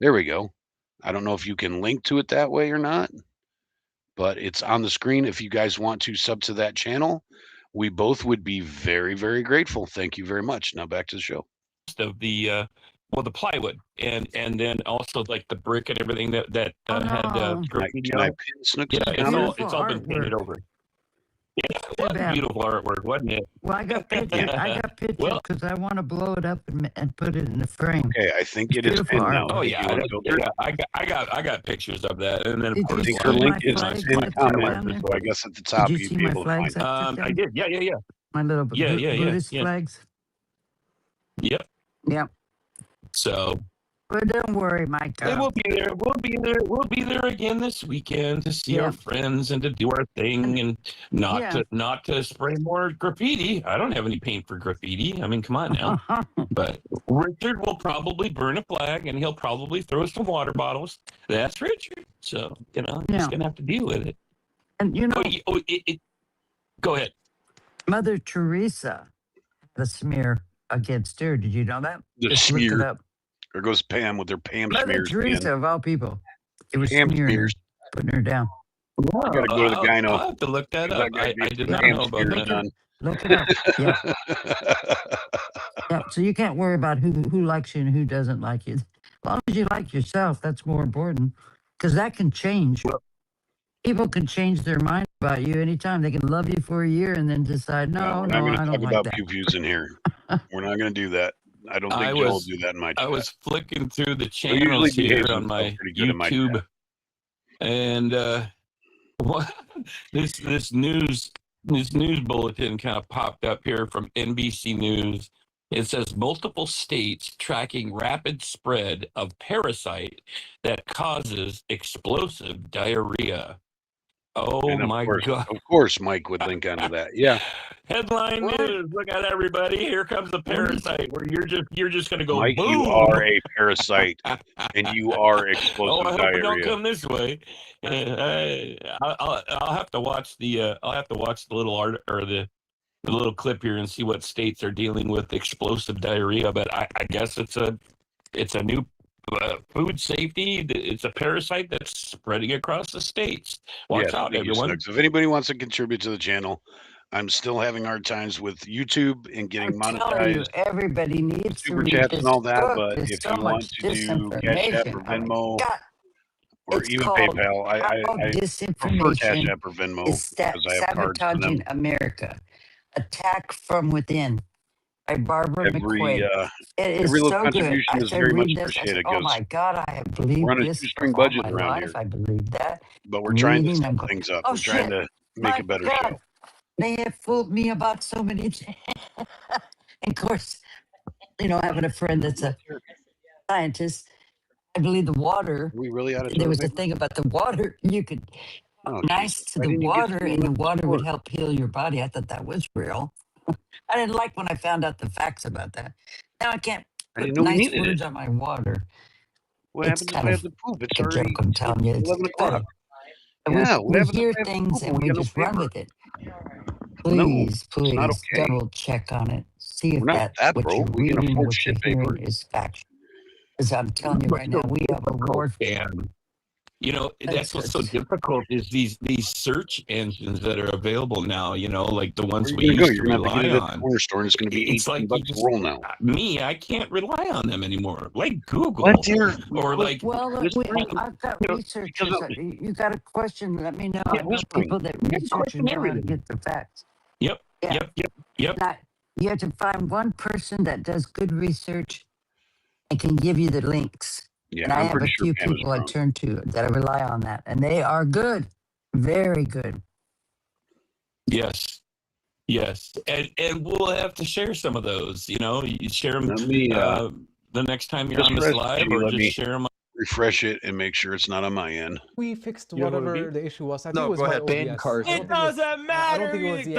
There we go. I don't know if you can link to it that way or not, but it's on the screen. If you guys want to sub to that channel, we both would be very, very grateful. Thank you very much. Now back to the show. Of the plywood and then also like the brick and everything that had graffiti on it. It's all been painted over. Yeah, it was beautiful artwork, wasn't it? Well, I got pictures. I got pictures because I want to blow it up and put it in the frame. Okay, I think it is pinned now. Oh yeah, I got pictures of that, and then of course her link is pinned comment. So I guess at the top Did you see my flags? I did. Yeah. My little Buddhist flags. Yep. Yep. So. But don't worry, Mike. We'll be there. We'll be there again this weekend to see our friends and to do our thing and not to spray more graffiti. I don't have any paint for graffiti. I mean, come on now. But Richard will probably burn a flag and he'll probably throw some water bottles. That's Richard. So he's gonna have to deal with it. And go ahead. Mother Teresa had a smear against her. Did you know that? Just look it smear. up. There goes Pam with her Pam Mother smears. Teresa, of all people. It was Pam smearing her, smears. putting her down. I gotta go to the gyno. I'll have to look that up. That guy I did James not know about Spears that. done. Look it up. Yeah. Yeah. So you can't worry about who likes you and who doesn't like you. As long as you like yourself, that's more important, because that can change. People can change their mind about you anytime. They can love you for a year and then decide, We're no, not no, going I to don't talk like about that. pew-pews in here. We're not going to do that. I don't think Joe will do that in my chat. I was flicking through the Joe usually channels here behaves on himself my pretty good in my YouTube, chat. and what this news bulletin kind of popped up here from NBC News. It says multiple states tracking rapid spread of parasite that causes explosive diarrhea. Oh And my God. Of course, Mike would link onto that. Yeah. Headline news. Look at everybody. Here comes the parasite where you're just going to go, Mike, boom. you are a parasite and you are explosive I hope diarrhea. it don't come this way. I'll have to watch the little art or the little clip here and see what states are dealing with explosive diarrhea. But I guess it's a new food safety. It's a parasite that's spreading across the states. Watch out, everyone. If anybody wants to contribute to the channel, I'm still having hard times with YouTube and getting monetized. Everybody needs super to read chats this and all that, book. but There's if so you want much to do Cash App or disinformation. Venmo or It's even called PayPal, I prefer Cash disinformation App or Venmo is because I have cards for them. sabotaging America. Attack from Within by Barbara McQuaid. It is every little so good. contribution I is started very much reading this. I said, appreciated oh my God, I have believed we're on a this shoestring all budget my around life. here. I believed that. But we're I'm trying to reading, step I'm going, things up. oh We're trying shit, to make my a better God, show. they have fooled me about so many things. Of course, having a friend that's a scientist, I believe the water. We really out of There toilet was a paper? thing about the water. You could nice Jesus. to Why the didn't you get water, some and the left water would before? help heal your body. I thought that was real. I didn't like when I found out the facts about that. Now I can't I didn't put know we nice needed words it. on my water. What It's happens if kind I of have to poop? It's like a joke. already I'm telling you, it's 11 o'clock. good. And Yeah, what we happens hear if I have to things poop and and we we got no just run paper? with it. No, Please, it's not please okay. double check on it. See if We're not that what you're broke. We can reading, afford what you're shit paper. hearing is factual. Because I'm telling you right now, we have a war. That's what's so difficult is these search engines that are available now, like the ones we Where are you used going? to You're going to have to rely get it at the on. corner store and it's going to be It's like $18 a roll now. I can't rely on them anymore. Like Google. What, dear? Or like Well, I've got researchers. You got a question? Let me know. I know people that research and know how to get the facts. Yep. Yeah. Yep. Now, you have to find one person that does good research and can give you the links. Yeah, and I I'm have pretty a sure few Pam is people I drunk. turn to that I rely on that, and they are good, very good. Yes. And we'll have to share some of those, you share them Let me, the next time you're on this live, or just share them. Refresh it and make sure it's not on my end. We fixed whatever the issue was. I think No, it was go my ahead. OBS. Ban Carson. I don't It think it was- doesn't matter. I don't think it was the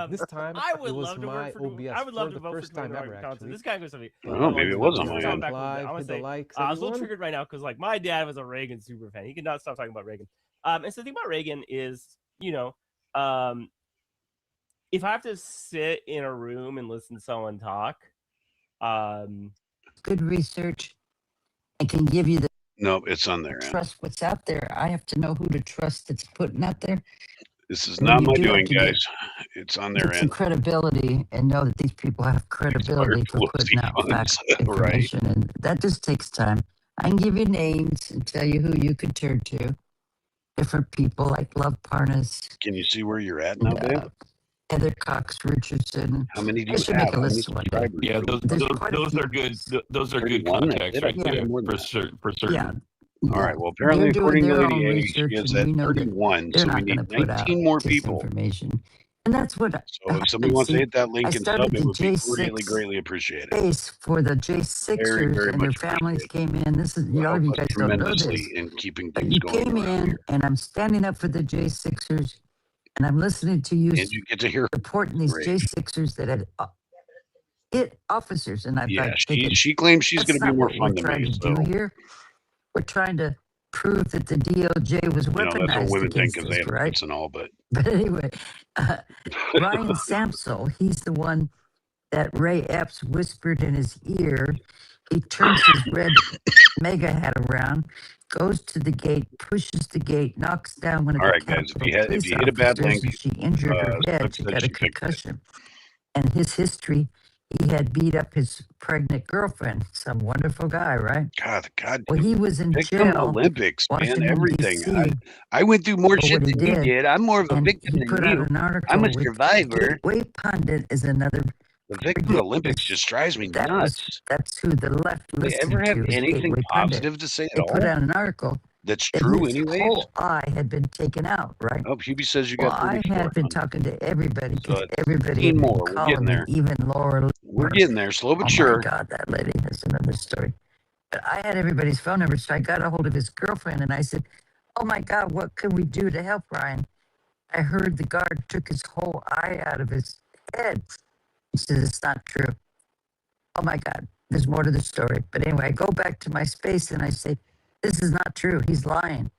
X. This time, I would it was love to my vote for OBS I would love for to the vote first for time ever, Content. actually. This guy goes to me. Oh, maybe it was on my end. Hit the likes, I was a little everyone. triggered right now because like my dad was a Reagan super fan. He could not stop talking about Reagan. And so the thing about Reagan is, if I have to sit in a room and listen to someone talk, good research, I can give you the Nope, it's on there. trust what's out there. I have to know who to trust that's putting out there. This is And not you my do have doing, to get- guys. It's on their Get some end. credibility and know that these people have credibility for putting out fact information, and that just takes time. I can give you names and tell you who you could turn to. Different people like Love Parnas, Can you see where you're at now, babe? Heather Cox Richardson. How many do I you should have? make a How many list one day. subscribers? Yeah, There's quite a those few. are good. Those are good 31, contacts right that's there more than for certain. Yeah. All right. Well, apparently, They're doing according to their own Lady A, research, she is and at we know that 31, they're so we not need going to put out 19 more people. disinformation. And that's what So if somebody wants to hit that link I and sub, started it the would be J6 greatly, greatly appreciated. base for the J6ers, very and their much families came in. This is, Will all help of you us guys don't know tremendously this, in keeping but things you going came around in, here. and I'm standing up for the J6ers, and I'm listening to you And you get to hear supporting these Great. J6ers that had hit officers, and I'm Yeah, like thinking, she claims she's that's going to be not more what we're fun than trying me. to So, do here. We're trying to prove that the DOJ was that's what weaponized women think against because they us, have right? tits and all. But But anyway, Ryan Samsel, he's the one that Ray Epps whispered in his ear. He turns his red mega hat around, goes to the gate, pushes the gate, knocks down one of All the right, guys. Capitol If police you hit a bad officers, link, and she injured her head. Snook She said got a she fixed it. concussion. And his history, he had beat up his pregnant girlfriend. Some wonderful guy, right? God. Well, he was in Victim jail, Olympics, man. Washington, Everything. D.C. I went through more for shit what he than you did. did. I'm more of a And victim he than put out you. an article I'm a with survivor. Gateway Pundit is another. The Victim Olympics just drives me nuts. That's who the left Do they listened ever have to is anything Gateway Pundit. positive to say at They put all? out an article That's that true, his anyways. whole eye had been taken out, right? Oh, Hubie says you Well, got I 34. had been talking to everybody because So everybody 15 had been more. We're calling getting me, there. even Laura. We're getting there, slow but Oh sure. my God, that lady has another story. But I had everybody's phone number, so I got a hold of his girlfriend and I said, "Oh my God, what can we do to help Ryan?" I heard the guard took his whole eye out of his head. He says, "It's not true." Oh my God, there's more to the story. But anyway, I go back to my space and I say, "This is not true. He's lying."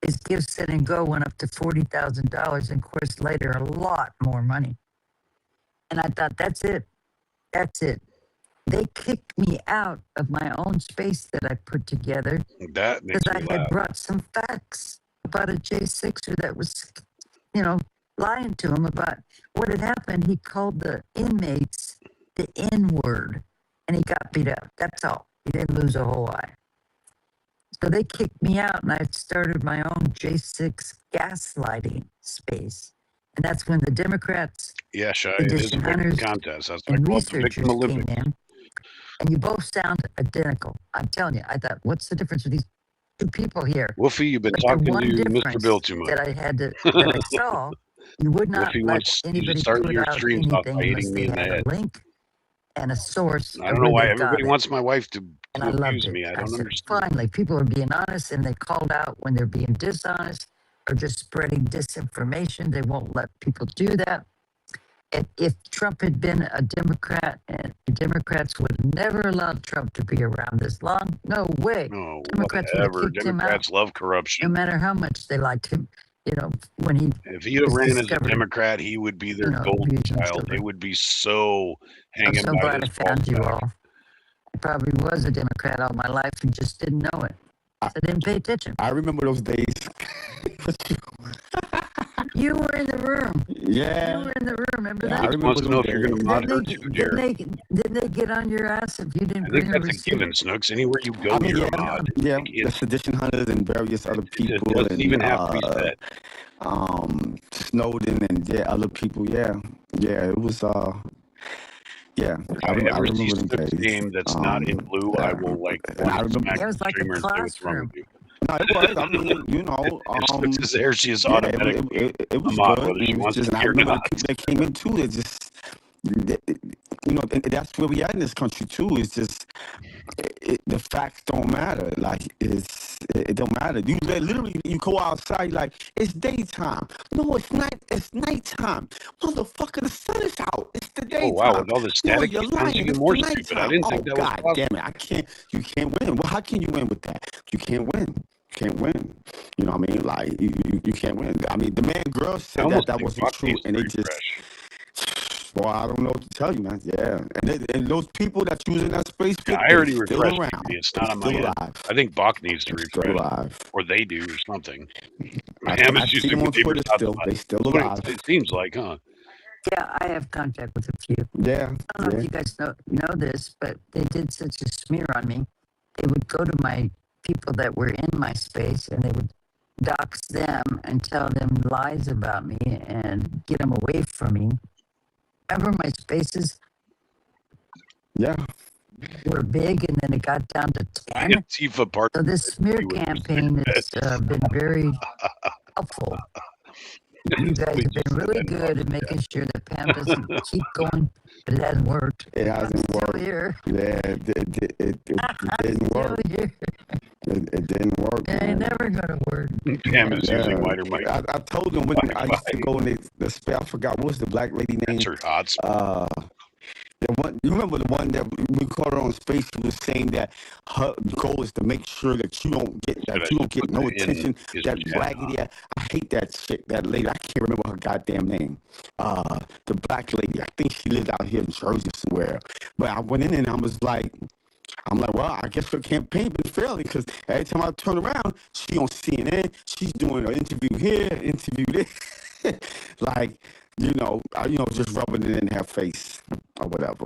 His Give, Set, and Go went up to $40,000, and of course later a lot more money. And I thought, that's it. That's it. They kicked me out of my own space that I put together That makes because I me had laugh. brought some facts about a J6er that was, you know, lying to him about what had happened. He called the inmates the N word and he got beat up. That's all. He didn't lose a whole eye. So they kicked me out and I started my own J6 gaslighting space. And that's when the Democrats, Yeah, Shy, it is a edition victim hunters, contest. That's why I and call it the researchers Victim came Olympics. in. And you both sound identical. I'm telling you, I thought, what's the difference with these two people here? Wolfie, you've been But the talking one to Mr. difference Bill too much. that I had to, that I saw, you would not Wolfie let wants you to anybody start put your out streams off anything by unless hitting me they in the had head. a link and a source I of don't know where why they everybody got it. wants my wife to And I loved abuse it. me. I I don't said, understand. finally, people are being honest, and they called out when they're being dishonest or just spreading disinformation. They won't let people do that. And if Trump had been a Democrat, and the Democrats would have never allowed Trump to be around this long. No way. No, Democrats would have whatever. kicked him out, Democrats love no corruption. matter how much they liked him. You know, when he If he had was ran as a discovered, Democrat, he would be their you know, golden abusing child. They children. would be so I'm hanging so by glad I his balls found you back. all. I probably was a Democrat all my life and just didn't know it. I didn't pay attention. I remember those days. You were in the room. Yeah. You were in the room. Remember Yeah, I that? remember Wants to know those if you're going to days. mod her too, dear. Didn't they get on your ass if you didn't I bring think a that's a receipt? given, Snooks. Anywhere you go, I mean, you're yeah, a mod. yeah, Like, the sedition hunters and various other it people, doesn't and even have to be said. Snowden and other people. Yeah, it was. Yeah, If I I ever remember see them Snooks' days. name that's not in blue, I will like And I want to remember. smack It was the like a streamer and say what's wrong with classroom. you. No, it was. I mean, you know, If Snooks is there, she is yeah, automatically it a was mod, good. whether she It was wants just, to and I be or remember not. the people that came in too. They just, you know, and that's where we are in this country too. It's just the facts don't matter. Like it don't matter. You literally you go outside like it's daytime. No, it's not. It's nighttime. Motherfucker, the sun is out. It's the Oh wow, daytime. with all the No, static, you're it sounds lying. even It's more the stupid. I nighttime. didn't Oh think that was God possible. damn it! I can't. You can't win. Well, how can you win with that? You can't win. Can't win. You know what I mean? Like you can't win. I mean, the man girl I said almost that think wasn't Buck true, needs to and they refresh. just. Well, I don't know what to tell you, man. Yeah, and those people that you was in that space Yeah, with, I they already still refreshed. around. It's They not on my still end. alive. I think Bach needs to They still refresh, alive. or they do, or something. I Hammond's see usually them my on neighbor's Twitter out still. the They still That's what alive. it seems like, huh? Yeah, I have contact with a few. Yeah, I don't know yeah. if you guys know this, but they did such a smear on me. They would go to my people that were in my space and they would dox them and tell them lies about me and get them away from me. Remember my spaces Yeah. were big and then it got down to 10? Antifa part. So this smear campaign has been very helpful. You guys have been really good at making sure that Pam doesn't keep going, but it hasn't worked. It hasn't I'm worked. still here. Yeah, it didn't work. Here. It didn't work. It ain't never gonna work. Pam is using whiter mic. I told them when I used to go in the space. I forgot what was the black lady name. That's her hotspot. The one, you remember the one that we caught her on space? She was saying that her goal is to make sure that you don't get no attention. That raggedy ass. I hate that chick, that lady. I can't remember her goddamn name. The black lady. I think she lived out here in Jersey somewhere. But I went in and I was like, I'm like, well, I guess her campaign been failing because every time I turn around, she on CNN. She's doing an interview here, interview there, like just rubbing it in her face or whatever.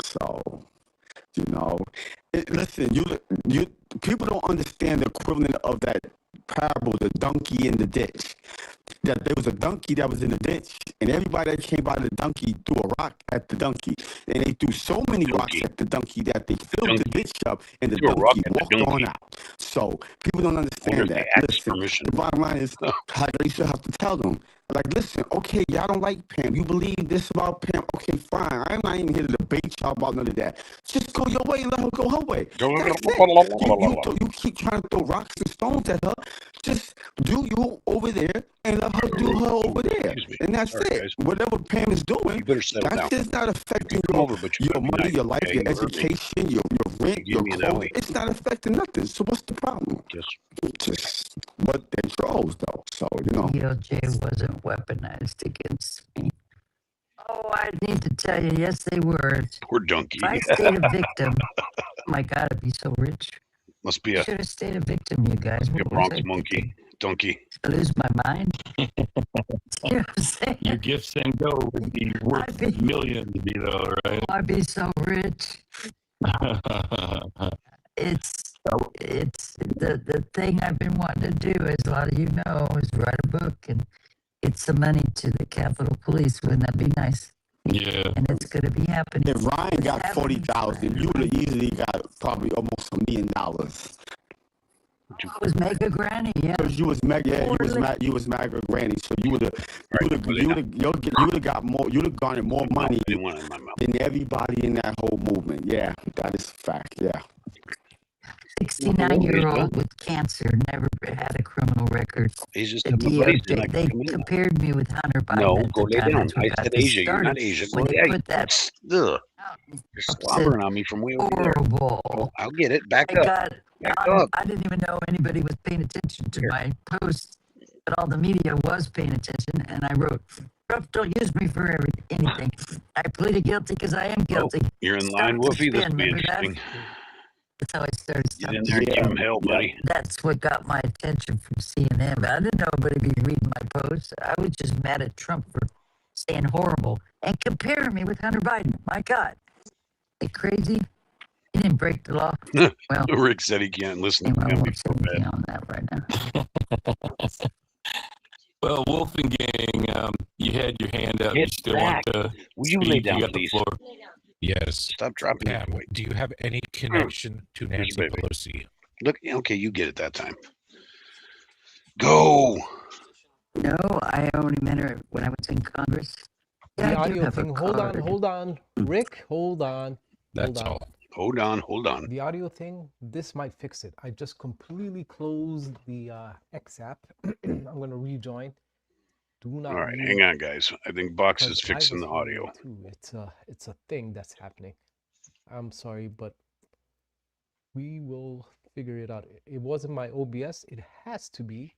So listen, you people don't understand the equivalent of that parable, the donkey in the ditch. That there was a donkey that was in the ditch, and everybody that came by the donkey threw a rock at the donkey, and they threw so many rocks at the donkey that they filled the ditch up, and the donkey walked on out. So people don't understand that. Listen, the bottom line is, you should have to tell them, like, listen, okay, y'all don't like Pam. You believe this about Pam? Okay, fine. I'm not even here to debate y'all about none of that. Just go your way and let her go her way. That's it. You keep trying to throw rocks and stones at her. Just do you over there and let her do her over there. And that's it. Guys. Whatever Pam is doing, that's just not affecting your money, your life, your education, your rent, your clothes. It's not affecting nothing. So what's the problem? Just what they chose, though. So, DOJ wasn't weaponized against me. Oh, I need to tell you, yes, they were. Poor donkey. If I stayed a victim, oh my God, I'd be so rich. Must be a should have stayed a victim, you guys. Your Bronx monkey, donkey. I lose my mind. You know what I'm saying? Your gifts and go would be worth millions, right? I'd be so rich. It's the thing I've been wanting to do, as a lot of you know, is write a book and get some money to the Capitol Police. Wouldn't that be nice? Yeah. And it's going to be happening. If Ryan got 40,000, you would have easily got probably almost $1 million. I was mega granny, yeah. Because you was mega, you was mega granny, so you would have got more, you'd have garnered more money than everybody in that whole movement. Yeah, that is a fact. Yeah. 69-year-old with cancer, never had a criminal record. He's just they compared me with Hunter Biden. No, go lay down. I said Asia. You're not Asia. When they put that, you're slobbering on me from way over there. Horrible. Oh, I'll get it. Back up. I didn't even know anybody was paying attention to my post, but all the media was paying attention, and I wrote, Trump, don't use me for anything. I pleaded guilty because I am guilty. Oh, you're in line, Wolfie. This will be interesting. That's how I started. Get in there and give him hell, buddy. That's what got my attention from CNN. But I didn't know anybody would be reading my posts. I was just mad at Trump for saying horrible and comparing me with Hunter Biden. My God. They crazy. He didn't break the law. Well, Rick said he can't listen to him before bed. On that right now. Well, Wolfen Gang, you had your hand up. You still want to Will you lay down, please? Floor. Yes. Stop dropping Pam, do you have any connection to Nancy Pelosi? Look, okay, you get it that time. Go. No, I only met her when I was in Congress. The audio thing. Hold on. Rick, hold on. That's all. Hold on. The audio thing, this might fix it. I just completely closed the X app. I'm going to rejoin. Do not. All right, hang on, guys. I think Box is fixing the audio. It's a thing that's happening. I'm sorry, but we will figure it out. It wasn't my OBS. It has to be.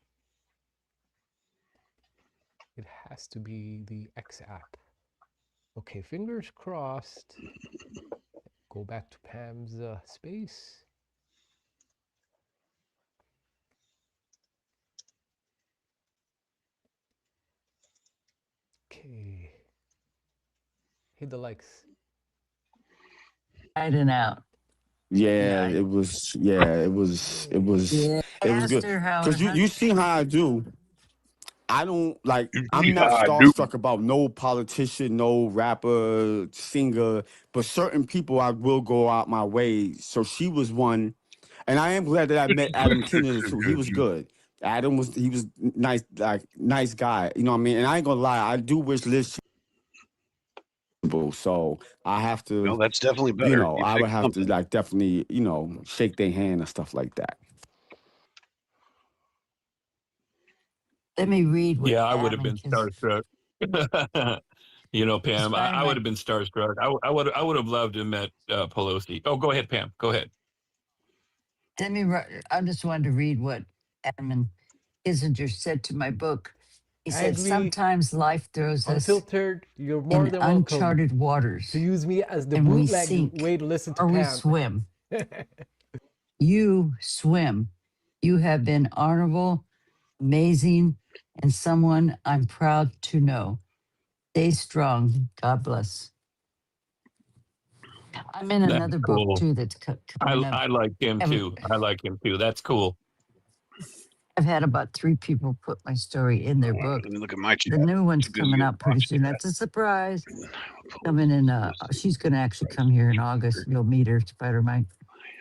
It has to be the X app. Okay, fingers crossed. Go back to Pam's space. Okay. Hit the likes. Hiding out. Yeah, it was good. Because you see how I do. I don't like, I'm not starstruck about no politician, no rapper, singer, but certain people I will go out my way. So she was one. And I am glad that I met Adam Kinner too. He was good. Adam was nice, like nice guy. You know what I mean? And I ain't gonna lie, I do wish Liz. So I have to. No, that's definitely better. I would have to like definitely, shake their hand and stuff like that. Let me read. What I would have been starstruck. Pam, I would have been starstruck. I would have loved to have met Pelosi. Oh, go ahead, Pam. Go ahead. I just wanted to read what Adam Kissinger said to my book. He said, sometimes life throws us unfiltered. You're more in than uncharted waters to use me as the and we bootleg sink way to listen to or Pam. we swim. You swim. You have been honorable, amazing, and someone I'm proud to know. Stay strong. God bless. I'm in That's another book cool. too that's coming up. I like him I've, too. I like him too. That's cool. I've had about 3 people put my story in their All right, book. let me look at my chat. The new one's Too busy coming with out pretty box soon. chat. That's a surprise. Coming in. She's going to actually come here in August. You'll meet her, Spider Mike.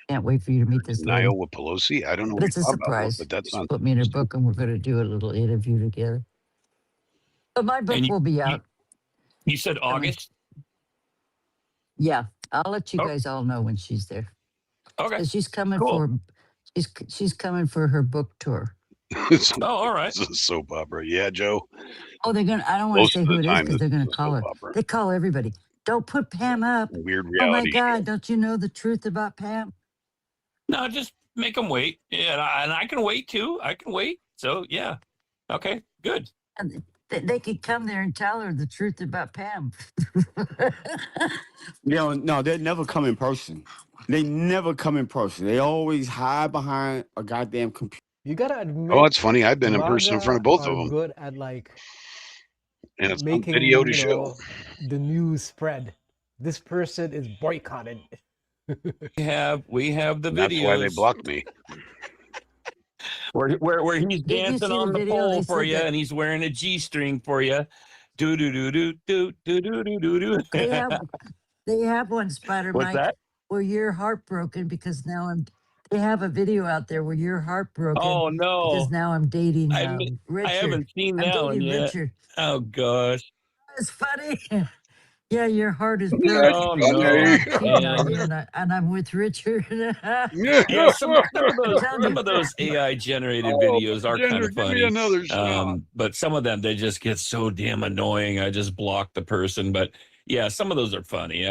Can't wait for you to meet this lady. Iowa Pelosi. I don't know But what it's a you're talking about, surprise. but that's She not. put me in her book, and we're going to do a little interview together. But my book And will be out. you said August? Yeah, I'll let you Oh, guys all know when she's there. okay. And she's coming Cool. for she's coming for her book tour. Oh, all right. This is a soap opera. Yeah, Joe. Oh, they're gonna. I don't want to Most say of who the it is time, because this they're gonna is a call soap her. opera. They call everybody. Don't put Pam up. A weird Oh my reality God! show. Don't you know the truth about Pam? No, just make them wait. Yeah, and I can wait too. I can wait. So yeah. Okay, good. And they could come there and tell her the truth about Pam. No, they never come in person. They never come in person. They always hide behind a goddamn computer. You gotta Oh, admit, it's funny. I've been in person in front MAGA of both are of them, good at like and it's on video making, to show. the news spread. This person is boycotted. We have the And that's why they videos blocked me. where he's Did you dancing see the on the video? They pole for said you, that and he's wearing a G-string for you. Do do do do do do do do do do. they have one, Spider What's Mike, that? where you're heartbroken because now I'm. They have a video out there where you're heartbroken Oh because no, now I'm dating I I Richard. haven't seen I'm that one dating yet. Richard. Oh gosh. It's funny. Yeah, your heart is That's broken Oh because now no. funny. I'm cheating on you, and I'm with Richard. Yeah, some I'm telling you, of those AI generated Oh, videos are kind Gender, of give me funny. another shot. But some of them they just get so damn annoying. I just block the person. But yeah, some of those are funny.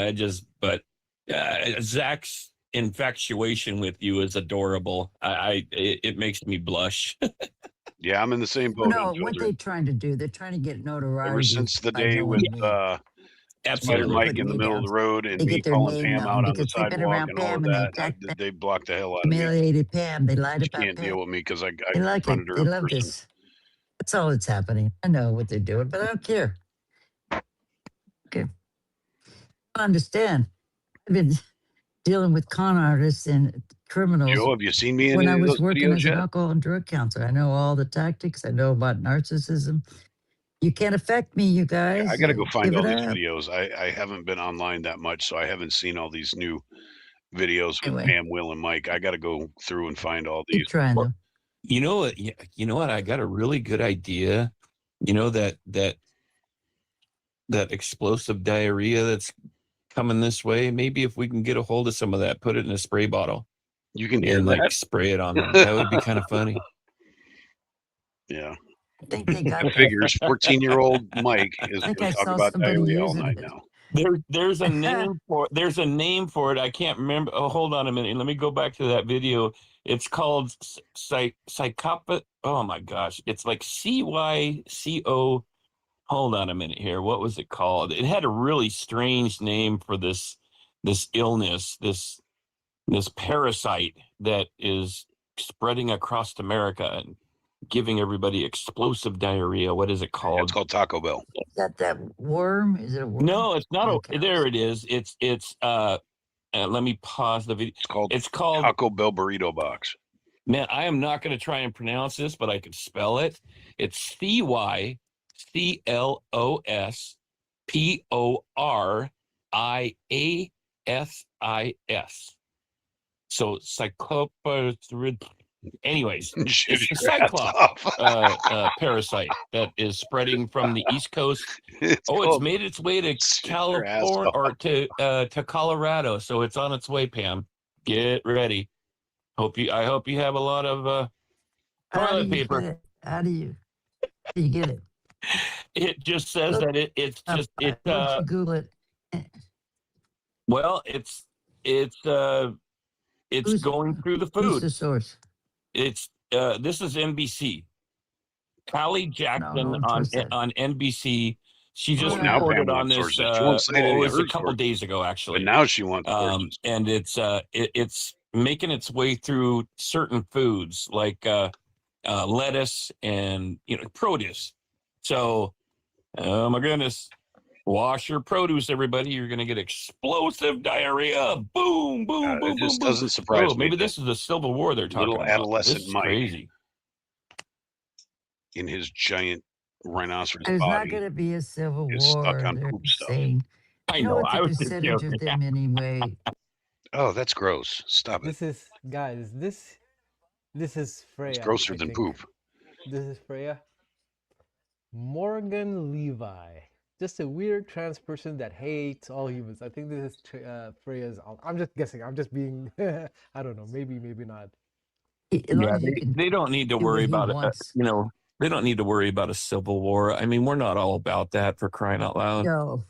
Zach's infatuation with you is adorable. It makes me blush. Yeah, I'm in the same boat, no, what Unfiltered. they trying to do? They're trying to get Ever notoriety since the by day with knowing me. Spider They Absolutely. Mike put in the me middle of down. the road and They me get their calling name Pam known out on the because they've been sidewalk around and all of Pam and they that, attacked Pam, they blocked the hell out of me. humiliated Pam. They lied She about can't Pam. deal with me because I They like it. confronted her They in love person. this. That's all that's happening. I know what they're doing, but I don't care. Okay. I understand. I've been dealing with con artists and criminals Joe, have you seen me in when I any of was those working videos as an yet? alcohol and drug counselor. I know all the tactics. I know about narcissism. You can't affect me, you Yeah, I guys. got to go find Give all it these up. videos. I haven't been online that much, so I haven't seen all these new videos with Anyway, Pam, Will, and Mike. I got to go through and find all keep these. trying Well, though. you know what? You know what? I got a really good idea. You know that explosive diarrhea that's coming this way. Maybe if we can get a hold of some of that, put it in a spray bottle You can hear and like that? spray it on them. That would be kind of funny. Yeah. I think they got It that. figures 14-year-old Mike is I think going I to talk saw about somebody diarrhea all using night it. now. There's a name for it. I can't remember. Oh, hold on a minute. Let me go back to that video. It's called psychopath. Oh my gosh. It's like CYCO. Hold on a minute here. What was it called? It had a really strange name for this illness, this parasite that is spreading across America and giving everybody explosive diarrhea. What is it It's called? called Taco Bell. Is that worm? Is it a worm? No, it's not. On cows? There it is. It's let me pause the video. It's called Taco Bell Burrito Box. Man, I am not going to try and pronounce this, but I can spell it. It's CYCLOSPORIASIS. So cyclopa. Anyways, it's the cyclops parasite that is spreading from the East Coast. It's made its way to California or to Colorado, so it's on its way. Pam, get ready. I hope you have a lot of toilet paper. How do you get it? It just says that it's just Why don't you Google it? Well, it's going through the Who's food. the source? It's this is NBC. Callie Jackson one on trusts that. NBC She just now Pam reported on wants this. sources. She won't say any It of was a her couple sources, days ago, but actually. now she wants sources. And it's making its way through certain foods like lettuce and produce. So, oh my goodness. Wash your produce, everybody. You're going to get explosive diarrhea. Boom, boom, It boom, boom, just boom. doesn't surprise Oh, me maybe that this is the Civil War they're talking little about. This adolescent is Mike crazy. in his giant rhinoceros There's not body going to be a civil is stuck war. on They're poop stuff. saying, I you know know. what the I was just percentage joking. of them anyway? Oh, that's gross. Stop it. This is, guys, this is It's Freya, grosser I than think. poop. This is Freya. Morgan Levi. Just a weird trans person that hates all humans. I think this is Freya's. I'm just guessing. I'm just being, I don't know, maybe not. As long Yeah, as you can they don't need to do what worry he about it. wants. They don't need to worry about a civil war. I mean, we're not all about that, for crying out loud. No,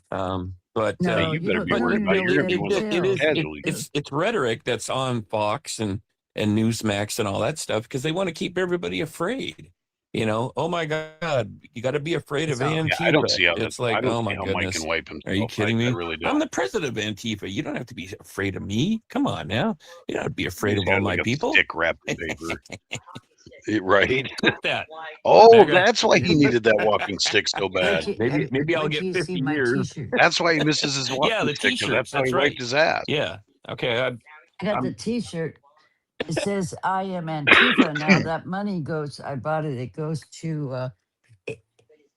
But Hey, no, you you better don't. be They don't worried even about it. know You're what going to that be one of the entails. casualties. it's rhetoric that's on Fox and Newsmax and all that stuff because they want to keep everybody afraid. Oh my God, you got to be afraid of That's all. Yeah, I don't Antifa. see how that. It's I like, don't oh see my how Mike goodness, can wipe are you himself. kidding I me? really I'm don't. the president of Antifa. You don't have to be afraid of me. Come on now, you don't have to be afraid He's of all got my like a people. stick wrapped in paper. Right? Clip that. Oh, Mega. that's why he needed that walking stick so bad. Maybe I'll Wait get till you see 50 my years. T-shirt. That's why he misses his Yeah, walking the stick, because that's T-shirts. how he That's wiped right. his ass. Yeah. Okay. I got the T-shirt. It says "I am Antifa." Now that money goes. I bought it. It goes to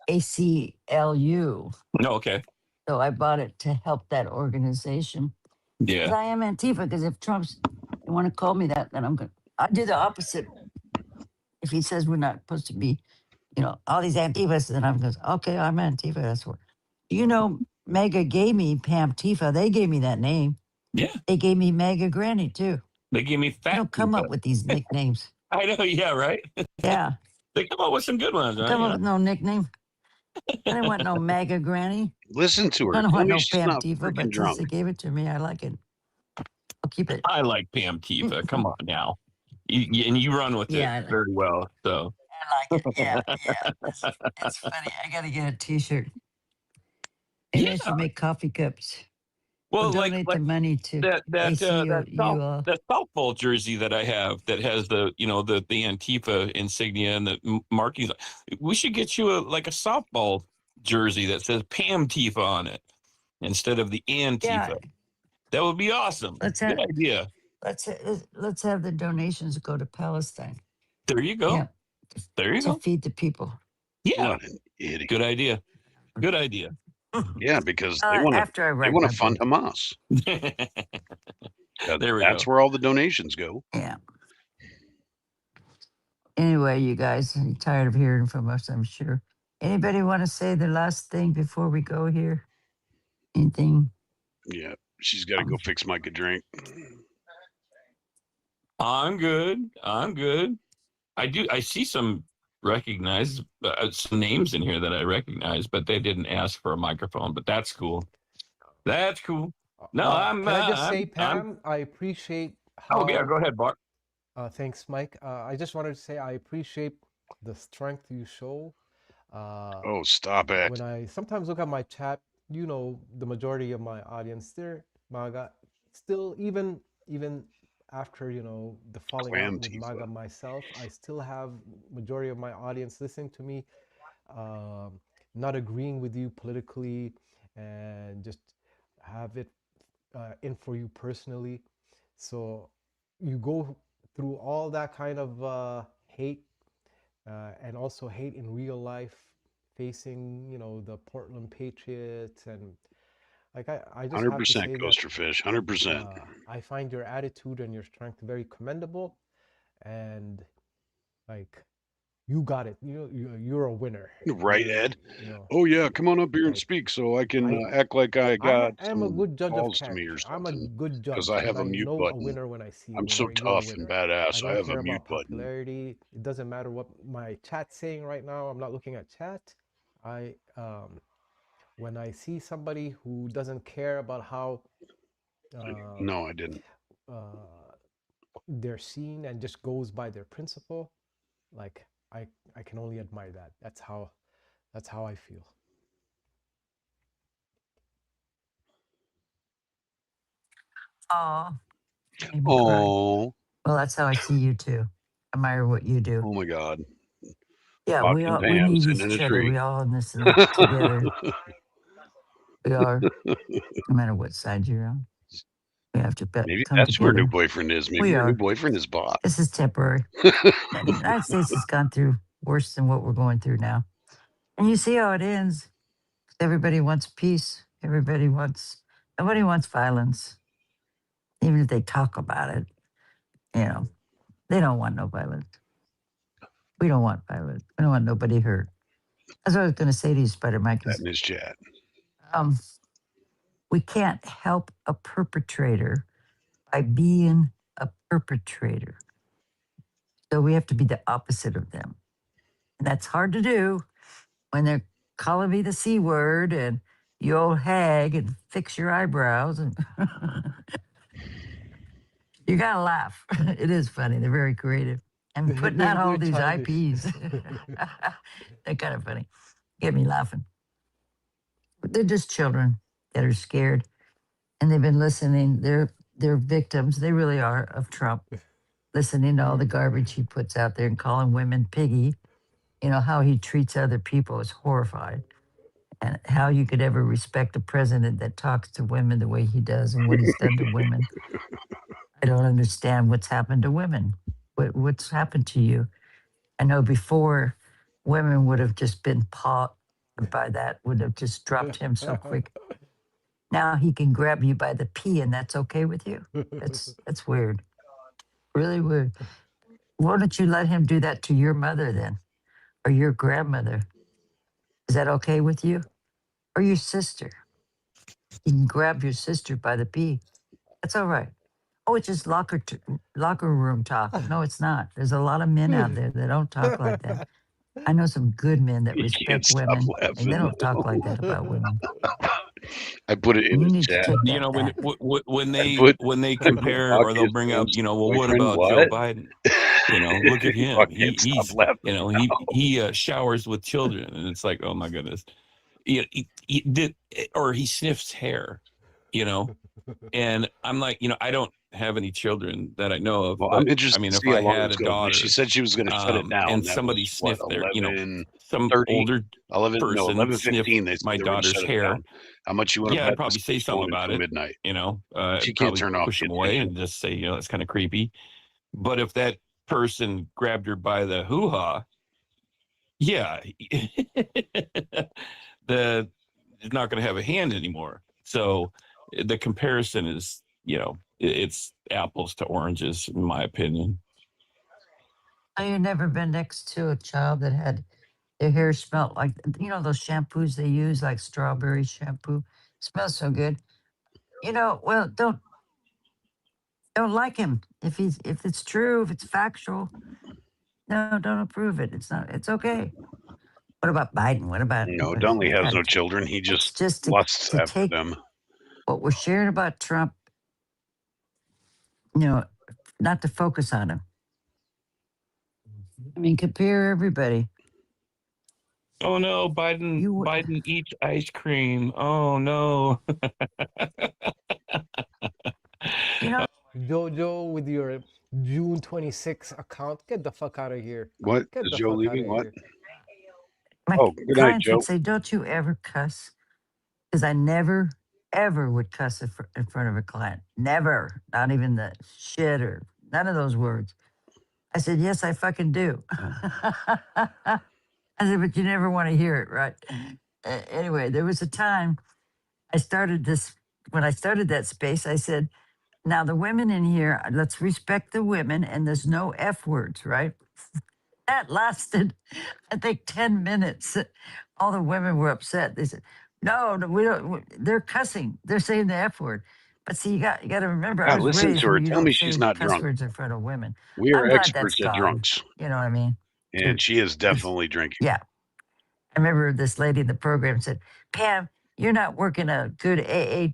ACLU. No. Okay. So I bought it to help that organization. Because Yeah. I am Antifa. Because if Trump's they want to call me that, then I'm going. I do the opposite. If he says we're not supposed to be, all these Antifas, then I'm going. Okay, I'm Antifa. That's what. Mega gave me Pam Tifa. They gave me that name. Yeah. They gave me Mega Granny too. They gave me They fat. don't come Tifa. up with these nicknames. I know. Yeah. Right. Yeah, They come up with some good ones, right? come up with no nickname. I didn't want no Mega Granny. Listen to her. I don't Tell want me no she's Pam not Tifa, freaking but since drunk. they gave it to me, I like it. I'll keep it. I like Pam Tifa. Come on now. And you run with Yeah, it very well. So I like it. Yeah. It's funny. I got to get a T-shirt. Maybe I should make coffee cups. Well, We'll like donate the money to ACLU. that softball jersey that I have that has the the Antifa insignia and the markings. We should get you a softball jersey that says Pam Tifa on it instead of the Antifa. Yeah. That would be awesome. Let's Good have idea. let's have the donations go to Palestine. There you go. Yeah. There you To go. feed the people. Yeah. What an idiot. Good idea. Good idea. Yeah, because they want After I to write my fund book. Hamas. There we That's go. where all the donations go. Yeah. Anyway, you guys, I'm tired of hearing from us, I'm sure. Anybody want to say the last thing before we go here? Anything? Yeah, she's got to go fix Mike a drink. I'm good. I'm good. I see some some names in here that I recognize, but they didn't ask for a microphone. But that's cool. That's cool. No, Can I just say, Pam, I appreciate how. Oh yeah, go ahead, Bart. Thanks, Mike. I just wanted to say I appreciate the strength you show. Oh, stop it. When I sometimes look at my chat, the majority of my audience, they're MAGA. Still, even after the falling out with Clam-tifa. MAGA myself, I still have majority of my audience listening to me, not agreeing with you politically, and just have it in for you personally. So you go through all that kind of hate, and also hate in real life, facing the Portland Patriots, and like I just have to 100% say that Coaster Fish. 100%. I find your attitude and your strength very commendable, and like you got it. You're a winner. Right, Ed? Oh, yeah, come on up here and speak so I can act like I got am a some good judge of balls to me or character. I'm a something. good judge Because I have a I mute know a button. winner when I see a I'm so winner. You're a tough and winner. badass. I I don't have care a mute about button. popularity. It doesn't matter what my chat's saying right now. I'm not looking at chat. I when I see somebody who doesn't care about how No, I didn't. they're seen and just goes by their principle, like I can only admire that. That's how I feel. Oh, made me cry. Oh, Well, that's how I see you too. Admire what you do. oh my God. Yeah, Watching we Pam need sitting in a each other. tree. We all in this together. We are, no matter what side you're on. We have to Maybe come that's where her new together. boyfriend is. Maybe We her new are. boyfriend is Bob. This is temporary. The United States has gone through worse than what we're going through now. And you see how it ends. Everybody wants peace. Nobody wants violence. Even if they talk about it, you know, they don't want no violence. We don't want violence. We don't want nobody hurt. That's what I was going to say to you, Spider Mike. That Is in his chat. um, we can't help a perpetrator by being a perpetrator. So we have to be the opposite of them. And that's hard to do when they're calling me the C word and you old hag and fix your eyebrows. And you got to laugh. It is funny. They're very creative. And putting out all They're these childish. IPs. They're kind of funny. Get me laughing. They're just children that are scared and they've been listening. They're victims. They really are of Trump. Listening to all the garbage he puts out there and calling women piggy. You know how he treats other people is horrified, and how you could ever respect a president that talks to women the way he does and what he's done to women. I don't understand what's happened to women. What's happened to you? I know before women would have just been pawed by that, would have just dropped him so quick. Now he can grab you by the pee, and that's okay with you. That's weird, really weird. Why don't you let him do that to your mother then, or your grandmother? Is that okay with you, or your sister? You can grab your sister by the pee. That's all right. Oh, it's just locker room talk. No, it's not. There's a lot of men out there that don't talk like that. I know some good men that He can't respect stop women, and they laughing don't talk like now. that about women. I put it in And you his need to chat. take You know, that back. I put when they I put compare Buck or they'll is bring up, Pam's you know, well, what boyfriend. about Joe What? Biden? You know, look at him. Buck can't stop He's, laughing you know, now. he showers with children, and it's like, oh my goodness, he did, or he sniffs hair, you know, and I'm like, you know, I don't have any children that I know of, Well, I'm but I interested to mean, if see how I long had it's a going to be. She daughter, said she was going to shut it down. and That was somebody what, sniffed their, you know, some 11:30, older 11, no, person sniffed 11:15. They said my they were going to daughter's shut it hair, down. How much you want to yeah, I'd bet this probably say keeps something going about until it. midnight? You know, She I'd can't probably turn off push the them away attention. and just say, you know, that's kind of creepy. But if that person grabbed her by the hoo ha, yeah, the is not going to have a hand anymore. So the comparison is, you know, it's apples to oranges, in my opinion. Oh, you never been next to a child that had their hair smelled like, you know, those shampoos they use, like strawberry shampoo? Smells so good. You know, well, don't like him if it's true, if it's factual. No, don't approve it. It's not. It's okay. What about Biden? What about No, Dunley has God? no children. He It's just just lusts to after take them. what we're sharing about Trump, you know, not to focus on him. I mean, compare everybody. Oh no, Biden eats ice cream. Oh no. You know, Jojo with your June 26 account, get the fuck out of here. What? Get Is the Joe fuck out leaving? of What? here. my Oh, good night, clients would Joe. say, "Don't you ever cuss?" Because I never, ever would cuss in front of a client. Never, not even the shit or none of those words. I said, "Yes, I fucking do." I said, "But you never want to hear it, right?" Anyway, there was a time I started this. When I started that space, I said, "Now the women in here, let's respect the women, and there's no f words, right?" That lasted, I think, 10 minutes. All the women were upset. They said, "No, no, we don't. They're cussing. They're saying the f word." But see, you got to remember, I God, was listen raised to where her. you Tell don't me she's say not cuss drunk. words in front of women. We I'm are glad that's experts at gone. drunks, You know what I mean? and she is definitely drinking. Yeah. I remember this lady in the program said, "Pam, you're not working a good AA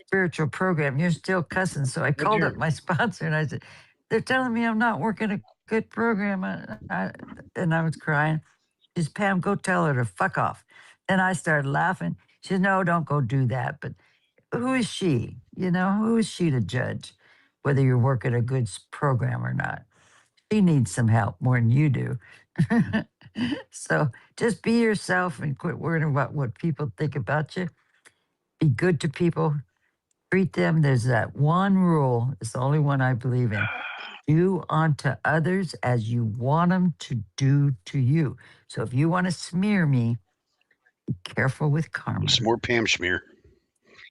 spiritual program. You're still cussing." So I called up my sponsor and I said, "They're telling me I'm not working a good program." And I was crying. She said, "Pam, go tell her to fuck off." And I started laughing. She said, "No, don't go do that." But who is she? You know, who is she to judge whether you're working a good program or not? She needs some help more than you do. So just be yourself and quit worrying about what people think about you. Be good to people. Treat them. There's that one rule. It's the only one I believe in. Do unto others as you want them to do to you. So if you want to smear me, be careful with karma. Some more Pam schmear.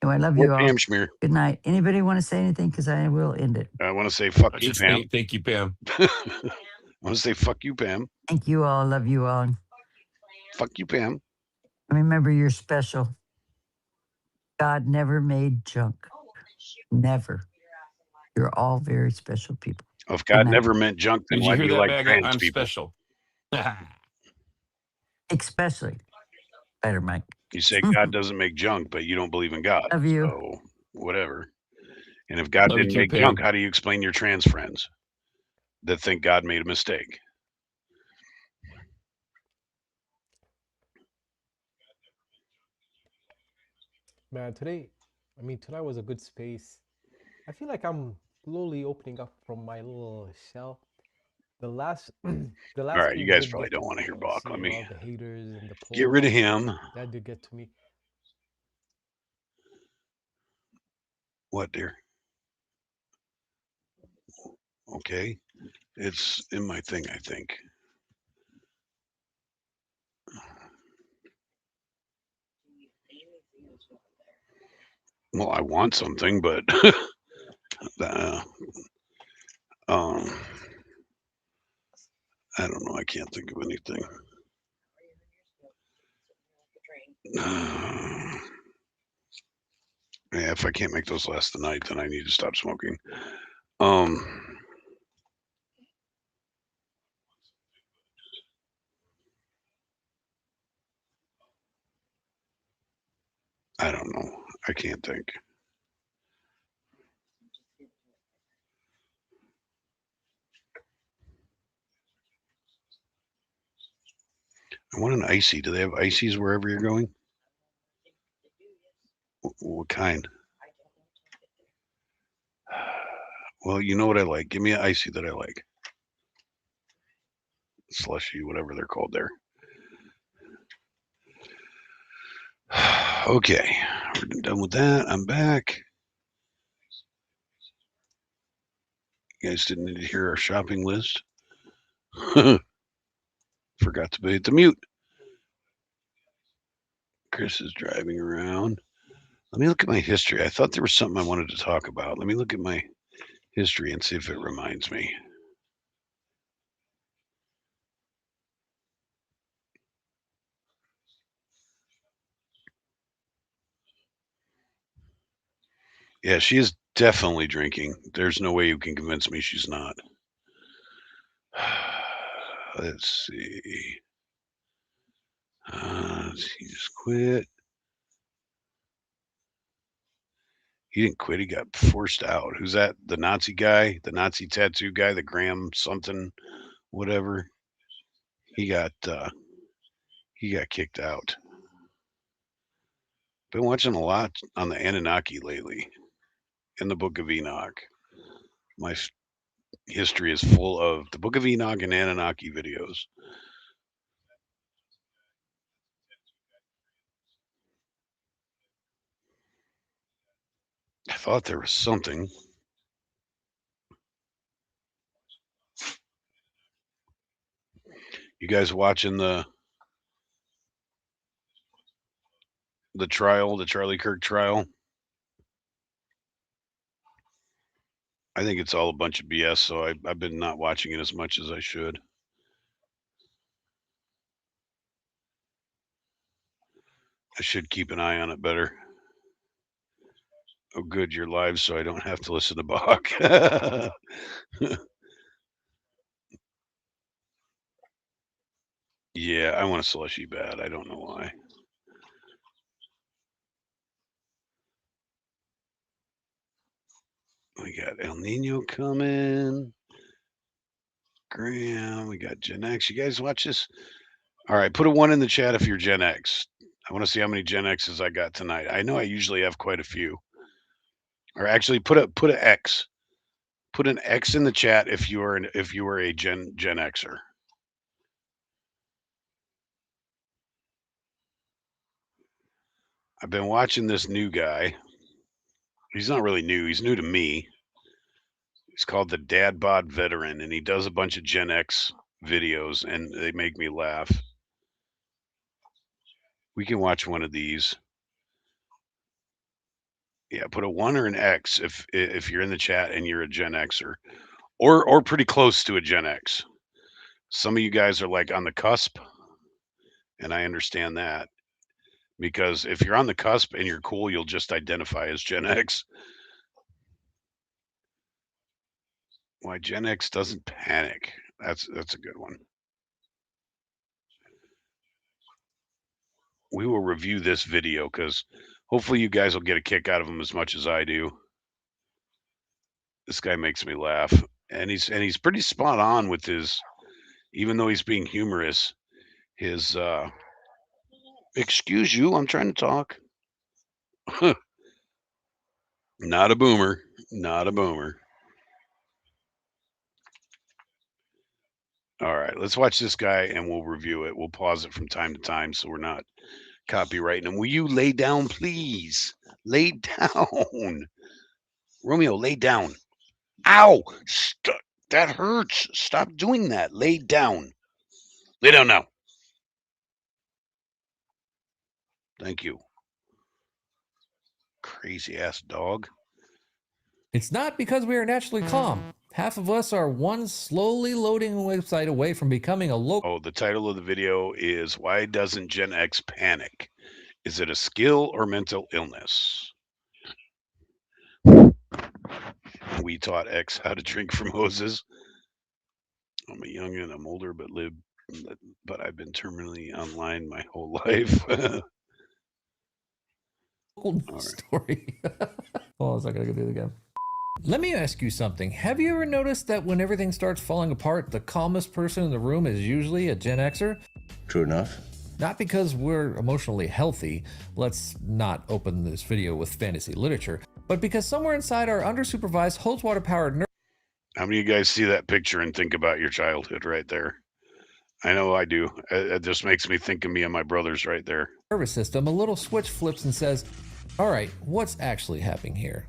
Oh, I love More you all. Pam schmear. Good night. Anybody want to say anything? Because I will end it. I want to say fuck you, Just Pam. thank you, Pam. I want to say fuck you, Pam. Thank you all. Love you all. Fuck you, Pam. Remember, you're special. God never made junk. Never. You're all very special people. If God never meant junk, then Did why you do hear you that, like Bag? trans I'm people? special. Especially. Better, Mike. You say God doesn't make junk, but you don't believe in God. Love you. So whatever. And if God Love you didn't too, make Pam. junk, how do you explain your trans friends that think God made a mistake? Man, tonight was a good space. I feel like I'm slowly opening up from my little shell. The last the last All right, space you guys did probably get to don't want me, to hear you know, Bach. Let seeing me all the haters and the get rid of polls. him. That did get to me. What, dear? Okay. It's in my thing, I think. Well, I want something, but I don't know. I can't think of anything. Yeah, if I can't make those last the night, then I need to stop smoking. I don't know. I can't think. I want an icy. Do they have ices wherever you're going? What kind? Well, you know what I like. Give me an icy that I like. Slushy, whatever they're called there. Okay, we're done with that. I'm back. You guys didn't need to hear our shopping list. Forgot to hit the mute. Chris is driving around. Let me look at my history. I thought there was something I wanted to talk about. Let me look at my history and see if it reminds me. Yeah, she is definitely drinking. There's no way you can convince me she's not. Let's see. He just quit. He didn't quit. He got forced out. Who's that? The Nazi guy? The Nazi tattoo guy? The Graham something, whatever. He got kicked out. Been watching a lot on the Anunnaki lately. In the Book of Enoch. My history is full of the Book of Enoch and Anunnaki videos. I thought there was something. You guys watching the trial, the Charlie Kirk trial? I think it's all a bunch of BS, so I've been not watching it as much as I should. I should keep an eye on it better. Oh, good, you're live, so I don't have to listen to Bach. Yeah, I want a slushy bad. I don't know why. We got El Nino coming. Graham, we got Gen X. You guys watch this? All right, put a 1 in the chat if you're Gen X. I want to see how many Gen X's I got tonight. I know I usually have quite a few. Or actually, put an X. Put an X in the chat if you are a Gen Xer. I've been watching this new guy. He's not really new. He's new to me. He's called the Dad Bod Veteran, and he does a bunch of Gen X videos, and they make me laugh. We can watch one of these. Yeah, put a 1 or an X if you're in the chat and you're a Gen Xer, or pretty close to a Gen X. Some of you guys are like on the cusp, and I understand that, because if you're on the cusp and you're cool, you'll just identify as Gen X. Why Gen X doesn't panic? That's a good one. We will review this video because hopefully you guys will get a kick out of him as much as I do. This guy makes me laugh, and he's pretty spot on with his, even though he's being humorous, his excuse you, I'm trying to talk. Not a boomer. Not a boomer. All right, let's watch this guy and we'll review it. We'll pause it from time to time so we're not copywriting him. Will you lay down, please? Lay down. Romeo, lay down. Ow! That hurts. Stop doing that. Lay down. Lay down now. Thank you. Crazy ass dog. It's not because we are naturally calm. Half of us are one slowly loading website away from becoming a local. Oh, the title of the video is Why Doesn't Gen X Panic? Is it a skill or mental illness? We taught X how to drink from hoses. I'm a youngin', I'm older, but I've been terminally online my whole life. Story. Hold on a second, I gotta do it again. Let me ask you something. Have you ever noticed that when everything starts falling apart, the calmest person in the room is usually a Gen Xer? True enough. Not because we're emotionally healthy, let's not open this video with fantasy literature, but because somewhere inside our undersupervised, Holtzwater-powered How many of you guys see that picture and think about your childhood right there? I know I do. It just makes me think of me and my brothers right there. nervous system, a little switch flips and says, all right, what's actually happening here?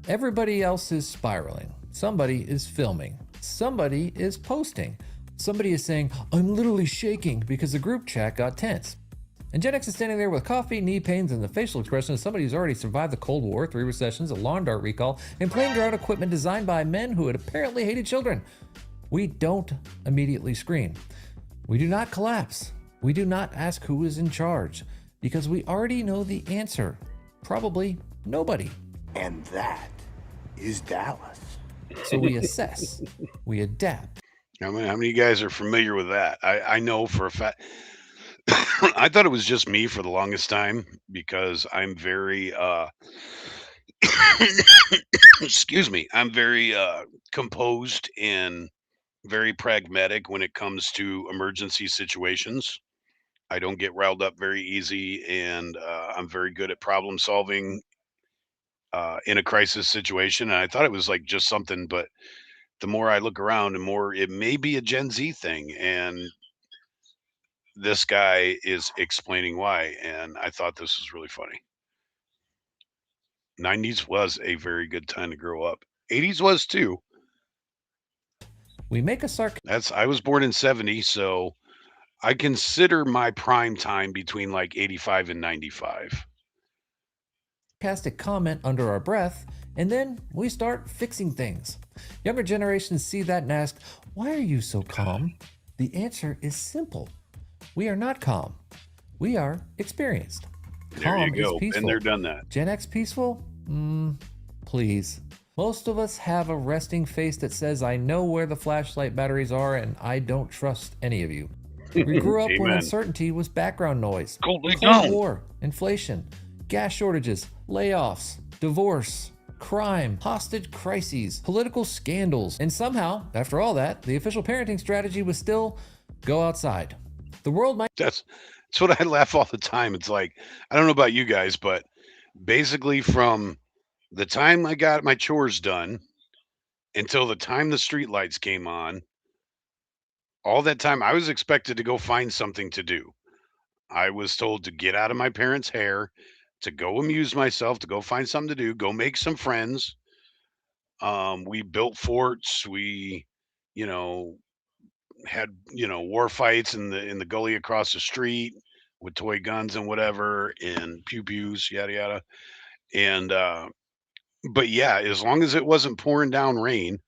Everybody else is spiraling. Somebody is filming. Somebody is posting. Somebody is saying, I'm literally shaking because the group chat got tense. And Gen X is standing there with coffee, knee pains, and the facial expression of somebody who's already survived the Cold War, 3 recessions, a lawn dart recall, and playing ground equipment designed by men who had apparently hated children. We don't immediately scream. We do not collapse. We do not ask who is in charge, because we already know the answer. Probably nobody. And that is Dallas. So we assess, we adapt. How many of you guys are familiar with that? I know for a fact. I thought it was just me for the longest time because I'm very excuse me, I'm very composed and very pragmatic when it comes to emergency situations. I don't get riled up very easy, and I'm very good at problem solving in a crisis situation. And I thought it was like just something, but the more I look around, the more it may be a Gen Z thing. And this guy is explaining why. And I thought this was really funny. 90s was a very good time to grow up. 80s was too. We make a I was born in 70, so I consider my prime time between like 85 and 95. Sarcastic comment under our breath, and then we start fixing things. Younger generations see that and ask, why are you so calm? The answer is simple. We are not calm. We are experienced. There Calm you go. is peaceful. Been there, done that. Gen X peaceful? Please. Most of us have a resting face that says, I know where the flashlight batteries are and I don't trust any of you. We grew up when Amen. uncertainty was background noise. Cold War, inflation, gas shortages, layoffs, divorce, crime, hostage crises, political scandals. And somehow, after all that, the official parenting strategy was still go outside. The world might... That's what I laugh all the time. It's like, I don't know about you guys, but basically from The time I got my chores done until the time the street lights came on, all that time I was expected to go find something to do. I was told to get out of my parents' hair, to go amuse myself, to go find something to do, go make some friends. We built forts. We, you know, had war fights in the gully across the street with toy guns and whatever and pew pews, yada yada. And but yeah, as long as it wasn't pouring down rain,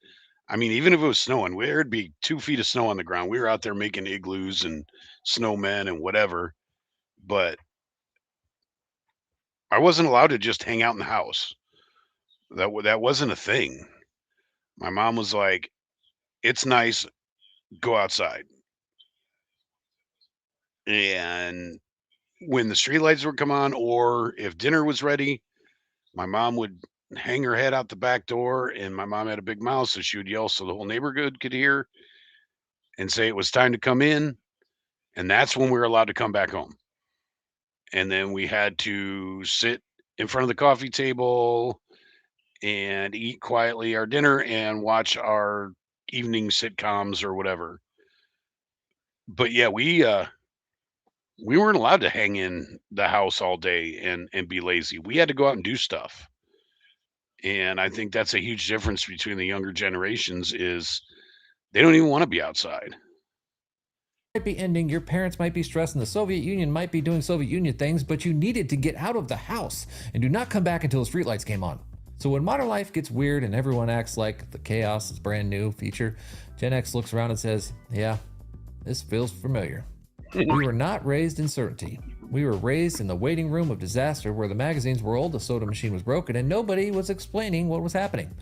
I mean, even if it was snowing, there'd be 2 feet of snow on the ground. We were out there making igloos and snowmen and whatever. But I wasn't allowed to just hang out in the house. That wasn't a thing. My mom was like, "It's nice, go outside." And when the streetlights would come on, or if dinner was ready, my mom would hang her head out the back door, and my mom had a big mouth, so she would yell so the whole neighborhood could hear and say it was time to come in, and that's when we were allowed to come back home. And then we had to sit in front of the coffee table and eat quietly our dinner and watch our evening sitcoms or whatever. But yeah, we weren't allowed to hang in the house all day and be lazy. We had to go out and do stuff. And I think that's a huge difference between the younger generations is they don't even want to be outside. Might be ending, your parents might be stressed, and the Soviet Union might be doing Soviet Union things, but you needed to get out of the house and do not come back until the streetlights came on. So when modern life gets weird and everyone acts like the chaos is brand new feature, Gen X looks around and says, yeah, this feels familiar. We were not raised in certainty. We were raised in the waiting room of disaster where the magazines were old, the soda machine was broken, and nobody was explaining what was happening.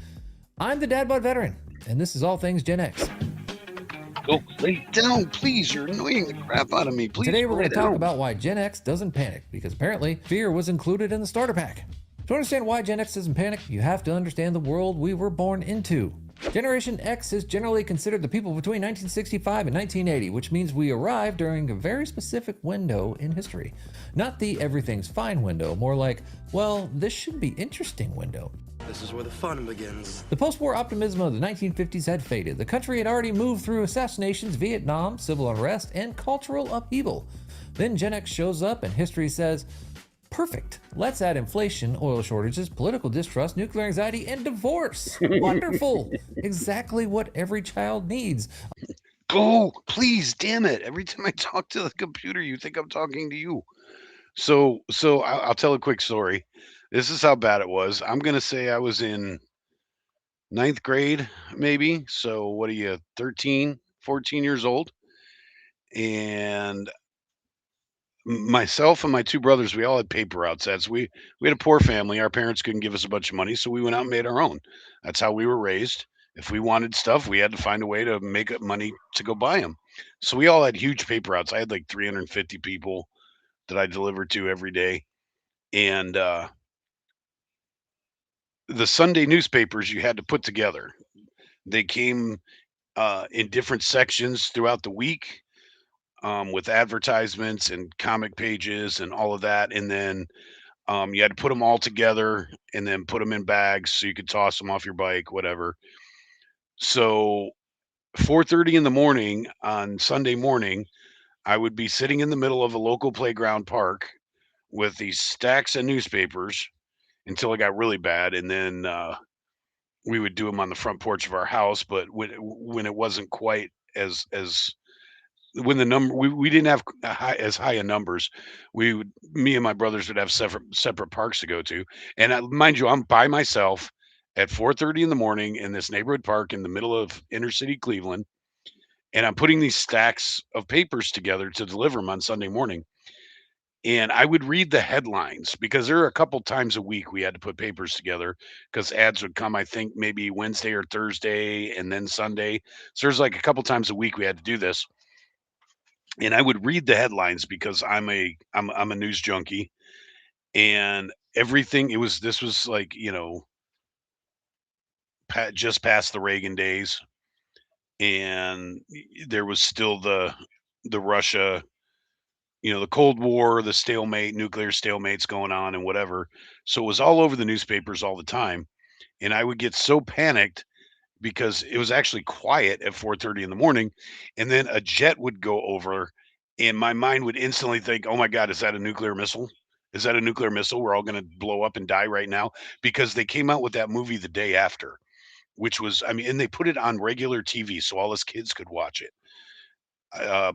I'm the Dad Bod Veteran, and this is All Things Gen X. Go lay down, please. You're annoying the crap out of me. Please. Today we're going to lay talk down. about why Gen X doesn't panic, because apparently fear was included in the starter pack. To understand why Gen X doesn't panic, you have to understand the world we were born into. Generation X is generally considered the people between 1965 and 1980, which means we arrived during a very specific window in history. Not the everything's fine window, more like, well, this should be interesting window. This is where the fun begins. The post-war optimism of the 1950s had faded. The country had already moved through assassinations, Vietnam, civil unrest, and cultural upheaval. Then Gen X shows up and history says, perfect. Let's add inflation, oil shortages, political distrust, nuclear anxiety, and divorce. Wonderful. Exactly what every child needs. Go, please, damn it. Every time I talk to the computer, you think I'm talking to you. So I'll tell a quick story. This is how bad it was. I'm gonna say I was in ninth grade, maybe. So what are you, 13, 14 years old? And myself and my two brothers, we all had paper outsets. We had a poor family. Our parents couldn't give us a bunch of money, so we went out and made our own. That's how we were raised. If we wanted stuff, we had to find a way to make up money to go buy them. So we all had huge paper outs. I had like 350 people that I delivered to every day. And the Sunday newspapers you had to put together. They came in different sections throughout the week with advertisements and comic pages and all of that. And then you had to put them all together and then put them in bags so you could toss them off your bike, whatever. So 4:30 in the morning on Sunday morning, I would be sitting in the middle of a local playground park with these stacks of newspapers until it got really bad, and then we would do them on the front porch of our house. But when it wasn't quite as when the number we didn't have as high a numbers, we would me and my brothers would have separate parks to go to. And mind you, I'm by myself at 4:30 in the morning in this neighborhood park in the middle of inner city Cleveland, and I'm putting these stacks of papers together to deliver them on Sunday morning. And I would read the headlines because there are a couple times a week we had to put papers together because ads would come, I think maybe Wednesday or Thursday and then Sunday. So there's like a couple times a week we had to do this. And I would read the headlines because I'm a news junkie, and everything this was like, just past the Reagan days, and there was still the Russia the Cold War, the stalemate, nuclear stalemates going on and whatever. So it was all over the newspapers all the time. And I would get so panicked because it was actually quiet at 4:30 in the morning, and then a jet would go over, and my mind would instantly think, "Oh my God, is that a nuclear missile? Is that a nuclear missile? We're all going to blow up and die right now." Because they came out with that movie the day after, which was, I mean, and they put it on regular TV so all us kids could watch it.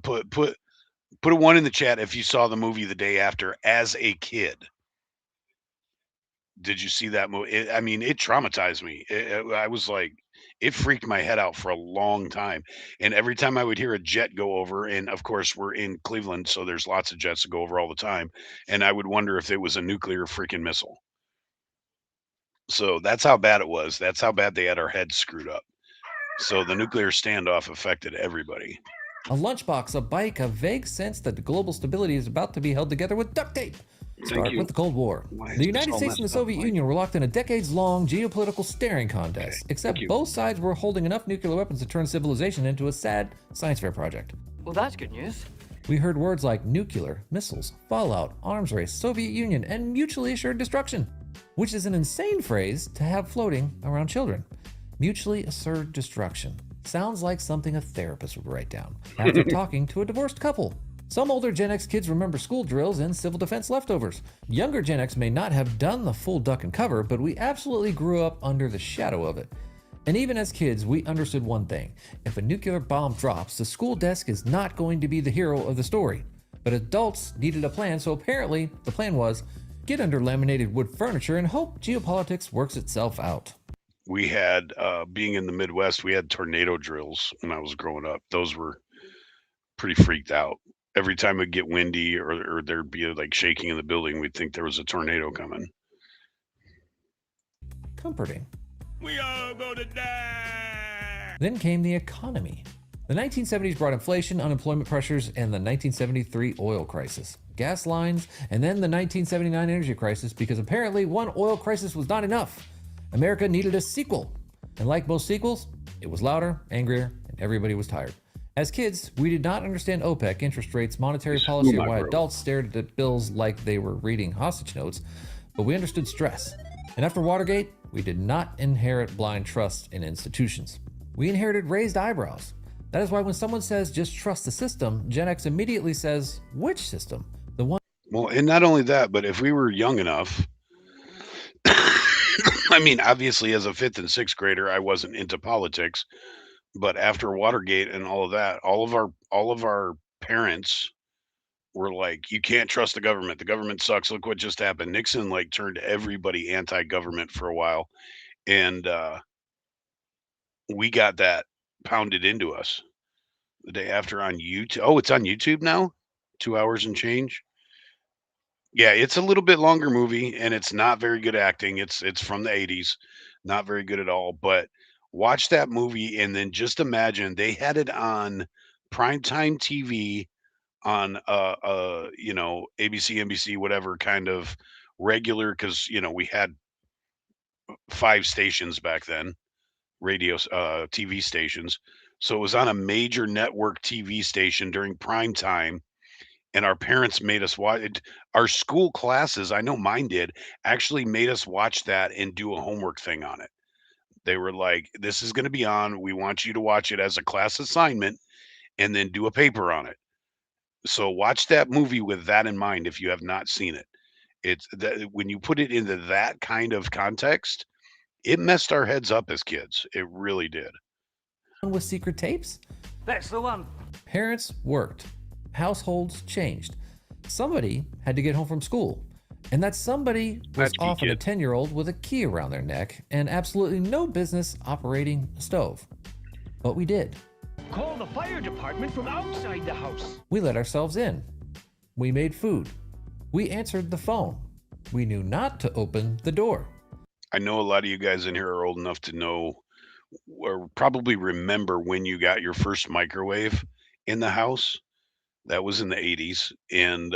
Put a one in the chat if you saw the movie the day after as a kid. Did you see that movie? I mean, it traumatized me. I was like, it freaked my head out for a long time. And every time I would hear a jet go over, and of course we're in Cleveland, so there's lots of jets that go over all the time, and I would wonder if it was a nuclear freaking missile. So that's how bad it was. That's how bad they had our heads screwed up. So the nuclear standoff affected everybody. A lunchbox, a bike, a vague sense that global stability is about to be held together with duct tape. Start you. with the Cold War. Why is The this United all States and the messed up, Soviet Mike? Union were locked in a decades-long geopolitical staring contest, except you. both sides were holding enough nuclear weapons to turn civilization into a sad science fair project. Well, that's good news. We heard words like nuclear, missiles, fallout, arms race, Soviet Union, and mutually assured destruction, which is an insane phrase to have floating around children. Mutually assured destruction. Sounds like something a therapist would write down after talking to a divorced couple. Some older Gen X kids remember school drills and civil defense leftovers. Younger Gen X may not have done the full duck and cover, but we absolutely grew up under the shadow of it. And even as kids, we understood one thing. If a nuclear bomb drops, the school desk is not going to be the hero of the story. But adults needed a plan, so apparently the plan was get under laminated wood furniture and hope geopolitics works itself out. We had, being in the Midwest, we had tornado drills when I was growing up. Those were pretty freaked out. Every time it'd get windy or there'd be like shaking in the building, we'd think there was a tornado coming. Comforting. We all gonna die. Then came the economy. The 1970s brought inflation, unemployment pressures, and the 1973 oil crisis. Gas lines, and then the 1979 energy crisis because apparently one oil crisis was not enough. America needed a sequel. And like most sequels, it was louder, angrier, and everybody was tired. As kids, we did not understand OPEC, interest rates, monetary policy, or why adults stared at bills like they were reading hostage notes, but we understood stress. And after Watergate, we did not inherit blind trust in institutions. We inherited raised eyebrows. That is why when someone says just trust the system, Gen X immediately says, which system? The one. Well, and not only that, but if we were young enough, I mean, obviously as a fifth and sixth grader, I wasn't into politics, but after Watergate and all of that, all of our parents were like, "You can't trust the government. The government sucks. Look what just happened." Nixon like turned everybody anti-government for a while, and we got that pounded into us the day after on YouTube. Oh, it's on YouTube now. 2 hours and change. Yeah, it's a little bit longer movie, and it's not very good acting. It's from the 80s, not very good at all. But watch that movie, and then just imagine they had it on primetime TV on ABC, NBC, whatever kind of regular, because we had 5 stations back then, radio TV stations. So it was on a major network TV station during prime time, and our parents made us watch it. Our school classes, I know mine did, actually made us watch that and do a homework thing on it. They were like, "This is going to be on. We want you to watch it as a class assignment and then do a paper on it." So watch that movie with that in mind if you have not seen it. It's that when you put it into that kind of context, it messed our heads up as kids. It really did. With secret tapes? That's the one. Parents worked. Households changed. Somebody had to get home from school. And that somebody was often a 10-year-old with a key around their neck and absolutely no business operating a stove. But we did. Call the fire department from outside the house. We let ourselves in. We made food. We answered the phone. We knew not to open the door. I know a lot of you guys in here are old enough to know or probably remember when you got your first microwave in the house. That was in the 80s. And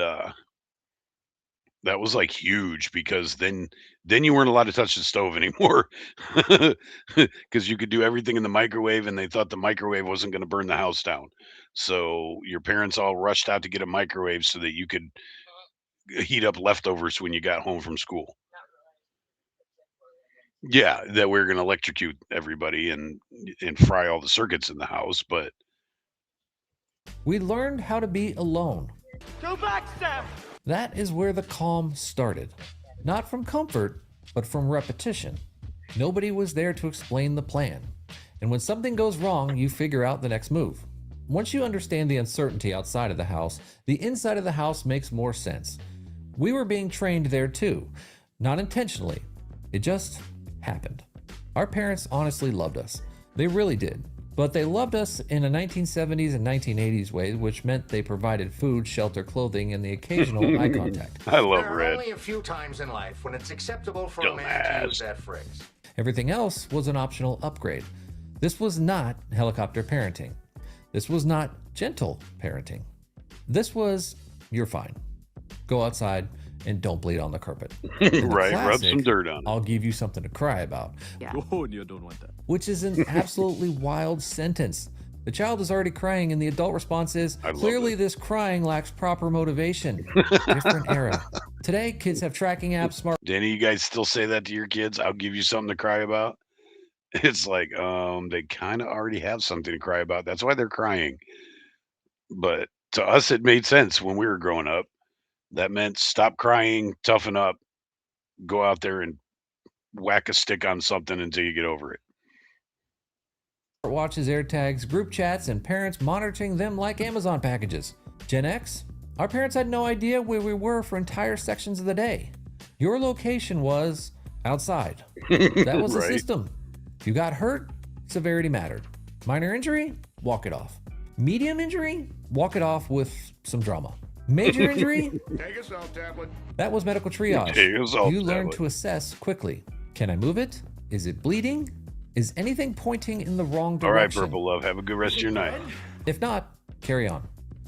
That was like huge because then you weren't allowed to touch the stove anymore because you could do everything in the microwave, and they thought the microwave wasn't going to burn the house down. So your parents all rushed out to get a microwave so that you could heat up leftovers when you got home from school. Yeah, that we're going to electrocute everybody and fry all the circuits in the house, but We learned how to be alone. Go back, Sam! That is where the calm started. Not from comfort, but from repetition. Nobody was there to explain the plan. And when something goes wrong, you figure out the next move. Once you understand the uncertainty outside of the house, the inside of the house makes more sense. We were being trained there too. Not intentionally. It just happened. Our parents honestly loved us. They really did. But they loved us in a 1970s and 1980s way, which meant they provided food, shelter, clothing, and the occasional eye contact. I love There are red. only a few times in life when it's acceptable for a man to use that phrase. Everything else was an optional upgrade. This was not helicopter parenting. This was not gentle parenting. This was, you're fine. Go outside and don't bleed on the carpet. Right, rub some dirt on it. I'll give you something to cry about. Yeah. Oh, you don't want that. Which is an absolutely wild sentence. The child is already crying, and the adult response is, clearly this crying lacks proper motivation. Different era. Today, kids have tracking apps, smart. Danny, you guys still say that to your kids? I'll give you something to cry about. It's like, they kind of already have something to cry about. That's why they're crying. But to us, it made sense when we were growing up. That meant stop crying, toughen up, go out there and whack a stick on something until you get over it. Watches, AirTags, group chats, and parents monitoring them like Amazon packages. Gen X? Our parents had no idea where we were for entire sections of the day. Your location was outside. That was the Right. system. If you got hurt, severity mattered. Minor injury? Walk it off. Medium injury? Walk it off with some drama. Major injury? Take a salt tablet. That was medical triage. Take a salt You learned tablet. to assess quickly. Can I move it? Is it bleeding? Is anything pointing in the wrong All right, direction? Purple Love, have a good rest of your night. If not, carry on.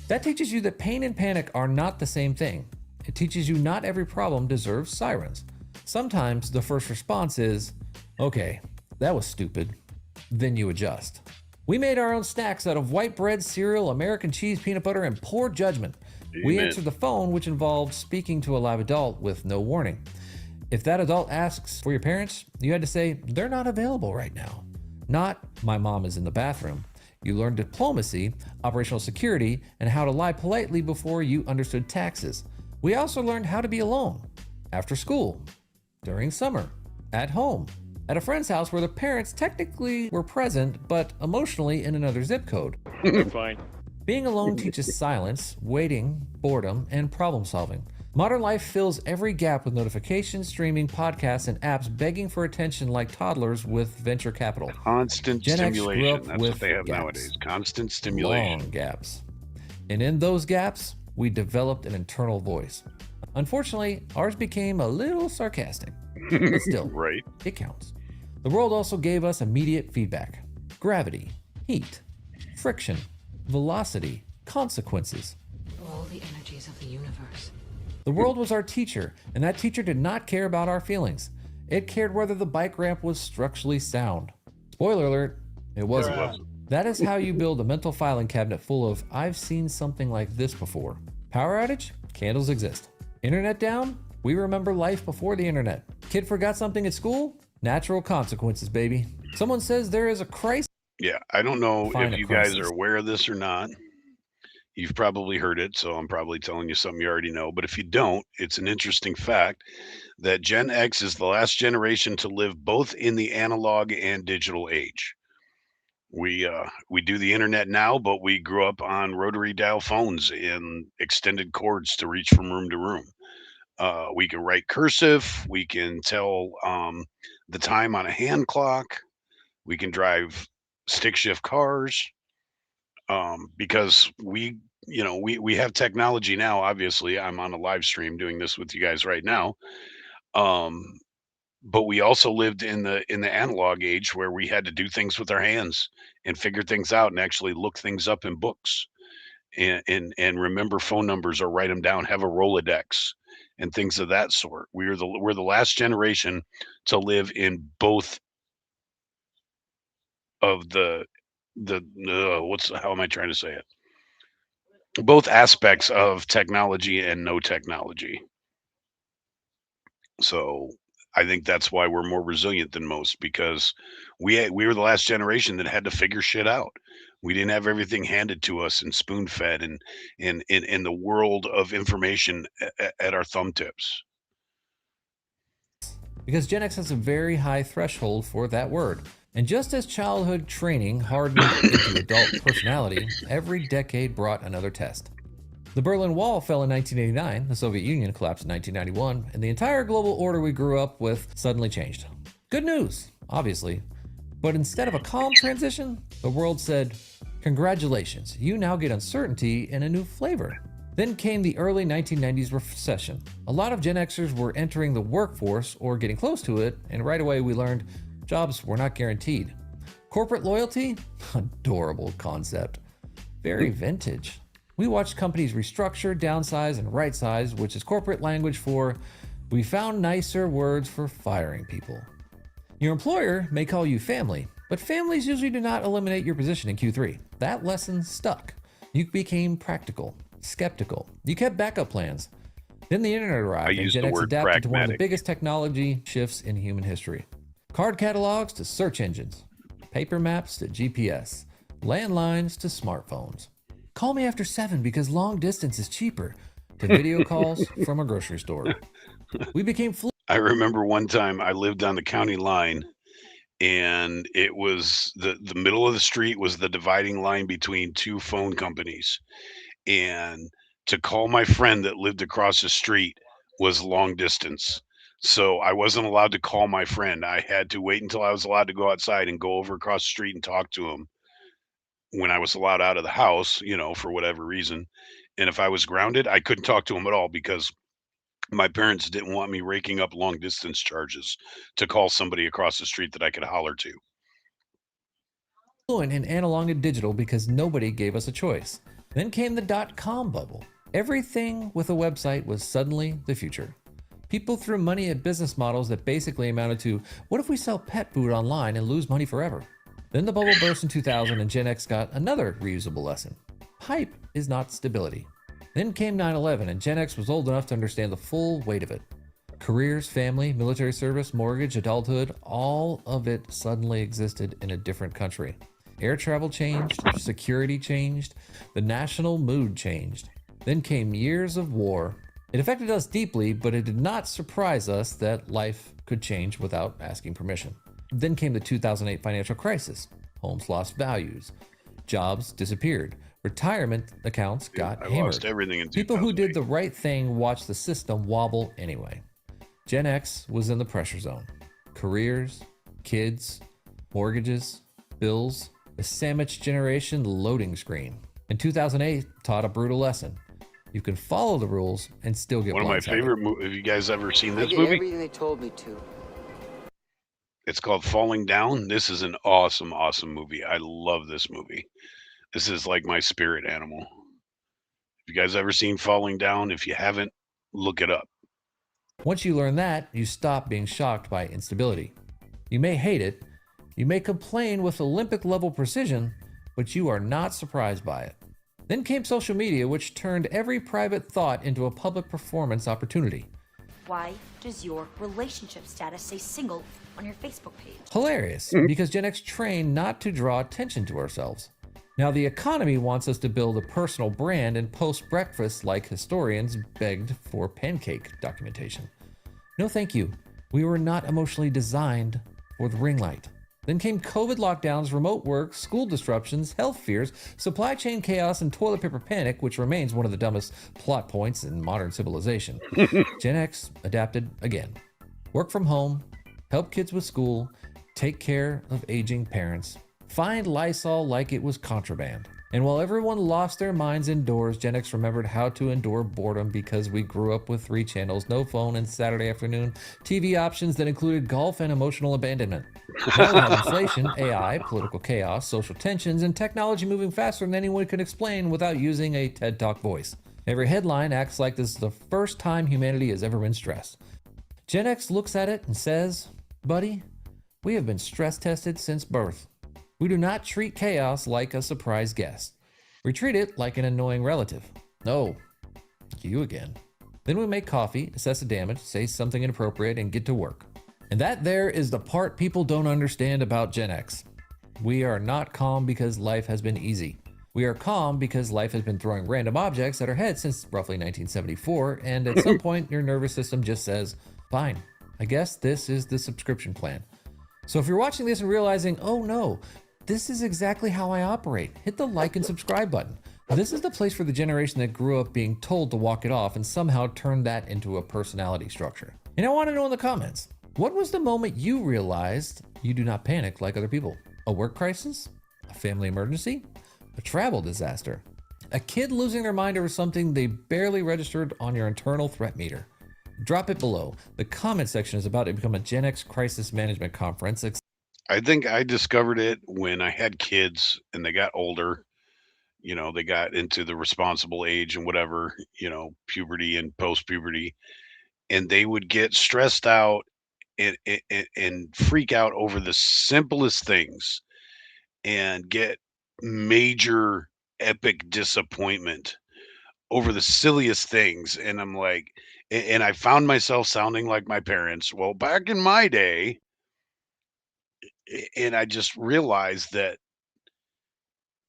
That teaches you that pain and panic are not the same thing. It teaches you not every problem deserves sirens. Sometimes the first response is, okay, that was stupid. Then you adjust. We made our own snacks out of white bread, cereal, American cheese, peanut butter, and poor judgment. We Amen. answered the phone, which involved speaking to a live adult with no warning. If that adult asks for your parents, you had to say, they're not available right now. Not, my mom is in the bathroom. You learned diplomacy, operational security, and how to lie politely before you understood taxes. We also learned how to be alone. After school, during summer, at home, at a friend's house where the parents technically were present, but emotionally in another zip code. Fine. Being alone teaches silence, waiting, boredom, and problem solving. Modern life fills every gap with notifications, streaming, podcasts, and apps begging for attention like toddlers with venture capital. Constant Gen X grew stimulation. up That's with what they have gaps. nowadays. Constant stimulation. Long gaps. And in those gaps, we developed an internal voice. Unfortunately, ours became a little sarcastic. But still, Right. it counts. The world also gave us immediate feedback. Gravity, heat, friction, velocity, consequences. All the energies of the universe. The world was our teacher, and that teacher did not care about our feelings. It cared whether the bike ramp was structurally sound. Spoiler alert, it wasn't. It wasn't. That is how you build a mental filing cabinet full of, I've seen something like this before. Power outage? Candles exist. Internet down? We remember life before the internet. Kid forgot something at school? Natural consequences, baby. Someone says there is a crisis. Yeah, I don't know Define if a you guys crisis. are aware of this or not. You've probably heard it, so I'm probably telling you something you already know. But if you don't, it's an interesting fact that Gen X is the last generation to live both in the analog and digital age. We do the internet now, but we grew up on rotary dial phones and extended cords to reach from room to room. We can write cursive. We can tell the time on a hand clock. We can drive stick shift cars because we have technology now. Obviously, I'm on a live stream doing this with you guys right now. But we also lived in the analog age where we had to do things with our hands and figure things out and actually look things up in books and remember phone numbers or write them down, have a Rolodex and things of that sort. We're the last generation to live in both of the how am I trying to say it? Both aspects of technology and no technology. So I think that's why we're more resilient than most, because we were the last generation that had to figure shit out. We didn't have everything handed to us and spoon fed and in the world of information at our thumb tips. Because Gen X has a very high threshold for that word. And just as childhood training hardened into adult personality, every decade brought another test. The Berlin Wall fell in 1989, the Soviet Union collapsed in 1991, and the entire global order we grew up with suddenly changed. Good news, obviously. But instead of a calm transition, the world said, congratulations, you now get uncertainty in a new flavor. Then came the early 1990s recession. A lot of Gen Xers were entering the workforce or getting close to it, and right away we learned jobs were not guaranteed. Corporate loyalty? Adorable concept. Very vintage. We watched companies restructure, downsize, and right-size, which is corporate language for we found nicer words for firing people. Your employer may call you family, but families usually do not eliminate your position in Q3. That lesson stuck. You became practical, skeptical. You kept backup plans. Then the internet arrived, and Gen X adapted to one of the biggest technology shifts in human history. Card catalogs to search engines, paper maps to GPS, landlines to smartphones. Call me after 7 because long distance is cheaper, to video calls from a grocery store. We became I remember one time I lived on the county line, and it was the middle of the street was the dividing line between two phone companies. And to call my friend that lived across the street was long distance. So I wasn't allowed to call my friend. I had to wait until I was allowed to go outside and go over across the street and talk to him when I was allowed out of the house, for whatever reason. And if I was grounded, I couldn't talk to him at all because my parents didn't want me raking up long distance charges to call somebody across the street that I could holler to. Fluent in analog and digital because nobody gave us a choice. Then came the dot-com bubble. Everything with a website was suddenly the future. People threw money at business models that basically amounted to, what if we sell pet food online and lose money forever? Then the bubble burst in 2000 and Gen X got another reusable lesson. Hype is not stability. Then came 9/11 and Gen X was old enough to understand the full weight of it. Careers, family, military service, mortgage, adulthood, all of it suddenly existed in a different country. Air travel changed, security changed, the national mood changed. Then came years of war. It affected us deeply, but it did not surprise us that life could change without asking permission. Then came the 2008 financial crisis. Homes lost values. Jobs disappeared. Retirement accounts got hammered. Lost everything in People who did the right thing watched the system wobble anyway. Gen X was in the pressure zone. Careers, kids, mortgages, bills, a sandwich generation loading screen. And 2008 taught a brutal lesson. You can follow the rules and still get one of my favorite movies. Have you guys ever seen this movie? Everything they told me to. It's called Falling Down. This is an awesome, awesome movie. I love this movie. This is like my spirit animal. Have you guys ever seen Falling Down? If you haven't, look it up. Once you learn that, you stop being shocked by instability. You may hate it, you may complain with Olympic level precision, but you are not surprised by it. Then came social media, which turned every private thought into a public performance opportunity. Why does your relationship status say single on your Facebook page? Hilarious, because Gen X trained not to draw attention to ourselves. Now the economy wants us to build a personal brand and post breakfast like historians begged for pancake documentation. No thank you. We were not emotionally designed for the ring light. Then came COVID lockdowns, remote work, school disruptions, health fears, supply chain chaos, and toilet paper panic, which remains one of the dumbest plot points in modern civilization. Gen X adapted again. Work from home, help kids with school, take care of aging parents, find Lysol like it was contraband. And while everyone lost their minds indoors, Gen X remembered how to endure boredom because we grew up with 3 channels, no phone, and Saturday afternoon TV options that included golf and emotional abandonment. Now we have inflation, AI, political chaos, social tensions, and technology moving faster than anyone could explain without using a TED Talk voice. Every headline acts like this is the first time humanity has ever been stressed. Gen X looks at it and says, buddy, we have been stress tested since birth. We do not treat chaos like a surprise guest. We treat it like an annoying relative. No, you again. Then we make coffee, assess the damage, say something inappropriate, and get to work. And that there is the part people don't understand about Gen X. We are not calm because life has been easy. We are calm because life has been throwing random objects at our heads since roughly 1974, and at some point your nervous system just says, fine, I guess this is the subscription plan. So if you're watching this and realizing, oh no, this is exactly how I operate, hit the like and subscribe button. This is the place for the generation that grew up being told to walk it off and somehow turned that into a personality structure. And I want to know in the comments, what was the moment you realized you do not panic like other people? A work crisis? A family emergency? A travel disaster? A kid losing their mind over something they barely registered on your internal threat meter? Drop it below. The comment section is about to become a Gen X crisis management conference. I think I discovered it when I had kids and they got older. You know, they got into the responsible age and whatever, you know, puberty and post-puberty, and they would get stressed out and freak out over the simplest things and get major epic disappointment over the silliest things. And I'm like, and I found myself sounding like my parents. Well, back in my day, and I just realized that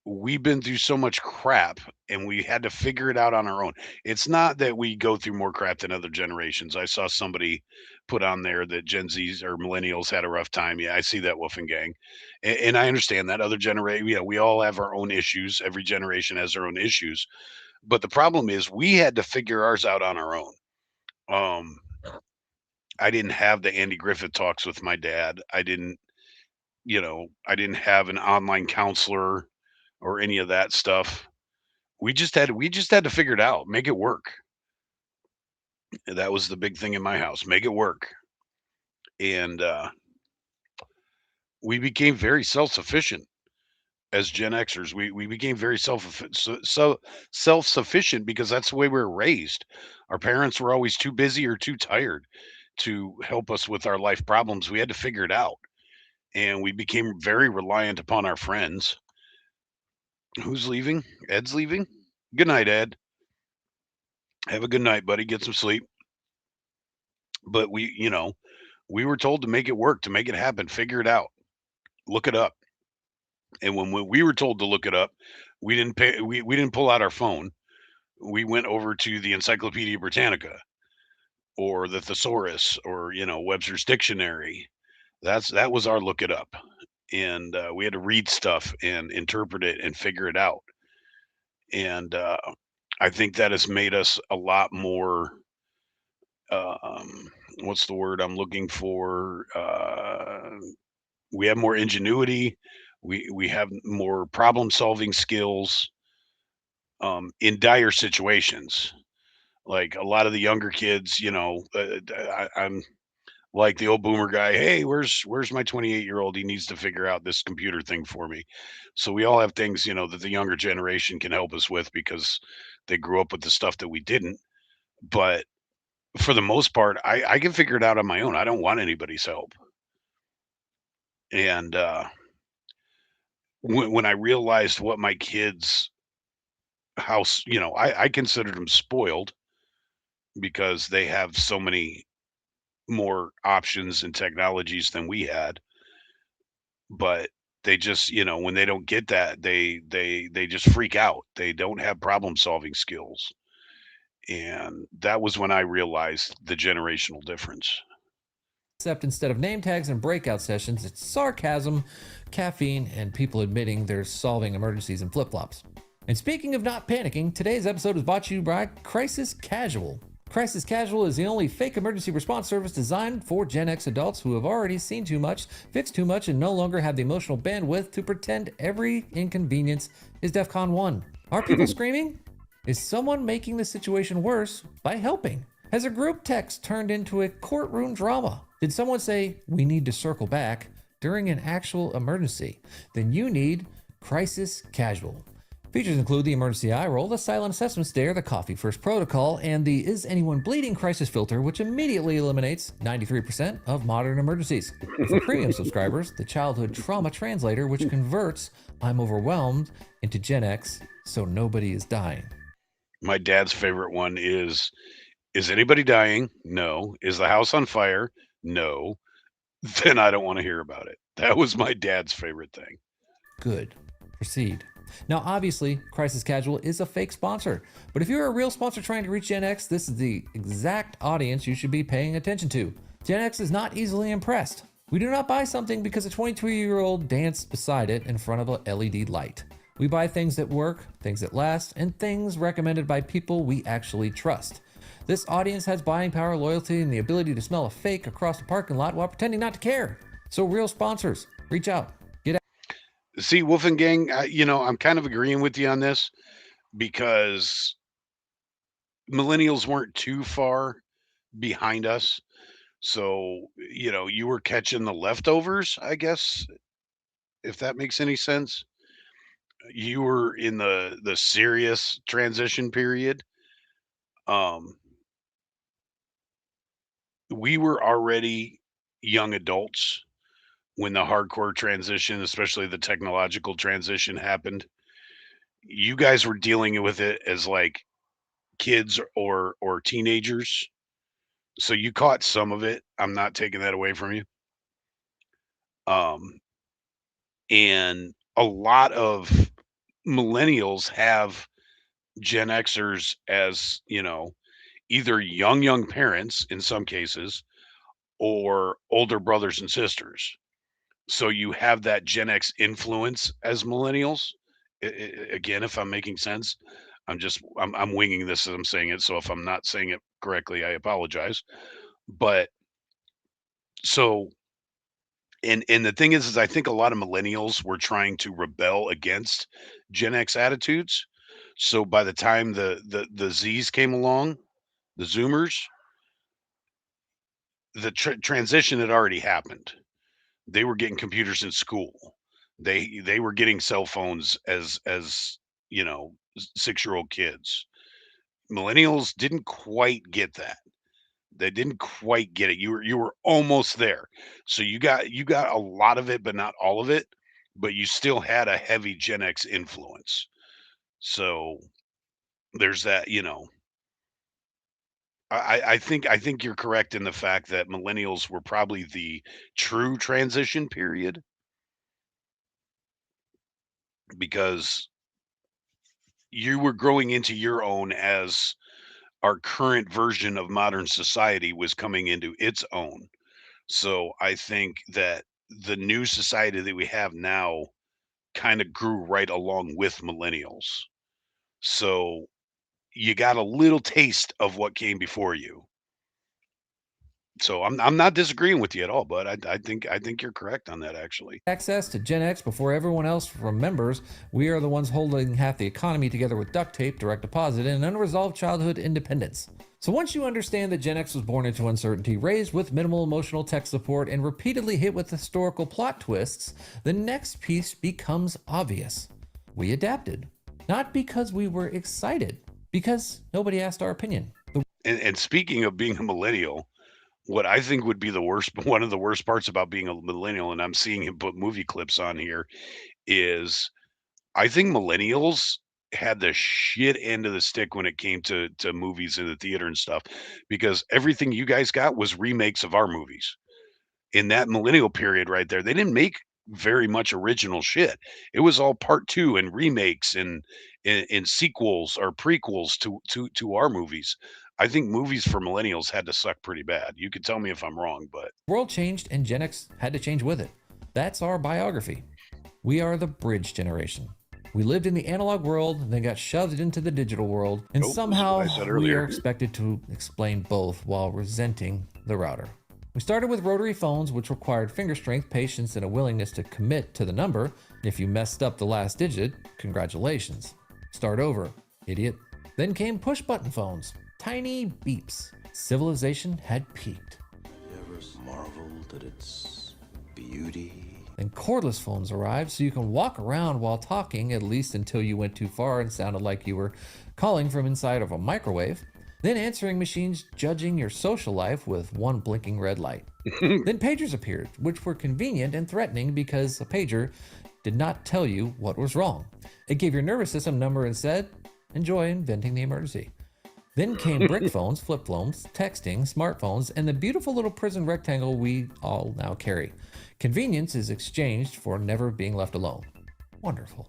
we've been through so much crap and we had to figure it out on our own. It's not that we go through more crap than other generations. I saw somebody put on there that Gen Zs or millennials had a rough time. Yeah, I see that, Wolfen Gang. And I understand that other generation, you know, we all have our own issues. Every generation has their own issues. But the problem is we had to figure ours out on our own. I didn't have the Andy Griffith talks with my dad. I didn't, you know, I didn't have an online counselor or any of that stuff. We just had to figure it out, make it work. That was the big thing in my house, make it work. And we became very self-sufficient as Gen Xers. We became very self-sufficient because that's the way we were raised. Our parents were always too busy or too tired to help us with our life problems. We had to figure it out. And we became very reliant upon our friends. Who's leaving? Ed's leaving? Good night, Ed. Have a good night, buddy. Get some sleep. But we, you know, we were told to make it work, to make it happen, figure it out, look it up. And when we were told to look it up, we didn't pay. We didn't pull out our phone. We went over to the Encyclopedia Britannica or the Thesaurus or, you know, Webster's Dictionary. That was our look it up, and we had to read stuff and interpret it and figure it out. And I think that has made us a lot more. What's the word I'm looking for? We have more ingenuity. We have more problem solving skills in dire situations. Like a lot of the younger kids, you know, I'm like the old boomer guy. Hey, where's my 28-year-old? He needs to figure out this computer thing for me. So we all have things, you know, that the younger generation can help us with because they grew up with the stuff that we didn't. But for the most part, I can figure it out on my own. I don't want anybody's help. And when I realized what my kids' house, you know, I considered them spoiled because they have so many more options and technologies than we had. But they just, you know, when they don't get that, they just freak out. They don't have problem solving skills. And that was when I realized the generational difference. Except instead of name tags and breakout sessions, it's sarcasm, caffeine, and people admitting they're solving emergencies in flip-flops. And speaking of not panicking, today's episode is brought to you by Crisis Casual. Crisis Casual is the only fake emergency response service designed for Gen X adults who have already seen too much, fixed too much, and no longer have the emotional bandwidth to pretend every inconvenience is DEFCON 1. Are people screaming? Is someone making the situation worse by helping? Has a group text turned into a courtroom drama? Did someone say, we need to circle back during an actual emergency? Then you need Crisis Casual. Features include the emergency eye roll, the silent assessment stare, the coffee first protocol, and the is anyone bleeding crisis filter, which immediately eliminates 93% of modern emergencies. For premium subscribers, the childhood trauma translator, which converts I'm overwhelmed into Gen X so nobody is dying. My dad's favorite one is anybody dying? No. Is the house on fire? No. Then I don't want to hear about it. That was my dad's favorite thing. Good. Proceed. Now, obviously, Crisis Casual is a fake sponsor, but if you're a real sponsor trying to reach Gen X, this is the exact audience you should be paying attention to. Gen X is not easily impressed. We do not buy something because a 22-year-old danced beside it in front of a LED light. We buy things that work, things that last, and things recommended by people we actually trust. This audience has buying power, loyalty, and the ability to smell a fake across the parking lot while pretending not to care. So real sponsors, reach out. Get out. See, Wolf and Gang, I'm kind of agreeing with you on this because millennials weren't too far behind us. So, you were catching the leftovers, I guess, if that makes any sense. You were in the serious transition period. We were already young adults when the hardcore transition, especially the technological transition, happened. You guys were dealing with it as like kids or teenagers. So you caught some of it. I'm not taking that away from you. And a lot of millennials have Gen Xers as, either young parents in some cases or older brothers and sisters. So you have that Gen X influence as millennials. Again, if I'm making sense, I'm winging this as I'm saying it. So if I'm not saying it correctly, I apologize. But so and the thing is I think a lot of millennials were trying to rebel against Gen X attitudes. So by the time the Z's came along, the Zoomers, the transition had already happened. They were getting computers in school. They were getting cell phones as 6-year-old kids. Millennials didn't quite get that. They didn't quite get it. You were almost there. So you got a lot of it, but not all of it. But you still had a heavy Gen X influence. So there's that. I think you're correct in the fact that millennials were probably the true transition period because you were growing into your own as our current version of modern society was coming into its own. So I think that the new society that we have now kind of grew right along with millennials. So you got a little taste of what came before you. So I'm not disagreeing with you at all, but I think you're correct on that actually. Access to Gen X before everyone else remembers. We are the ones holding half the economy together with duct tape, direct deposit, and unresolved childhood independence. So once you understand that Gen X was born into uncertainty, raised with minimal emotional tech support, and repeatedly hit with historical plot twists, the next piece becomes obvious. We adapted. Not because we were excited, because nobody asked our opinion. And speaking of being a millennial, what I think would be one of the worst parts about being a millennial, and I'm seeing him put movie clips on here, is I think millennials had the shit end of the stick when it came to movies in the theater and stuff, because everything you guys got was remakes of our movies. In that millennial period right there, they didn't make very much original shit. It was all part two and remakes and sequels or prequels to our movies. I think movies for millennials had to suck pretty bad. You could tell me if I'm wrong, but The world changed and Gen X had to change with it. That's our biography. We are the bridge generation. We lived in the analog world, then got shoved into the digital world, and somehow we are expected to explain both while resenting the router. We started with rotary phones, which required finger strength, patience, and a willingness to commit to the number. If you messed up the last digit, congratulations. Start over, idiot. Then came push-button phones, tiny beeps. Civilization had peaked. Ever marveled at its beauty Then cordless phones arrived, so you can walk around while talking, at least until you went too far and sounded like you were calling from inside of a microwave. Then answering machines judging your social life with one blinking red light. Then pagers appeared, which were convenient and threatening because a pager did not tell you what was wrong. It gave your nervous system a number and said, enjoy inventing the emergency. Then came brick phones, flip phones, texting, smartphones, and the beautiful little prison rectangle we all now carry. Convenience is exchanged for never being left alone. Wonderful.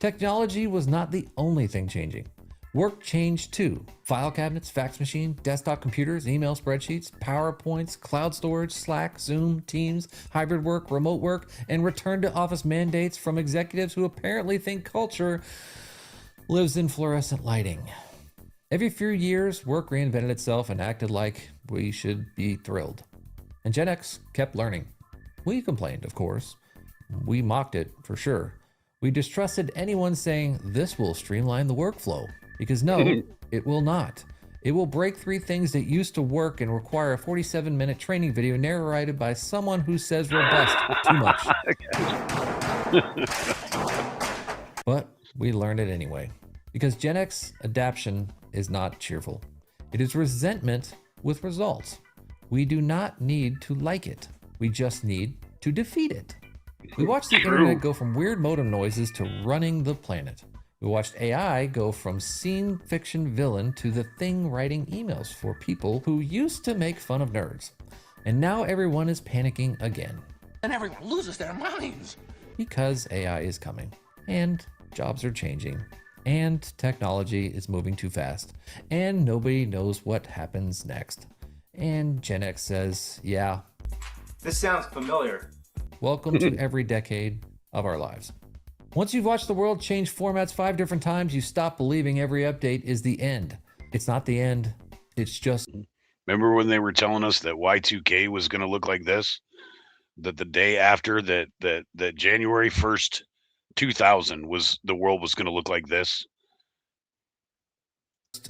Technology was not the only thing changing. Work changed too. File cabinets, fax machine, desktop computers, email spreadsheets, PowerPoints, cloud storage, Slack, Zoom, Teams, hybrid work, remote work, and return to office mandates from executives who apparently think culture lives in fluorescent lighting. Every few years, work reinvented itself and acted like we should be thrilled. And Gen X kept learning. We complained, of course. We mocked it, for sure. We distrusted anyone saying, this will streamline the workflow. Because no, it will not. It will break 3 things that used to work and require a 47-minute training video narrated by someone who says robust too much. But we learned it anyway. Because Gen X adaptation is not cheerful. It is resentment with results. We do not need to like it. We just need to defeat it. We watched the internet go from weird modem noises to running the planet. We watched AI go from scene fiction villain to the thing writing emails for people who used to make fun of nerds. And now everyone is panicking again. And everyone loses their minds. Because AI is coming, and jobs are changing, and technology is moving too fast, and nobody knows what happens next. And Gen X says, yeah. This sounds familiar. Welcome to every decade of our lives. Once you've watched the world change formats 5 different times, you stop believing every update is the end. It's not the end. It's just... Remember when they were telling us that Y2K was going to look like this? That the day after that January 1st, 2000 was the world was going to look like this?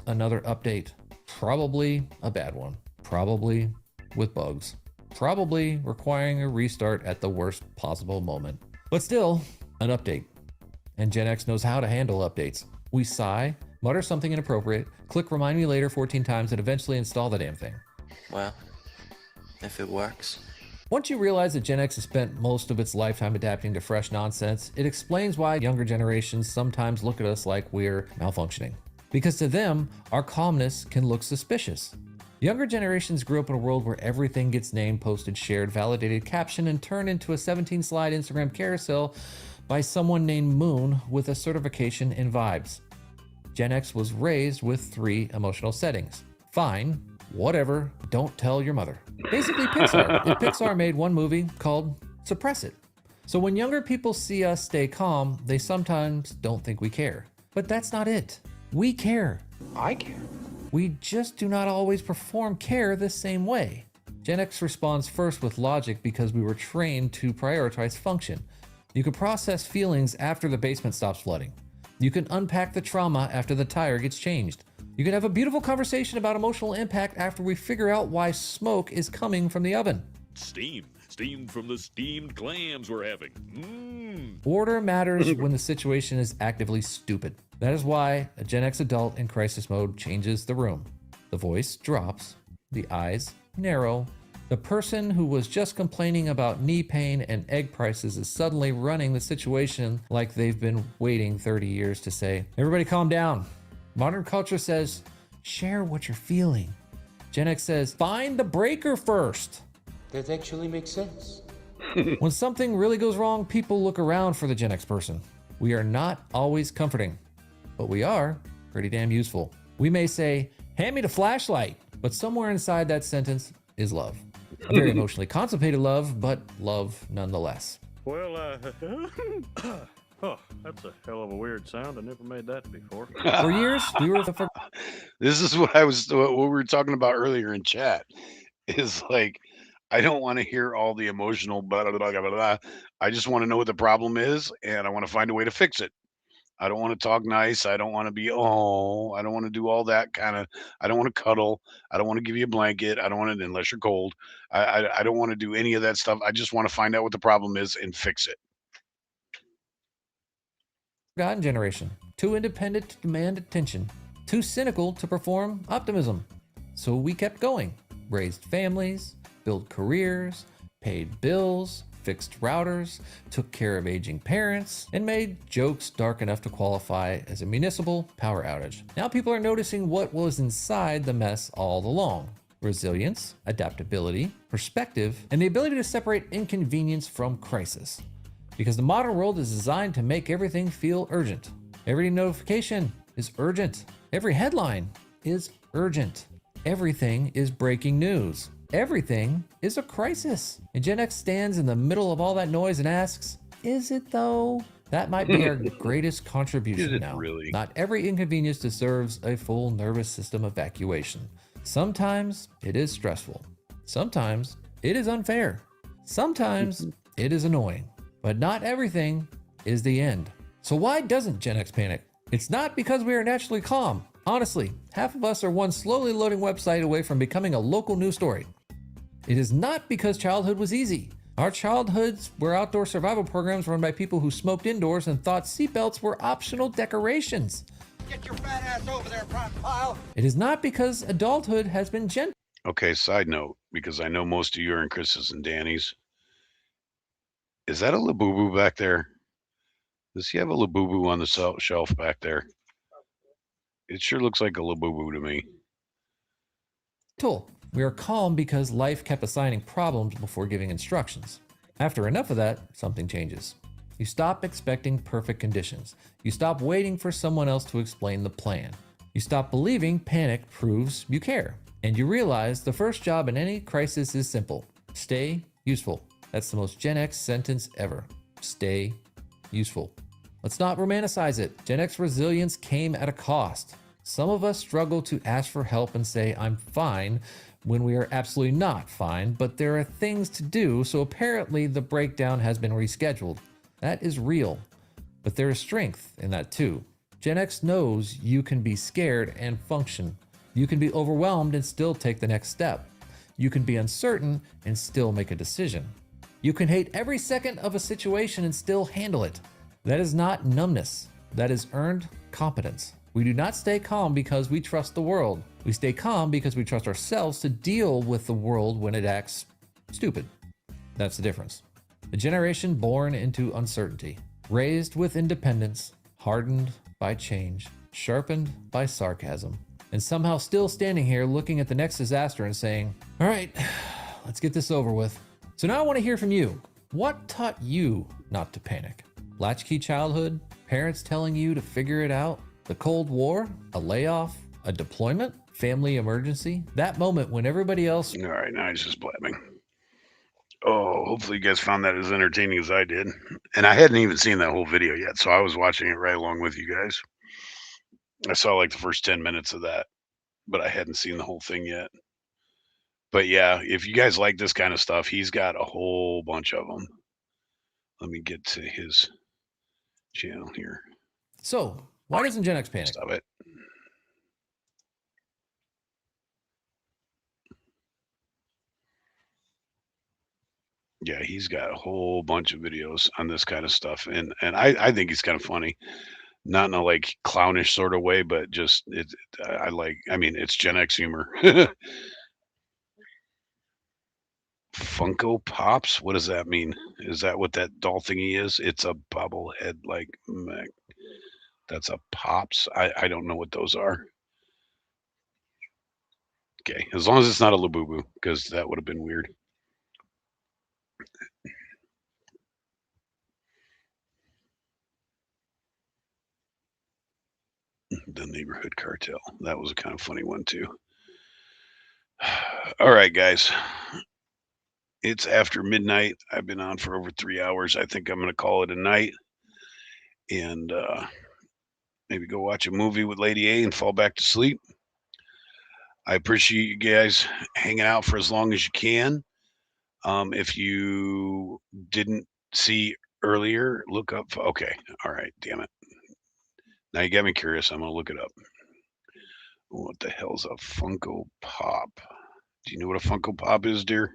Another update. Probably a bad one. Probably with bugs. Probably requiring a restart at the worst possible moment. But still, an update. And Gen X knows how to handle updates. We sigh, mutter something inappropriate, click remind me later 14 times, and eventually install the damn thing. Well, if it works. Once you realize that Gen X has spent most of its lifetime adapting to fresh nonsense, it explains why younger generations sometimes look at us like we're malfunctioning. Because to them, our calmness can look suspicious. Younger generations grew up in a world where everything gets named, posted, shared, validated, captioned, and turned into a 17-slide Instagram carousel by someone named Moon with a certification in vibes. Gen X was raised with 3 emotional settings. Fine, whatever, don't tell your mother. Basically Pixar. If Pixar made one movie called Suppress It. So when younger people see us stay calm, they sometimes don't think we care. But that's not it. We care. I care. We just do not always perform care the same way. Gen X responds first with logic because we were trained to prioritize function. You can process feelings after the basement stops flooding. You can unpack the trauma after the tire gets changed. You can have a beautiful conversation about emotional impact after we figure out why smoke is coming from the oven. Steam from the steamed clams we're having. Order matters when the situation is actively stupid. That is why a Gen X adult in crisis mode changes the room. The voice drops, the eyes narrow. The person who was just complaining about knee pain and egg prices is suddenly running the situation like they've been waiting 30 years to say, everybody calm down. Modern culture says, share what you're feeling. Gen X says, find the breaker first. That actually makes sense. When something really goes wrong, people look around for the Gen X person. We are not always comforting, but we are pretty damn useful. We may say, hand me the flashlight, but somewhere inside that sentence is love. A very emotionally constipated love, but love nonetheless. Well, oh, that's a hell of a weird sound. I never made that before. For years, we were the This is what we were talking about earlier in chat. Is like, I don't want to hear all the emotional blah, blah, blah, blah, blah. I just want to know what the problem is, and I want to find a way to fix it. I don't want to talk nice. I don't want to be, oh, I don't want to do all that kind of, I don't want to cuddle. I don't want to give you a blanket. I don't want to, unless you're cold. I don't want to do any of that stuff. I just want to find out what the problem is and fix it. Forgotten generation, too independent to demand attention, too cynical to perform optimism. So we kept going, raised families, built careers, paid bills, fixed routers, took care of aging parents, and made jokes dark enough to qualify as a municipal power outage. Now people are noticing what was inside the mess all along. Resilience, adaptability, perspective, and the ability to separate inconvenience from crisis. Because the modern world is designed to make everything feel urgent. Every notification is urgent. Every headline is urgent. Everything is breaking news. Everything is a crisis. And Gen X stands in the middle of all that noise and asks, is it though? That might be our greatest contribution Is it now. really? Not every inconvenience deserves a full nervous system evacuation. Sometimes it is stressful. Sometimes it is unfair. Sometimes it is annoying. But not everything is the end. So why doesn't Gen X panic? It's not because we are naturally calm. Honestly, half of us are one slowly loading website away from becoming a local news story. It is not because childhood was easy. Our childhoods were outdoor survival programs run by people who smoked indoors and thought seatbelts were optional decorations. Get your fat ass over there, pile. It is not because adulthood has been gentle. Okay, side note, because I know most of you are in Chris's and Danny's. Is that a Labubu back there? Does he have a Labubu on the shelf back there? It sure looks like a Labubu to me. We are calm because life kept assigning problems before giving instructions. After enough of that, something changes. You stop expecting perfect conditions. You stop waiting for someone else to explain the plan. You stop believing panic proves you care. And you realize the first job in any crisis is simple. Stay useful. That's the most Gen X sentence ever. Stay useful. Let's not romanticize it. Gen X resilience came at a cost. Some of us struggle to ask for help and say, I'm fine, when we are absolutely not fine, but there are things to do, so apparently the breakdown has been rescheduled. That is real, but there is strength in that too. Gen X knows you can be scared and function. You can be overwhelmed and still take the next step. You can be uncertain and still make a decision. You can hate every second of a situation and still handle it. That is not numbness. That is earned competence. We do not stay calm because we trust the world. We stay calm because we trust ourselves to deal with the world when it acts stupid. That's the difference. A generation born into uncertainty, raised with independence, hardened by change, sharpened by sarcasm, and somehow still standing here looking at the next disaster and saying, all right, let's get this over with. So now I want to hear from you. What taught you not to panic? Latchkey childhood? Parents telling you to figure it out? The Cold War? A layoff? A deployment? Family emergency? That moment when everybody else... All right, now he's just blabbing. Oh, hopefully you guys found that as entertaining as I did. And I hadn't even seen that whole video yet, so I was watching it right along with you guys. I saw like the first 10 minutes of that, but I hadn't seen the whole thing yet. But yeah, if you guys like this kind of stuff, he's got a whole bunch of them. Let me get to his channel here. So, why doesn't Gen X panic? Stop it. Yeah, he's got a whole bunch of videos on this kind of stuff, and I think he's kind of funny, not in a like clownish sort of way, but just I like. I mean, it's Gen X humor. Funko Pops? What does that mean? Is that what that doll thingy is? It's a bobblehead like mech. That's a Pops. I don't know what those are. Okay, as long as it's not a Labubu, because that would have been weird. The Neighborhood Cartel. That was a kind of funny one too. All right, guys. It's after midnight. I've been on for over 3 hours. I think I'm going to call it a night and maybe go watch a movie with Lady A and fall back to sleep. I appreciate you guys hanging out for as long as you can. If you didn't see earlier, look up. Okay. All right. Damn it. Now you got me curious. I'm gonna look it up. What the hell's a Funko Pop? Do you know what a Funko Pop is, dear?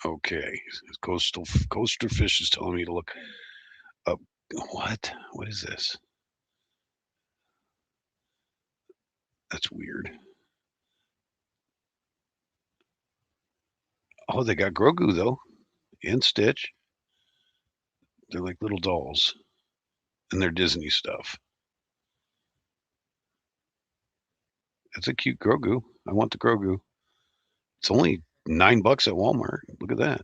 Okay, Coaster Fish is telling me to look up. What? What is this? That's weird. Oh, they got Grogu though, and Stitch. They're like little dolls, and they're Disney stuff. That's a cute Grogu. I want the Grogu. It's only $9 at Walmart. Look at that.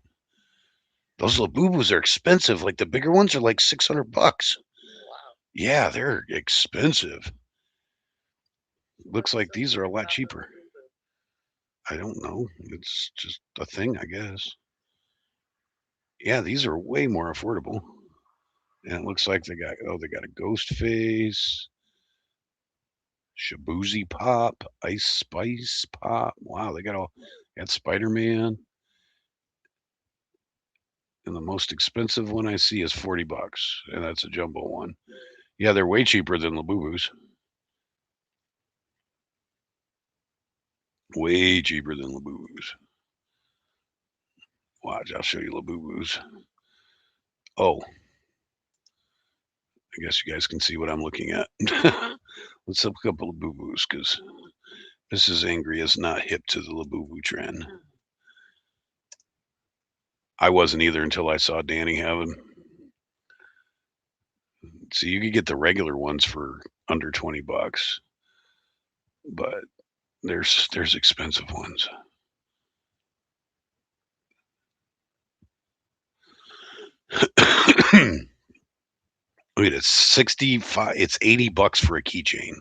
Those Labubus are expensive. Like the bigger ones are like $600. Yeah, they're expensive. Looks like these are a lot cheaper. I don't know. It's just a thing, I guess. Yeah, these are way more affordable. And it looks like they got a ghost face, Shabuzi Pop, Ice Spice Pop. Wow, they got Spider-Man. And the most expensive one I see is $40, and that's a jumbo one. Yeah, they're way cheaper than Labubus. Way cheaper than Labubus. Watch, I'll show you Labubus. Oh, I guess you guys can see what I'm looking at. Let's look up Labubus because Mrs. Angry is not hip to the Labubu trend. I wasn't either until I saw Danny have them. So you could get the regular ones for under $20, but there's expensive ones. Wait, it's 65. It's $80 for a keychain.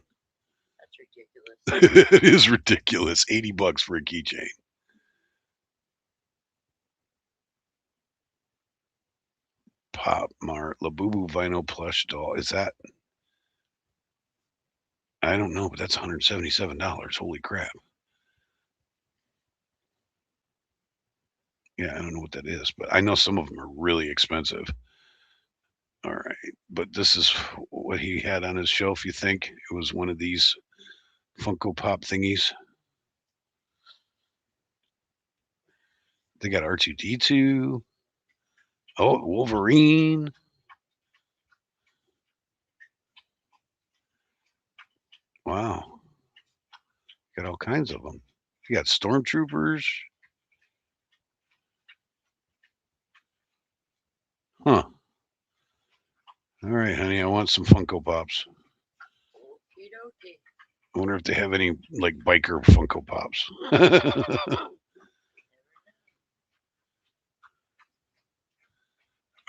That's ridiculous. It is ridiculous. $80 for a keychain. Pop Mart Labubu vinyl plush doll. Is that? I don't know, but that's $177. Holy crap. Yeah, I don't know what that is, but I know some of them are really expensive. All right, but this is what he had on his shelf. You think it was one of these Funko Pop thingies? They got R2D2. Oh, Wolverine. Wow. Got all kinds of them. You got stormtroopers. Huh. All right, honey, I want some Funko Pops. I wonder if they have any like biker Funko Pops.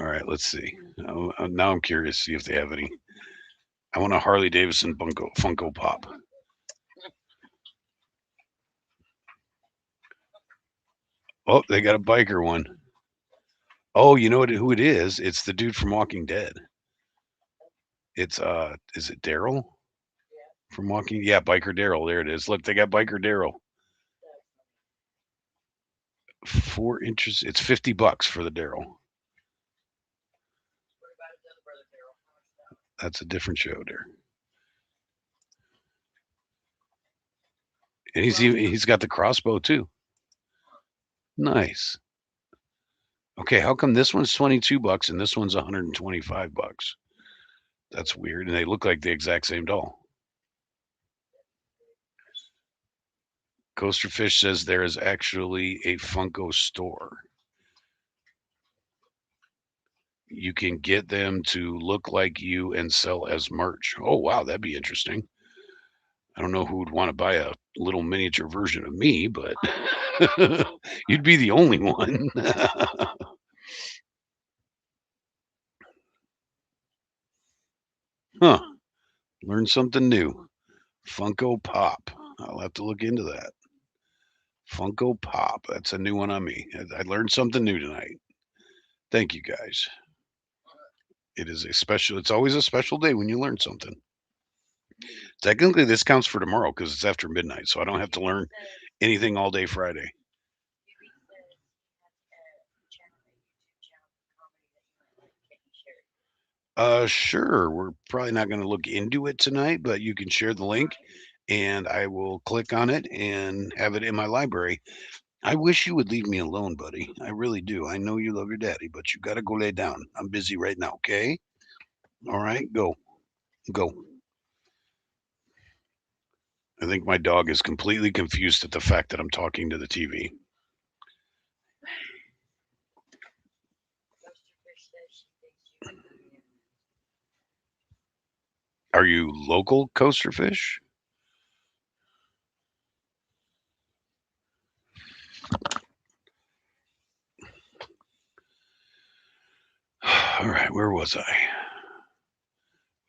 All right, let's see. Now I'm curious to see if they have any. I want a Harley Davidson Funko Pop. Oh, they got a biker one. Oh, you know who it is? It's the dude from Walking Dead. It's is it Daryl from Walking? Yeah, Biker Daryl. There it is. Look, they got Biker Daryl. 4 inches. It's $50 for the Daryl. That's a different show there. And he's got the crossbow too. Nice. Okay, how come this one's $22 and this one's $125? That's weird. And they look like the exact same doll. Coaster Fish says there is actually a Funko store. You can get them to look like you and sell as merch. Oh, wow, that'd be interesting. I don't know who would want to buy a little miniature version of me, but you'd be the only one. Huh. Learn something new. Funko Pop. I'll have to look into that. Funko Pop. That's a new one on me. I learned something new tonight. Thank you guys. It is a special, it's always a special day when you learn something. Technically, this counts for tomorrow because it's after midnight, so I don't have to learn anything all day Friday. Sure. We're probably not going to look into it tonight, but you can share the link and I will click on it and have it in my library. I wish you would leave me alone, buddy. I really do. I know you love your daddy, but you got to go lay down. I'm busy right now, okay? All right, go. Go. I think my dog is completely confused at the fact that I'm talking to the TV. Are you local coaster fish? All right, where was I?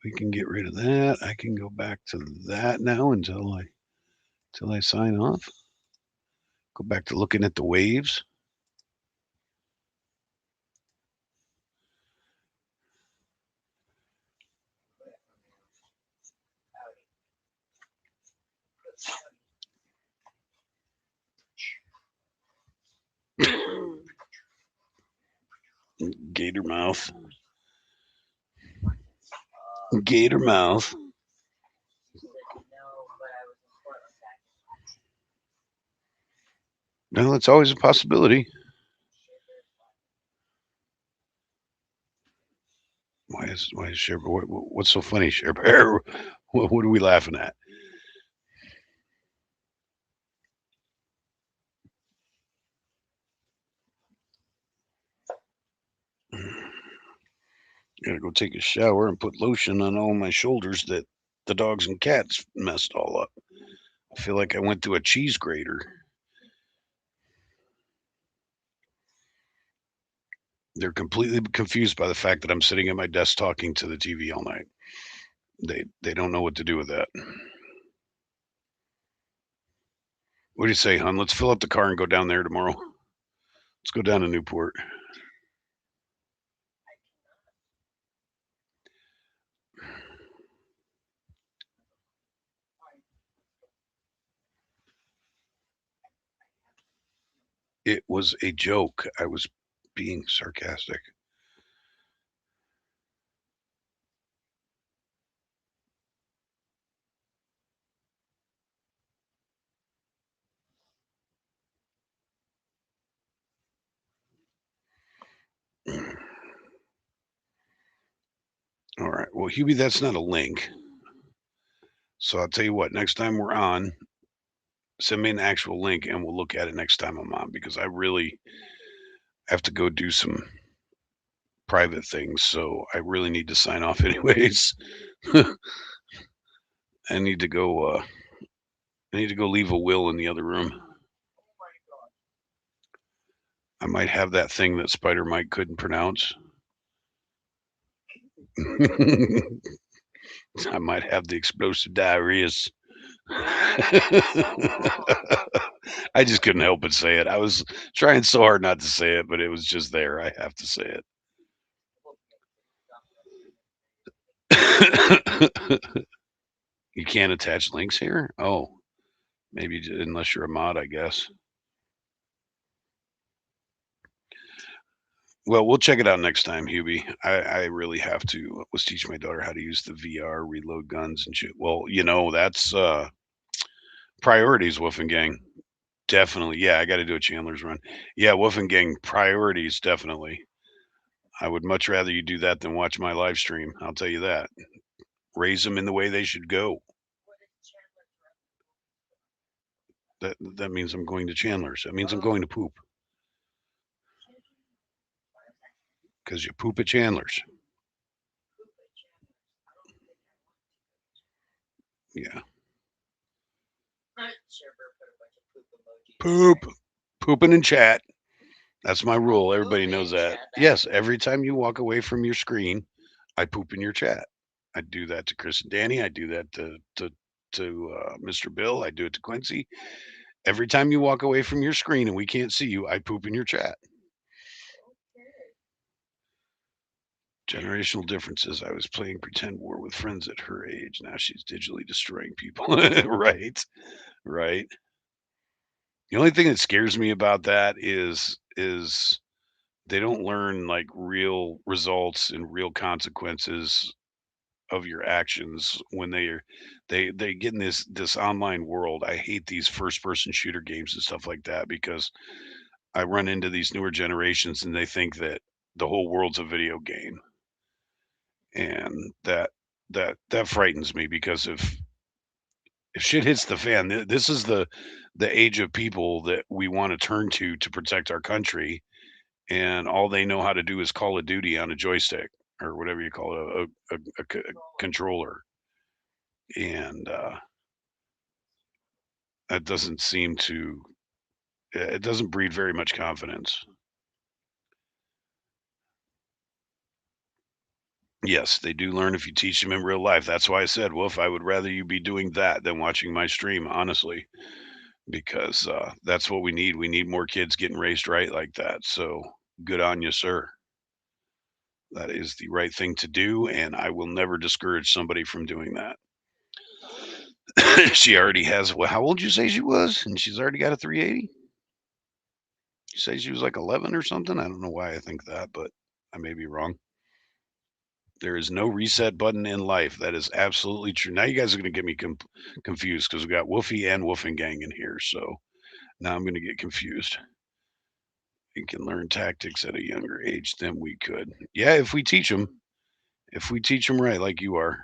We can get rid of that. I can go back to that now until I sign off. Go back to looking at the waves. Gator mouth. Gator mouth. Well, it's always a possibility. Why is Share Bear? What's so funny, Share Bear? What are we laughing at? Gotta go take a shower and put lotion on all my shoulders that the dogs and cats messed all up. I feel like I went through a cheese grater. They're completely confused by the fact that I'm sitting at my desk talking to the TV all night. They don't know what to do with that. What do you say, hon? Let's fill up the car and go down there tomorrow. Let's go down to Newport. It was a joke. I was being sarcastic. All right. Well, Hubie, that's not a link. So I'll tell you what, next time we're on, send me an actual link and we'll look at it next time I'm on because I really have to go do some private things. So I really need to sign off anyways. I need to go leave a will in the other room. I might have that thing that Spider Mike couldn't pronounce. I might have the explosive diarrheas. I just couldn't help but say it. I was trying so hard not to say it, but it was just there. I have to say it. You can't attach links here? Oh, maybe unless you're a mod, I guess. Well, we'll check it out next time, Hubie. I really have to let's teach my daughter how to use the VR, reload guns and shit. Well, that's priorities, Wolf and Gang. Definitely. Yeah, I got to do a Chandler's run. Yeah, Wolf and Gang priorities, definitely. I would much rather you do that than watch my live stream. I'll tell you that. Raise them in the way they should go. That means I'm going to Chandler's. That means I'm going to poop. Because you poop at Chandler's. Yeah. Poop. Pooping in chat. That's my rule. Everybody knows that. Yes, every time you walk away from your screen, I poop in your chat. I do that to Chris and Danny. I do that to Mr. Bill. I do it to Quincy. Every time you walk away from your screen and we can't see you, I poop in your chat. Generational differences. I was playing pretend war with friends at her age. Now she's digitally destroying people. Right. Right. The only thing that scares me about that is they don't learn like real results and real consequences of your actions when they get in this online world. I hate these first person shooter games and stuff like that because I run into these newer generations and they think that the whole world's a video game, and that frightens me because if shit hits the fan, this is the age of people that we want to turn to protect our country, and all they know how to do is Call of Duty on a joystick or whatever you call it, a controller, and that doesn't seem to it doesn't breed very much confidence. Yes, they do learn if you teach them in real life. That's why I said, Wolf, I would rather you be doing that than watching my stream, honestly, because that's what we need. We need more kids getting raised right like that. So good on you, sir. That is the right thing to do, and I will never discourage somebody from doing that. She already has, well, how old did you say she was? And she's already got a 380? You say she was like 11 or something? I don't know why I think that, but I may be wrong. There is no reset button in life. That is absolutely true. Now you guys are going to get me confused because we got Woofy and Woofing Gang in here. So now I'm going to get confused. You can learn tactics at a younger age than we could. Yeah, if we teach them. If we teach them right, like you are.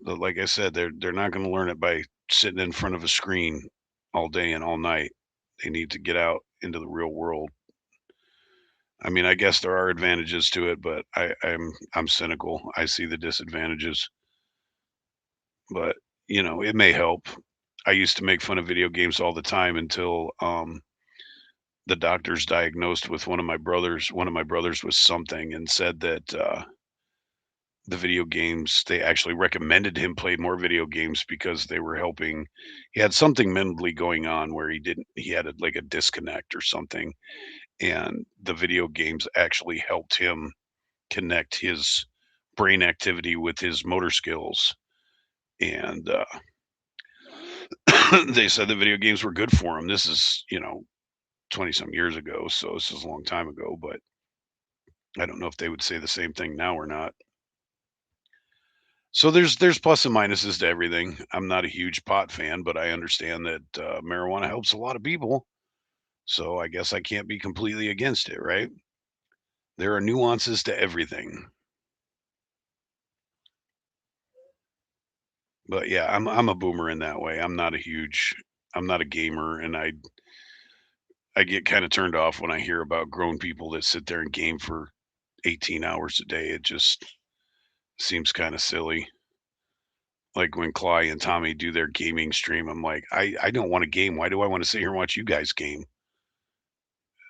But like I said, they're not going to learn it by sitting in front of a screen all day and all night. They need to get out into the real world. I mean, I guess there are advantages to it, but I'm cynical. I see the disadvantages. But, you know, it may help. I used to make fun of video games all the time until the doctors diagnosed with one of my brothers. One of my brothers was something and said that the video games, they actually recommended him play more video games because they were helping. He had something mentally going on where he had like a disconnect or something. And the video games actually helped him connect his brain activity with his motor skills. And they said the video games were good for him. This is, 20 some years ago. So this is a long time ago, but I don't know if they would say the same thing now or not. So there's plus and minuses to everything. I'm not a huge pot fan, but I understand that marijuana helps a lot of people. So I guess I can't be completely against it, right? There are nuances to everything. But yeah, I'm a boomer in that way. I'm not a gamer, and I get kind of turned off when I hear about grown people that sit there and game for 18 hours a day. It just seems kind of silly. Like when Cly and Tommy do their gaming stream, I'm like, I don't want to game. Why do I want to sit here and watch you guys game?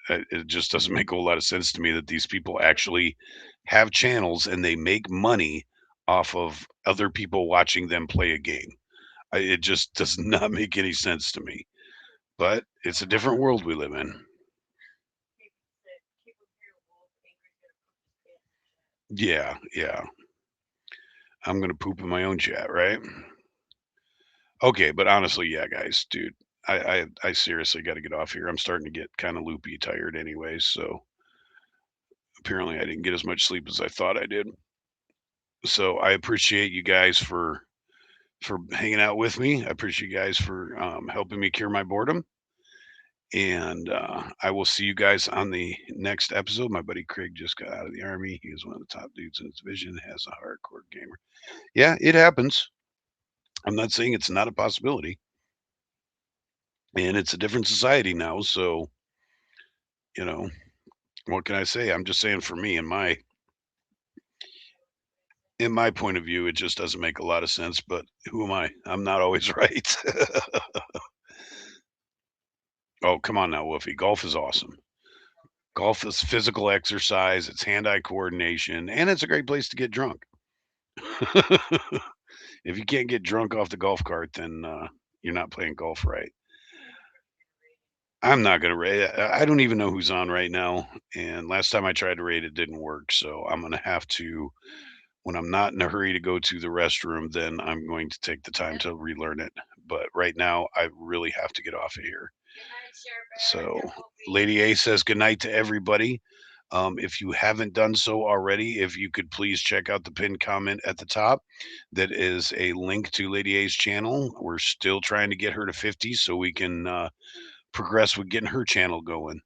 It just doesn't make a whole lot of sense to me that these people actually have channels and they make money off of other people watching them play a game. It just does not make any sense to me. But it's a different world we live in. Yeah, yeah. I'm gonna poop in my own chat, right? Okay, but honestly, yeah, guys, dude, I seriously got to get off here. I'm starting to get kind of loopy, tired, anyways. So apparently, I didn't get as much sleep as I thought I did. So I appreciate you guys for hanging out with me. I appreciate you guys for helping me cure my boredom. And I will see you guys on the next episode. My buddy Craig just got out of the army. He is one of the top dudes in his division, has a hardcore gamer. Yeah, it happens. I'm not saying it's not a possibility. And it's a different society now. So, you know, what can I say? I'm just saying for me, in my point of view, it just doesn't make a lot of sense. But who am I? I'm not always right. Oh, come on now, Wolfie. Golf is awesome. Golf is physical exercise, it's hand-eye coordination, and it's a great place to get drunk. If you can't get drunk off the golf cart, then you're not playing golf right. I'm not gonna rate. I don't even know who's on right now. And last time I tried to rate, it didn't work. So I'm gonna have to, when I'm not in a hurry to go to the restroom, then I'm going to take the time to relearn it. But right now, I really have to get off of here. So Lady A says goodnight to everybody. If you haven't done so already, if you could please check out the pinned comment at the top. That is a link to Lady A's channel. We're still trying to get her to 50 so we can progress with getting her channel going.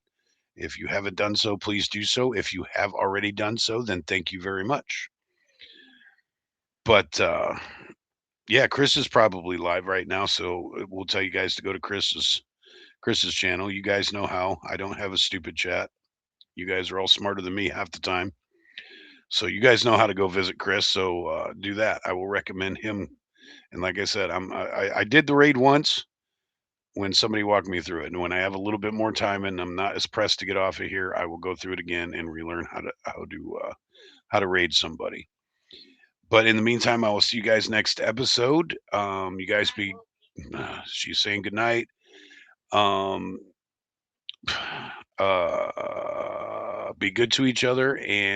If you haven't done so, please do so. If you have already done so, then thank you very much. But yeah, Chris is probably live right now, so we'll tell you guys to go to Chris's channel. You guys know how. I don't have a stupid chat. You guys are all smarter than me half the time. So you guys know how to go visit Chris. So do that. I will recommend him. And like I said, I did the raid once when somebody walked me through it. And when I have a little bit more time and I'm not as pressed to get off of here, I will go through it again and relearn how to raid somebody. But in the meantime, I will see you guys next episode. You guys be she's saying goodnight. Be good to each other and